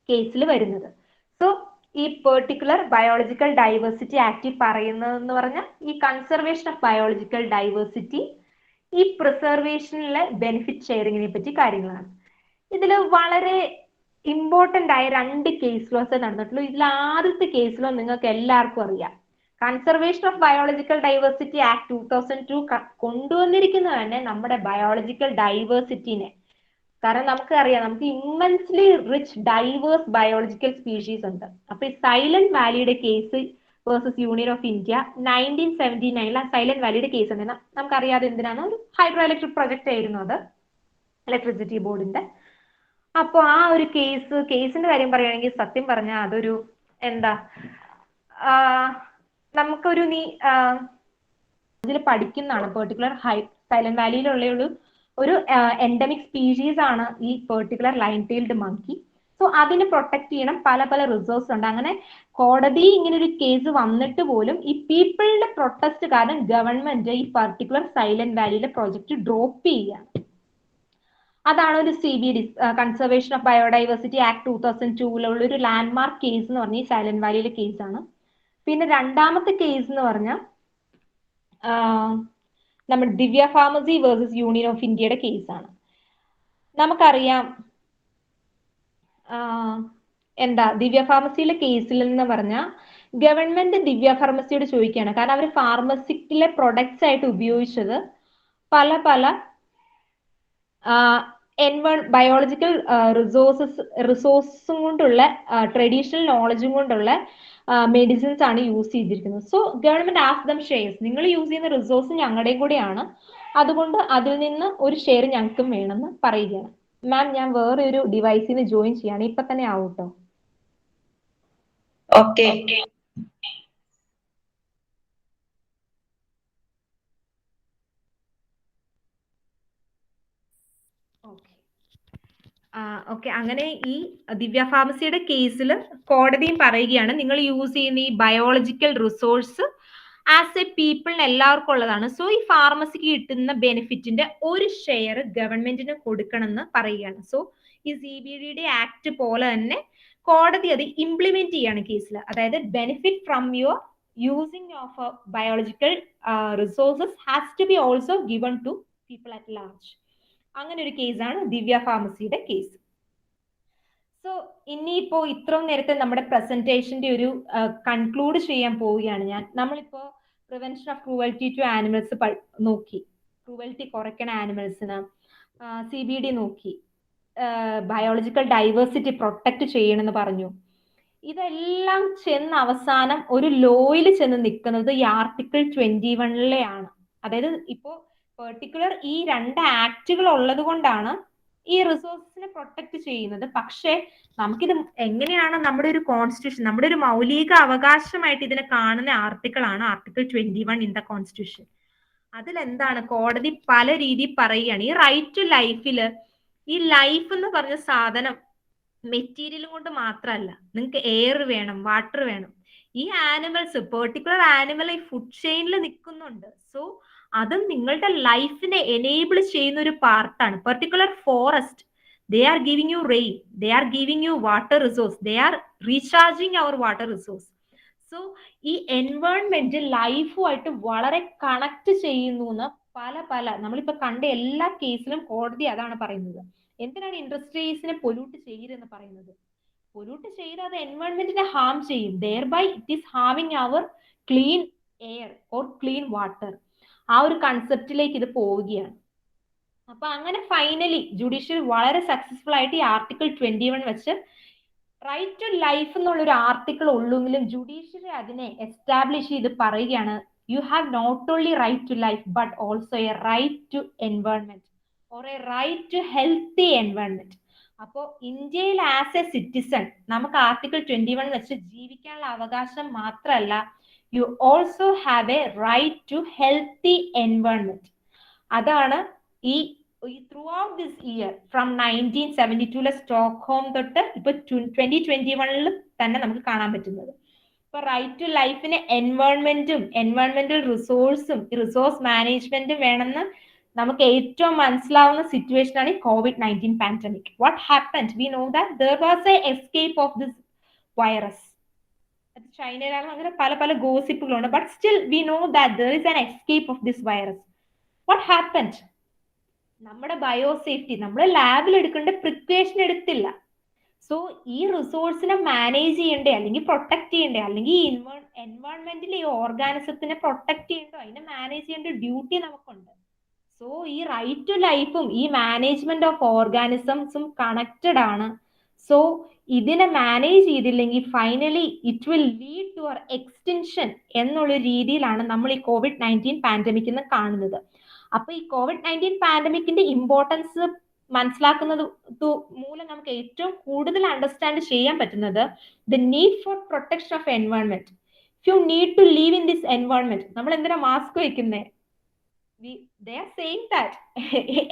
കേസിൽ വരുന്നത്. സോ ഈ പെർട്ടിക്കുലർ ബയോളജിക്കൽ ഡൈവേഴ്സിറ്റി ആക്ട് പറയുന്നതെന്ന് പറഞ്ഞാൽ ഈ കൺസർവേഷൻ ഓഫ് ബയോളജിക്കൽ ഡൈവേഴ്സിറ്റി, ഈ പ്രിസർവേഷനിലെ ബെനിഫിറ്റ് ഷെയറിങ്ങിനെ പറ്റി കാര്യങ്ങളാണ്. ഇതിൽ വളരെ ഇമ്പോർട്ടന്റ് ആയ 2 കേസ് ലോസ് നടന്നിട്ടുള്ളൂ. ഇതിൽ ആദ്യത്തെ കേസ് ലോ നിങ്ങൾക്ക് എല്ലാവർക്കും അറിയാം. Conservation of biological diversity act 2002 കൊണ്ടുവന്നിരിക്കുന്നത് തന്നെ നമ്മുടെ ബയോളജിക്കൽ ഡൈവേഴ്സിറ്റിനെ, കാരണം നമുക്കറിയാം നമുക്ക് immensely rich diverse biological species ഉണ്ട്. അപ്പൊ ഈ സൈലന്റ് വാലിയുടെ case versus union of India 1979 silent വാലിയുടെ കേസ് ഉണ്ട്. നമുക്കറിയാതെ എന്തിനാണ്, ഒരു ഹൈഡ്രോ ഇലക്ട്രിക് പ്രൊജക്ട് ആയിരുന്നു അത്, ഇലക്ട്രിസിറ്റി ബോർഡിന്റെ. അപ്പൊ ആ ഒരു കേസിന്റെ കാര്യം പറയുകയാണെങ്കിൽ സത്യം പറഞ്ഞാൽ അതൊരു നമുക്കൊരു ഇതിൽ പഠിക്കുന്നതാണ്. പെർട്ടിക്കുലർ സൈലന്റ് വാലിയിലുള്ള ഒരു എൻഡമിക് സ്പീഷീസ് ആണ് ഈ particular line tailed monkey. So അതിനെ പ്രൊട്ടക്ട് ചെയ്യണം, പല പല റിസോഴ്സ് ഉണ്ട്. അങ്ങനെ കോടതി ഇങ്ങനെ ഒരു കേസ് വന്നിട്ട് പോലും ഈ പീപ്പിളിന്റെ പ്രൊട്ടസ്റ്റ് കാരണം ഗവൺമെന്റ് ഈ പർട്ടിക്കുലർ സൈലന്റ് വാലിയിലെ പ്രോജക്റ്റ് ഡ്രോപ്പ് ചെയ്യുകയാണ്. അതാണ് ഒരു CBD, conservation of biodiversity act 2002 ഒരു ലാൻഡ്മാർക്ക് കേസ് എന്ന് പറഞ്ഞാൽ ഈ സൈലന്റ് വാലിയിലെ കേസാണ്. പിന്നെ രണ്ടാമത്തെ കേസ് എന്ന് പറഞ്ഞാൽ നമ്മുടെ ദിവ്യ ഫാർമസി വേഴ്സസ് യൂണിയൻ ഓഫ് ഇന്ത്യയുടെ കേസാണ്. നമുക്കറിയാം ദിവ്യ ഫാർമസിയിലെ കേസിൽ എന്ന് പറഞ്ഞാൽ ഗവൺമെന്റ് ദിവ്യ ഫാർമസിയോട് ചോദിക്കുകയാണ്, കാരണം അവർ ഫാർമസിക്കിലെ പ്രൊഡക്ട്സ് ആയിട്ട് ഉപയോഗിച്ചത് പല പല ബയോളജിക്കൽ റിസോഴ്സും കൊണ്ടുള്ള ട്രഡീഷണൽ നോളജും കൊണ്ടുള്ള മെഡിസിൻസ് ആണ് യൂസ് ചെയ്തിരിക്കുന്നത്. So government ask them shares, നിങ്ങൾ യൂസ് ചെയ്യുന്ന റിസോഴ്സ് ഞങ്ങളുടെയും കൂടെയാണ്, അതുകൊണ്ട് അതിൽ നിന്ന് ഒരു ഷെയർ ഞങ്ങൾക്കും വേണമെന്ന് പറയുകയാണ്. മാം, ഞാൻ വേറെ ഒരു ഡിവൈസിന് ജോയിൻ ചെയ്യാണ്, ഇപ്പൊ തന്നെ ആവൂട്ടോ. ഓക്കെ. ഓക്കെ, അങ്ങനെ ഈ ദിവ്യ ഫാർമസിയുടെ കേസിൽ കോടതിയും പറയുകയാണ്, നിങ്ങൾ യൂസ് ചെയ്യുന്ന ഈ ബയോളജിക്കൽ റിസോഴ്സ് ആസ് എ പീപ്പിളിന് എല്ലാവർക്കും ഉള്ളതാണ്. സോ ഈ ഫാർമസിക്ക് കിട്ടുന്ന ബെനിഫിറ്റിന്റെ ഒരു ഷെയർ ഗവൺമെന്റിന് കൊടുക്കണം എന്ന് പറയുകയാണ്. സോ ഈ CBD ആക്ട് പോലെ തന്നെ കോടതി അത് ഇംപ്ലിമെന്റ് ചെയ്യാണ് കേസിൽ. അതായത് benefit from your using of biological resources has to be also given to people at large. അങ്ങനെ ഒരു കേസാണ് ദിവ്യ ഫാർമസിയുടെ കേസ്. സോ ഇനിയിപ്പോ ഇത്രയും നേരത്തെ നമ്മുടെ പ്രസന്റേഷന്റെ ഒരു കൺക്ലൂഡ് ചെയ്യാൻ പോവുകയാണ് ഞാൻ. നമ്മളിപ്പോ prevention of cruelty to animals നോക്കി, ക്രൂവൽറ്റി കുറയ്ക്കണ ആനിമൽസിന്, CBD നോക്കി, ബയോളജിക്കൽ ഡൈവേഴ്സിറ്റി പ്രൊട്ടക്ട് ചെയ്യണമെന്ന് പറഞ്ഞു. ഇതെല്ലാം ചെന്ന് അവസാനം ഒരു ലോയിൽ ചെന്ന് നിൽക്കുന്നത് ഈ ആർട്ടിക്കിൾ 21 ആണ്. അതായത് ഇപ്പോ പെർട്ടിക്കുലർ ഈ 2 ആക്ടുകൾ ഉള്ളത് കൊണ്ടാണ് ഈ റിസോഴ്സിനെ പ്രൊട്ടക്ട് ചെയ്യുന്നത്. പക്ഷെ നമുക്കിത് എങ്ങനെയാണ് നമ്മുടെ ഒരു കോൺസ്റ്റിറ്റ്യൂഷൻ, നമ്മുടെ ഒരു മൗലിക അവകാശമായിട്ട് ഇതിനെ കാണുന്ന ആർട്ടിക്കിൾ ആണ് ആർട്ടിക്കിൾ 21 ഇൻ ദ കോൺസ്റ്റിറ്റ്യൂഷൻ. അതിലെന്താണ് കോടതി പല രീതിയിൽ പറയുകയാണ്, ഈ റൈറ്റ് ടു ലൈഫില് ഈ ലൈഫ് എന്ന് പറഞ്ഞ സാധനം മെറ്റീരിയൽ കൊണ്ട് മാത്രമല്ല, നിങ്ങൾക്ക് എയർ വേണം, വാട്ടർ വേണം. ഈ ആനിമൽസ്, പെർട്ടിക്കുലർ ആനിമൽ ഈ ഫുഡ് ചെയിനിൽ നിൽക്കുന്നുണ്ട്. സോ അതും നിങ്ങളുടെ ലൈഫിനെ എനേബിൾ ചെയ്യുന്ന ഒരു പാർട്ടാണ്. Particular forest, they are giving you rain, they are giving you water resource, they are recharging our water resource. So ഈ എൻവയോൺമെന്റ് ലൈഫുമായിട്ട് വളരെ കണക്ട് ചെയ്യുന്നു എന്ന് പല നമ്മളിപ്പോ കണ്ട എല്ലാ കേസിലും കോടതി അതാണ് പറയുന്നത്. എന്തിനാണ് ഇൻഡസ്ട്രീസിനെ പൊല്യൂട്ട് ചെയ്യരുതെന്ന് പറയുന്നത്? പൊല്യൂട്ട് ചെയ്ത് അത് എൻവയോൺമെന്റിനെ ഹാം ചെയ്യും. ദെയർബൈ ഇറ്റ് ഈസ് ഹാമിങ് our clean air or clean water. ആ ഒരു കൺസെപ്റ്റിലേക്ക് ഇത് പോവുകയാണ്. അപ്പൊ അങ്ങനെ ഫൈനലി ജുഡീഷ്യറി വളരെ സക്സസ്ഫുൾ ആയിട്ട് ഈ ആർട്ടിക്കിൾ 21 വെച്ച് റൈറ്റ് ടു ലൈഫ് എന്നുള്ള ഒരു ആർട്ടിക്കിൾ ഉള്ളെങ്കിലും ജുഡീഷ്യറി അതിനെ എസ്റ്റാബ്ലിഷ് ചെയ്ത് പറയുകയാണ്, you have not only right to life but also a right to environment or a right to healthy environment. അപ്പോൾ ഇന്ത്യയിൽ ആസ് എ സിറ്റിസൺ നമുക്ക് ആർട്ടിക്കിൾ 21 വെച്ച് ജീവിക്കാനുള്ള അവകാശം മാത്രമല്ല, you also have a right to healthy environment. അതാണ് ഈ throughout this year from 1972 Stockholm തൊട്ട് ഇപ്പൊ 2021 തന്നെ നമുക്ക് കാണാൻ പറ്റുന്നത്. ഇപ്പൊ റൈറ്റ് ടു ലൈഫിന് എൻവയോൺമെന്റും എൻവയോൺമെന്റൽ റിസോഴ്സും റിസോഴ്സ് മാനേജ്മെന്റും വേണമെന്ന് നമുക്ക് ഏറ്റവും മനസ്സിലാവുന്ന സിറ്റുവേഷൻ ആണ് ഈ COVID-19 pandemic. What happened? We know that there was a escape of this virus. ചൈനയിലാണ്, അങ്ങനെ പല ഗോസിപ്പുകളുണ്ട്. But still we know that there is an escape of this virus. What happened? നമ്മുടെ ബയോസേഫ്റ്റി, നമ്മൾ ലാബിൽ എടുക്കേണ്ട പ്രിക്കോഷൻ എടുത്തില്ല. സോ ഈ റിസോഴ്സിനെ മാനേജ് ചെയ്യണ്ടേ, അല്ലെങ്കിൽ പ്രൊട്ടക്ട് ചെയ്യണ്ടേ, അല്ലെങ്കിൽ ഈ എൻവയോൺമെന്റിൽ ഈ ഓർഗാനിസത്തിനെ പ്രൊട്ടക്ട് ചെയ്യണ്ടോ, അതിനെ മാനേജ് ചെയ്യേണ്ട ഡ്യൂട്ടി നമുക്കുണ്ട്. സോ ഈ റൈറ്റ് ടു ലൈഫും ഈ മാനേജ്മെന്റ് ഓഫ് ഓർഗാനിസംസും കണക്റ്റഡ് ആണ്. സോ ഇതിനെ മാനേജ് ചെയ്തില്ലെങ്കിൽ finally it will lead to our extension എന്നുള്ള രീതിയിലാണ് നമ്മൾ ഈ COVID-19 പാൻഡമിക് എന്ന് കാണുന്നത്. അപ്പൊ ഈ COVID-19 പാൻഡമിക്കിന്റെ ഇമ്പോർട്ടൻസ് മനസ്സിലാക്കുന്നത് മൂലം നമുക്ക് ഏറ്റവും കൂടുതൽ അണ്ടർസ്റ്റാൻഡ് ചെയ്യാൻ പറ്റുന്നത് the need for protection of environment. If you need to live in this environment, നമ്മൾ എന്തിനാ മാസ്ക് വെക്കുന്നത്? they are saying that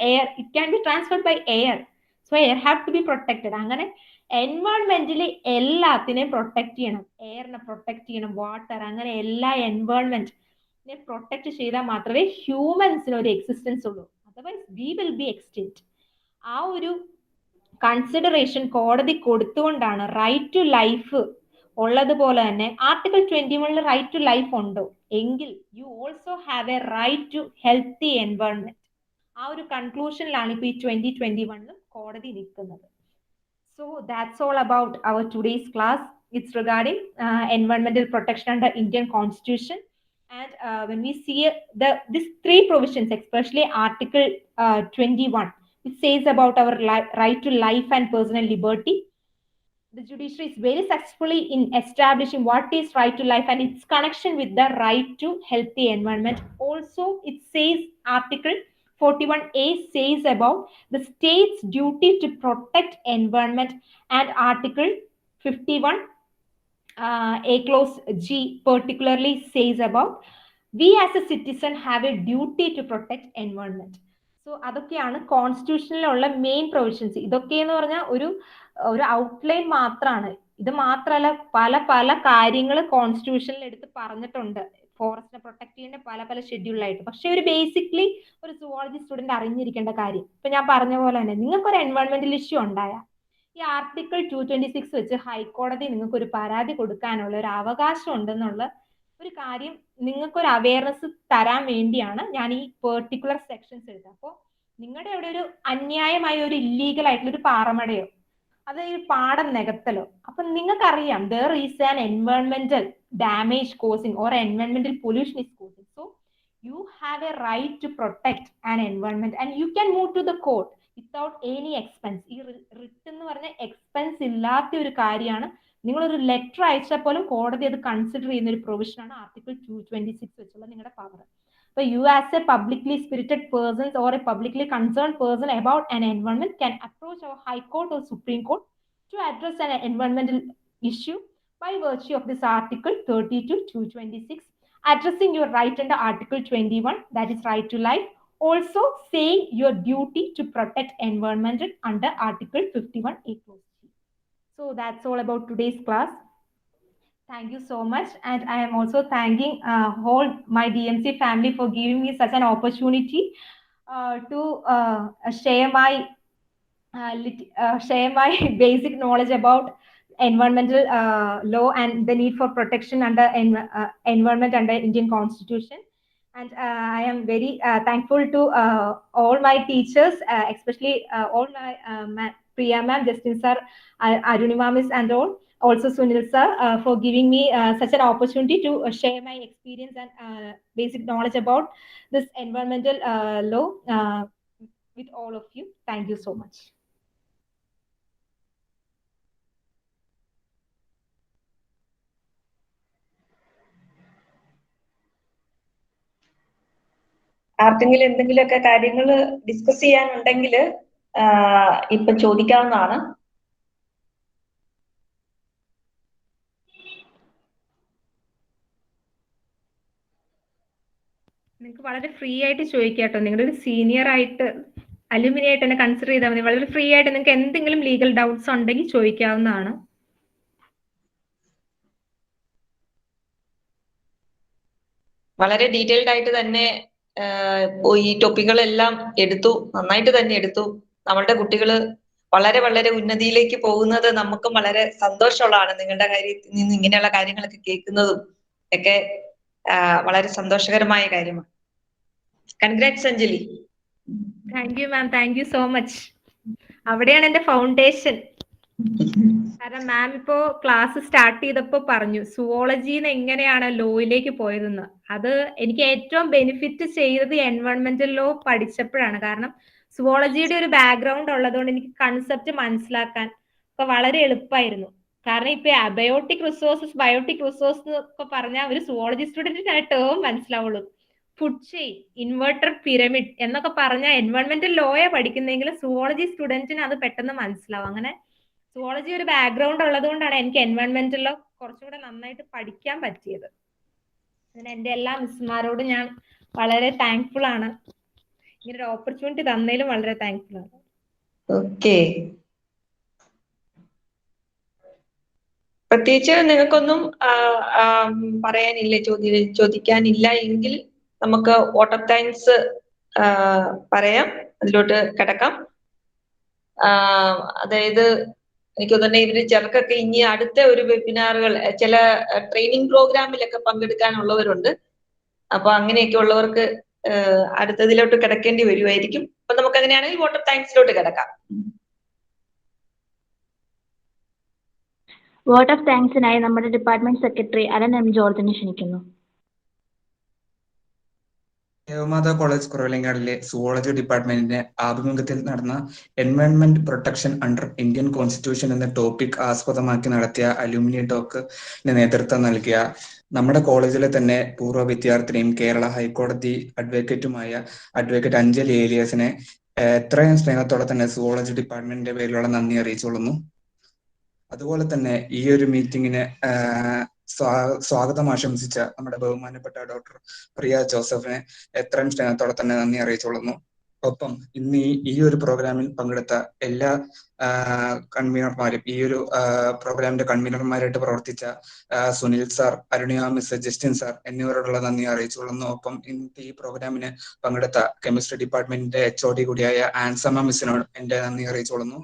air, it can be transferred by air, so air have to be protected. അങ്ങനെ എൻവയോൺമെന്റിൽ എല്ലാത്തിനെയും പ്രൊട്ടക്ട് ചെയ്യണം. എയറിനെ പ്രൊട്ടക്ട് ചെയ്യണം, വാട്ടർ, അങ്ങനെ എല്ലാ എൻവയോൺമെന്റിനെ പ്രൊട്ടക്ട് ചെയ്താൽ മാത്രമേ ഹ്യൂമൻസിന് ഒരു എക്സിസ്റ്റൻസ് ഉള്ളൂ. Otherwise we will be extinct. ആ ഒരു കൺസിഡറേഷൻ കോടതി കൊടുത്തുകൊണ്ടാണ് റൈറ്റ് ടു ലൈഫ് ഉള്ളതുപോലെ തന്നെ ആർട്ടിക്കിൾ 21 റൈറ്റ് ടു ലൈഫ് ഉണ്ടോ എങ്കിൽ you also have a right to healthy environment. ആ ഒരു കൺക്ലൂഷനിലാണ് ഇപ്പൊ ഈ 2021 കോടതി നിൽക്കുന്നത്. So that's all about our today's class. It's regarding environmental protection under Indian Constitution. And when we see these three provisions, especially Article 21, it says about our right to life and personal liberty. The judiciary is very successfully in establishing what is right to life and its connection with the right to healthy environment. Also, it says Article 41A says about the state's duty to protect environment, and Article 51 A clause G particularly says about we as a citizen have a duty to protect environment. So അതൊക്കെയാണ് കോൺസ്റ്റിറ്റ്യൂഷനിലുള്ള മെയിൻ പ്രൊവിഷൻസ്. ഇതൊക്കെ എന്ന് പറഞ്ഞാൽ ഒരു ഔട്ട്ലൈൻ മാത്രമാണ്. ഇത് മാത്രമല്ല, പല കാര്യങ്ങൾ കോൺസ്റ്റിറ്റ്യൂഷനിൽ എടുത്ത് പറഞ്ഞിട്ടുണ്ട്, ഫോറസ്റ്റിനെ പ്രൊട്ടക്ട് ചെയ്യുന്ന പല ഷെഡ്യൂളായിട്ട്. പക്ഷെ ഒരു ബേസിക്കലി ഒരു സുവോളജി സ്റ്റുഡന്റ് അറിഞ്ഞിരിക്കേണ്ട കാര്യം, ഇപ്പൊ ഞാൻ പറഞ്ഞ പോലെ തന്നെ നിങ്ങൾക്കൊരു എൻവയോൺമെന്റൽ ഇഷ്യൂ ഉണ്ടായ ഈ ആർട്ടിക്കിൾ 226 വെച്ച് ഹൈക്കോടതി നിങ്ങൾക്ക് ഒരു പരാതി കൊടുക്കാനുള്ള ഒരു അവകാശം ഉണ്ടെന്നുള്ള ഒരു കാര്യം നിങ്ങൾക്കൊരു അവയർനെസ് തരാൻ വേണ്ടിയാണ് ഞാൻ ഈ പെർട്ടിക്കുലർ സെക്ഷൻസ് എടുത്തത്. അപ്പോൾ നിങ്ങളുടെ അവിടെ ഒരു അന്യായമായ ഒരു ഇല്ലീഗൽ ആയിട്ടുള്ള ഒരു പാറമടയോ അത് ഈ പാടം നികത്തലോ, അപ്പൊ നിങ്ങൾക്കറിയാം there is an environmental damage causing or environmental pollution is causing. So you have a right to protect an environment and you can move to the court without any expense. ഈ റിട്ട് എന്ന് പറഞ്ഞ എക്സ്പെൻസ് ഇല്ലാത്ത ഒരു കാര്യമാണ്. നിങ്ങളൊരു ലെറ്റർ അയച്ചാൽ പോലും കോടതി അത് കൺസിഡർ ചെയ്യുന്ന ഒരു പ്രൊവിഷനാണ് ആർട്ടിക്കിൾ 226 വെച്ചുള്ള നിങ്ങളുടെ power. So you as a publicly spirited person or a publicly concerned person about an environment can approach our High Court or Supreme Court to address an environmental issue by virtue of this Article 30 to 226, addressing your right under Article 21, that is right to life, also saying your duty to protect environment under Article 51A clause. So that's all about today's class. Thank you so much, and I am also thanking whole my DMC family for giving me such an opportunity to share my basic knowledge about environmental law and the need for protection under environment under Indian Constitution. And I am very thankful to all my teachers, especially all my Priya ma'am, Justin sir, Arunima miss, and all. Also Sunil sir, for giving me such an opportunity to share my experience and basic knowledge about this environmental law with all of you. Thank you so much. ആർക്കെങ്കിലും എന്തെങ്കിലുമൊക്കെ കാര്യങ്ങൾ ഡിസ്കസ് ചെയ്യാനുണ്ടെങ്കിൽ ഇപ്പൊ ചോദിക്കാവുന്നതാണ്. നിങ്ങൾക്ക് വളരെ ഫ്രീ ആയിട്ട് ചോദിക്കാട്ടോ. നിങ്ങളുടെ ഒരു സീനിയർ ആയിട്ട് അലുമിനി ആയിട്ട് എന്നെ കൺസിഡർ ചെയ്താൽ മതി. വളരെ ഫ്രീ ആയിട്ട് നിങ്ങൾക്ക് എന്തെങ്കിലും ലീഗൽ ഡൗട്ട്സ് ഉണ്ടെങ്കിൽ ചോദിക്കാവുന്നതാണ്. വളരെ ഡീറ്റെയിൽഡ് ആയിട്ട് തന്നെ ഈ ടോപ്പിക്കുകളെല്ലാം എടുത്തു, നന്നായിട്ട് തന്നെ എടുത്തു. നമ്മളുടെ കുട്ടികൾ വളരെ വളരെ ഉന്നതിയിലേക്ക് പോകുന്നത് നമുക്കും വളരെ സന്തോഷമുള്ളതാണ്. നിങ്ങളുടെ കാര്യത്തിൽ നിന്ന് ഇങ്ങനെയുള്ള കാര്യങ്ങളൊക്കെ കേൾക്കുന്നതും ഒക്കെ വളരെ സന്തോഷകരമായ കാര്യമാണ്. Congrats Anjali. Thank you ma'am, thank you so much. അവിടെയാണ് എന്റെ ഫൗണ്ടേഷൻ. കാരണം മാം ഇപ്പോ ക്ലാസ് സ്റ്റാർട്ട് ചെയ്തപ്പോ പറഞ്ഞു സുവോളജിന്ന് എങ്ങനെയാണ് ലോയിലേക്ക് പോയതെന്ന്. അത് എനിക്ക് ഏറ്റവും ബെനിഫിറ്റ് ചെയ്തത് എൻവയോൺമെന്റൽ ലോ പഠിച്ചപ്പോഴാണ്. കാരണം സുവോളജിയുടെ ഒരു ബാക്ക്ഗ്രൗണ്ട് ഉള്ളതുകൊണ്ട് എനിക്ക് കൺസെപ്റ്റ് മനസ്സിലാക്കാൻ ഒക്കെ വളരെ എളുപ്പമായിരുന്നു. കാരണം ഇപ്പൊ അബയോട്ടിക് റിസോഴ്സസ്, ബയോട്ടിക് റിസോഴ്സ് ഒക്കെ പറഞ്ഞാൽ ഒരു സുവോളജി സ്റ്റുഡന്റിന് ആ ടേം മനസ്സിലാവുള്ളൂ. ഫുഡ് ചെയിൻ, ഇൻവെർട്ടർ പിരമിഡ് എന്നൊക്കെ പറഞ്ഞാൽ എൻവയോൺമെന്റൽ ലോയെ പഠിക്കുന്നെങ്കിൽ സുവോളജി സ്റ്റുഡന്റിന് അത് പെട്ടെന്ന് മനസ്സിലാവും. അങ്ങനെ സുവോളജി ഒരു ബാക്ക്ഗ്രൗണ്ട് ഉള്ളതുകൊണ്ടാണ് എനിക്ക് എൻവയോൺമെന്റൽ ലോ കുറച്ചുകൂടെ നന്നായിട്ട് പഠിക്കാൻ പറ്റിയത്. അതിന് എന്റെ എല്ലാ മിസ്സുമാരോടും ഞാൻ വളരെ താങ്ക്ഫുൾ ആണ്. ഇങ്ങനൊരു ഓപ്പർച്യൂണിറ്റി തന്നതിലും വളരെ താങ്ക്ഫുൾ ആണ്. ഓക്കെ, പ്രത്യേകിച്ച് നിങ്ങൾക്കൊന്നും പറയാനില്ലേ, ചോദിക്കാനില്ല എങ്കിൽ നമുക്ക് വോട്ട് ഓഫ് താങ്ക്സ് പറയാം, അതിലോട്ട് കിടക്കാം. അതായത് എനിക്ക് തന്നെ ഇവര് ചിലർക്കൊക്കെ ഇനി അടുത്ത ഒരു വെബിനാറുകൾ, ചില ട്രെയിനിങ് പ്രോഗ്രാമിലൊക്കെ പങ്കെടുക്കാനുള്ളവരുണ്ട്. അപ്പൊ അങ്ങനെയൊക്കെ ഉള്ളവർക്ക് അടുത്തതിലോട്ട് കിടക്കേണ്ടി വരുമായിരിക്കും. അപ്പൊ നമുക്ക് അങ്ങനെയാണെങ്കിൽ വോട്ട് ഓഫ് താങ്ക്സിലോട്ട് കിടക്കാം. വോട്ട് ഓഫ് താങ്ക്സിനായി നമ്മുടെ ഡിപ്പാർട്ട്മെന്റ് സെക്രട്ടറി അലൻ എം ജോർജിനെ ക്ഷണിക്കുന്നു. ദേവമാതാ കോളേജ് കുറവിലങ്ങാടിലെ സുവോളജി ഡിപ്പാർട്ട്മെന്റിന്റെ ആഭിമുഖ്യത്തിൽ നടന്ന environment protection under Indian constitution എന്ന ടോപ്പിക് ആസ്പദമാക്കി നടത്തിയ അലൂമിനി ടോക്കിന് നേതൃത്വം നൽകിയ നമ്മുടെ കോളേജിലെ തന്നെ പൂർവ്വ വിദ്യാർത്ഥിനിയും കേരള ഹൈക്കോടതി അഡ്വക്കേറ്റുമായ അഡ്വക്കേറ്റ് അഞ്ജലി ഏലിയാസിനെ എത്രയും സ്നേഹത്തോടെ തന്നെ സുവോളജി ഡിപ്പാർട്ട്മെന്റിന്റെ പേരിലുള്ള നന്ദി അറിയിച്ചുകൊള്ളുന്നു. അതുപോലെ തന്നെ ഈ ഒരു മീറ്റിങ്ങിന് സ്വാഗതം ആശംസിച്ച നമ്മുടെ ബഹുമാനപ്പെട്ട ഡോക്ടർ പ്രിയ ജോസഫിനെ എത്രയും സ്നേഹത്തോടെ തന്നെ നന്ദി അറിയിച്ചുകൊള്ളുന്നു. ഒപ്പം ഇന്ന് ഈ ഒരു പ്രോഗ്രാമിൽ പങ്കെടുത്ത എല്ലാ കൺവീനർമാരും, ഈ ഒരു പ്രോഗ്രാമിന്റെ കൺവീനർമാരായിട്ട് പ്രവർത്തിച്ച Sunil sir, Arunima miss, Justin sir എന്നിവരോടുള്ള നന്ദി അറിയിച്ചുകൊള്ളുന്നു. ഒപ്പം ഇന്നത്തെ ഈ പ്രോഗ്രാമിന് പങ്കെടുത്ത കെമിസ്ട്രി ഡിപ്പാർട്ട്മെന്റിന്റെ HOD കൂടിയായ ആൻസമ്മ മിസ്സിനോട് എന്റെ നന്ദി അറിയിച്ചുകൊള്ളുന്നു.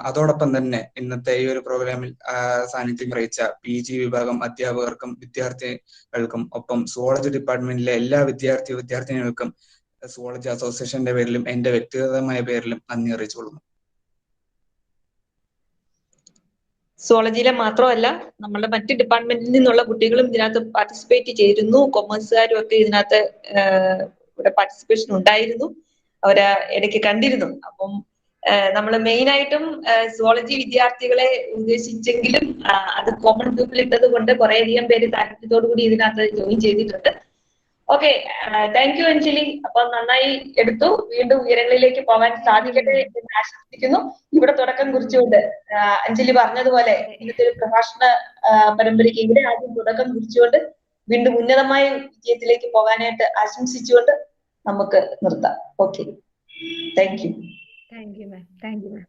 അതോടൊപ്പം തന്നെ ഇന്നത്തെ ഈ ഒരു പ്രോഗ്രാമിൽ സാന്നിധ്യം വഹിച്ച PG വിഭാഗം അധ്യാപകർക്കും വിദ്യാർത്ഥികൾക്കും ഒപ്പം സുവോളജി ഡിപ്പാർട്ട്മെന്റിലെ എല്ലാ വിദ്യാർത്ഥിനികൾക്കും സുവോളജി അസോസിയേഷന്റെ പേരിലും എന്റെ വ്യക്തിഗതമായ പേരിലും നന്ദി അറിയിച്ചുകൊള്ളുന്നു. സുവോളജിയിലെ മാത്രമല്ല നമ്മളുടെ മറ്റ് ഡിപ്പാർട്ട്മെന്റിൽ നിന്നുള്ള കുട്ടികളും ഇതിനകത്ത് പാർട്ടിസിപ്പേറ്റ് ചെയ്തിരുന്നു. കൊമേഴ്സുകാരും ഒക്കെ ഇതിനകത്ത് ഇവിടെ പാർട്ടിസിപ്പേഷൻ ഉണ്ടായിരുന്നു, അവര് ഇടയ്ക്ക് കണ്ടിരുന്നു. അപ്പം നമ്മൾ മെയിൻ ആയിട്ടും സുവോളജി വിദ്യാർത്ഥികളെ ഉദ്ദേശിച്ചെങ്കിലും അത് കോമൺ ഗ്രൂപ്പിൽ ഇട്ടത് കൊണ്ട് കുറേയധികം പേര് താല്പര്യത്തോടു കൂടി ഇതിനകത്ത് ജോയിൻ ചെയ്തിട്ടുണ്ട്. Okay, thank you Anjali. അപ്പൊ നന്നായി എടുത്തു. വീണ്ടും ഉയരങ്ങളിലേക്ക് പോകാൻ സാധിക്കട്ടെ എന്ന് ആശംസിക്കുന്നു. ഇവിടെ തുടക്കം കുറിച്ചുകൊണ്ട് അഞ്ജലി പറഞ്ഞതുപോലെ ഇന്നത്തെ ഒരു പ്രഭാഷണ പരമ്പരയ്ക്ക് ഇവിടെ ആദ്യം തുടക്കം കുറിച്ചുകൊണ്ട് വീണ്ടും ഉന്നതമായ വിജയത്തിലേക്ക് പോകാനായിട്ട് ആശംസിച്ചുകൊണ്ട് നമുക്ക് നിർത്താം. Okay, thank you. Thank you ma'am. Thank you ma'am.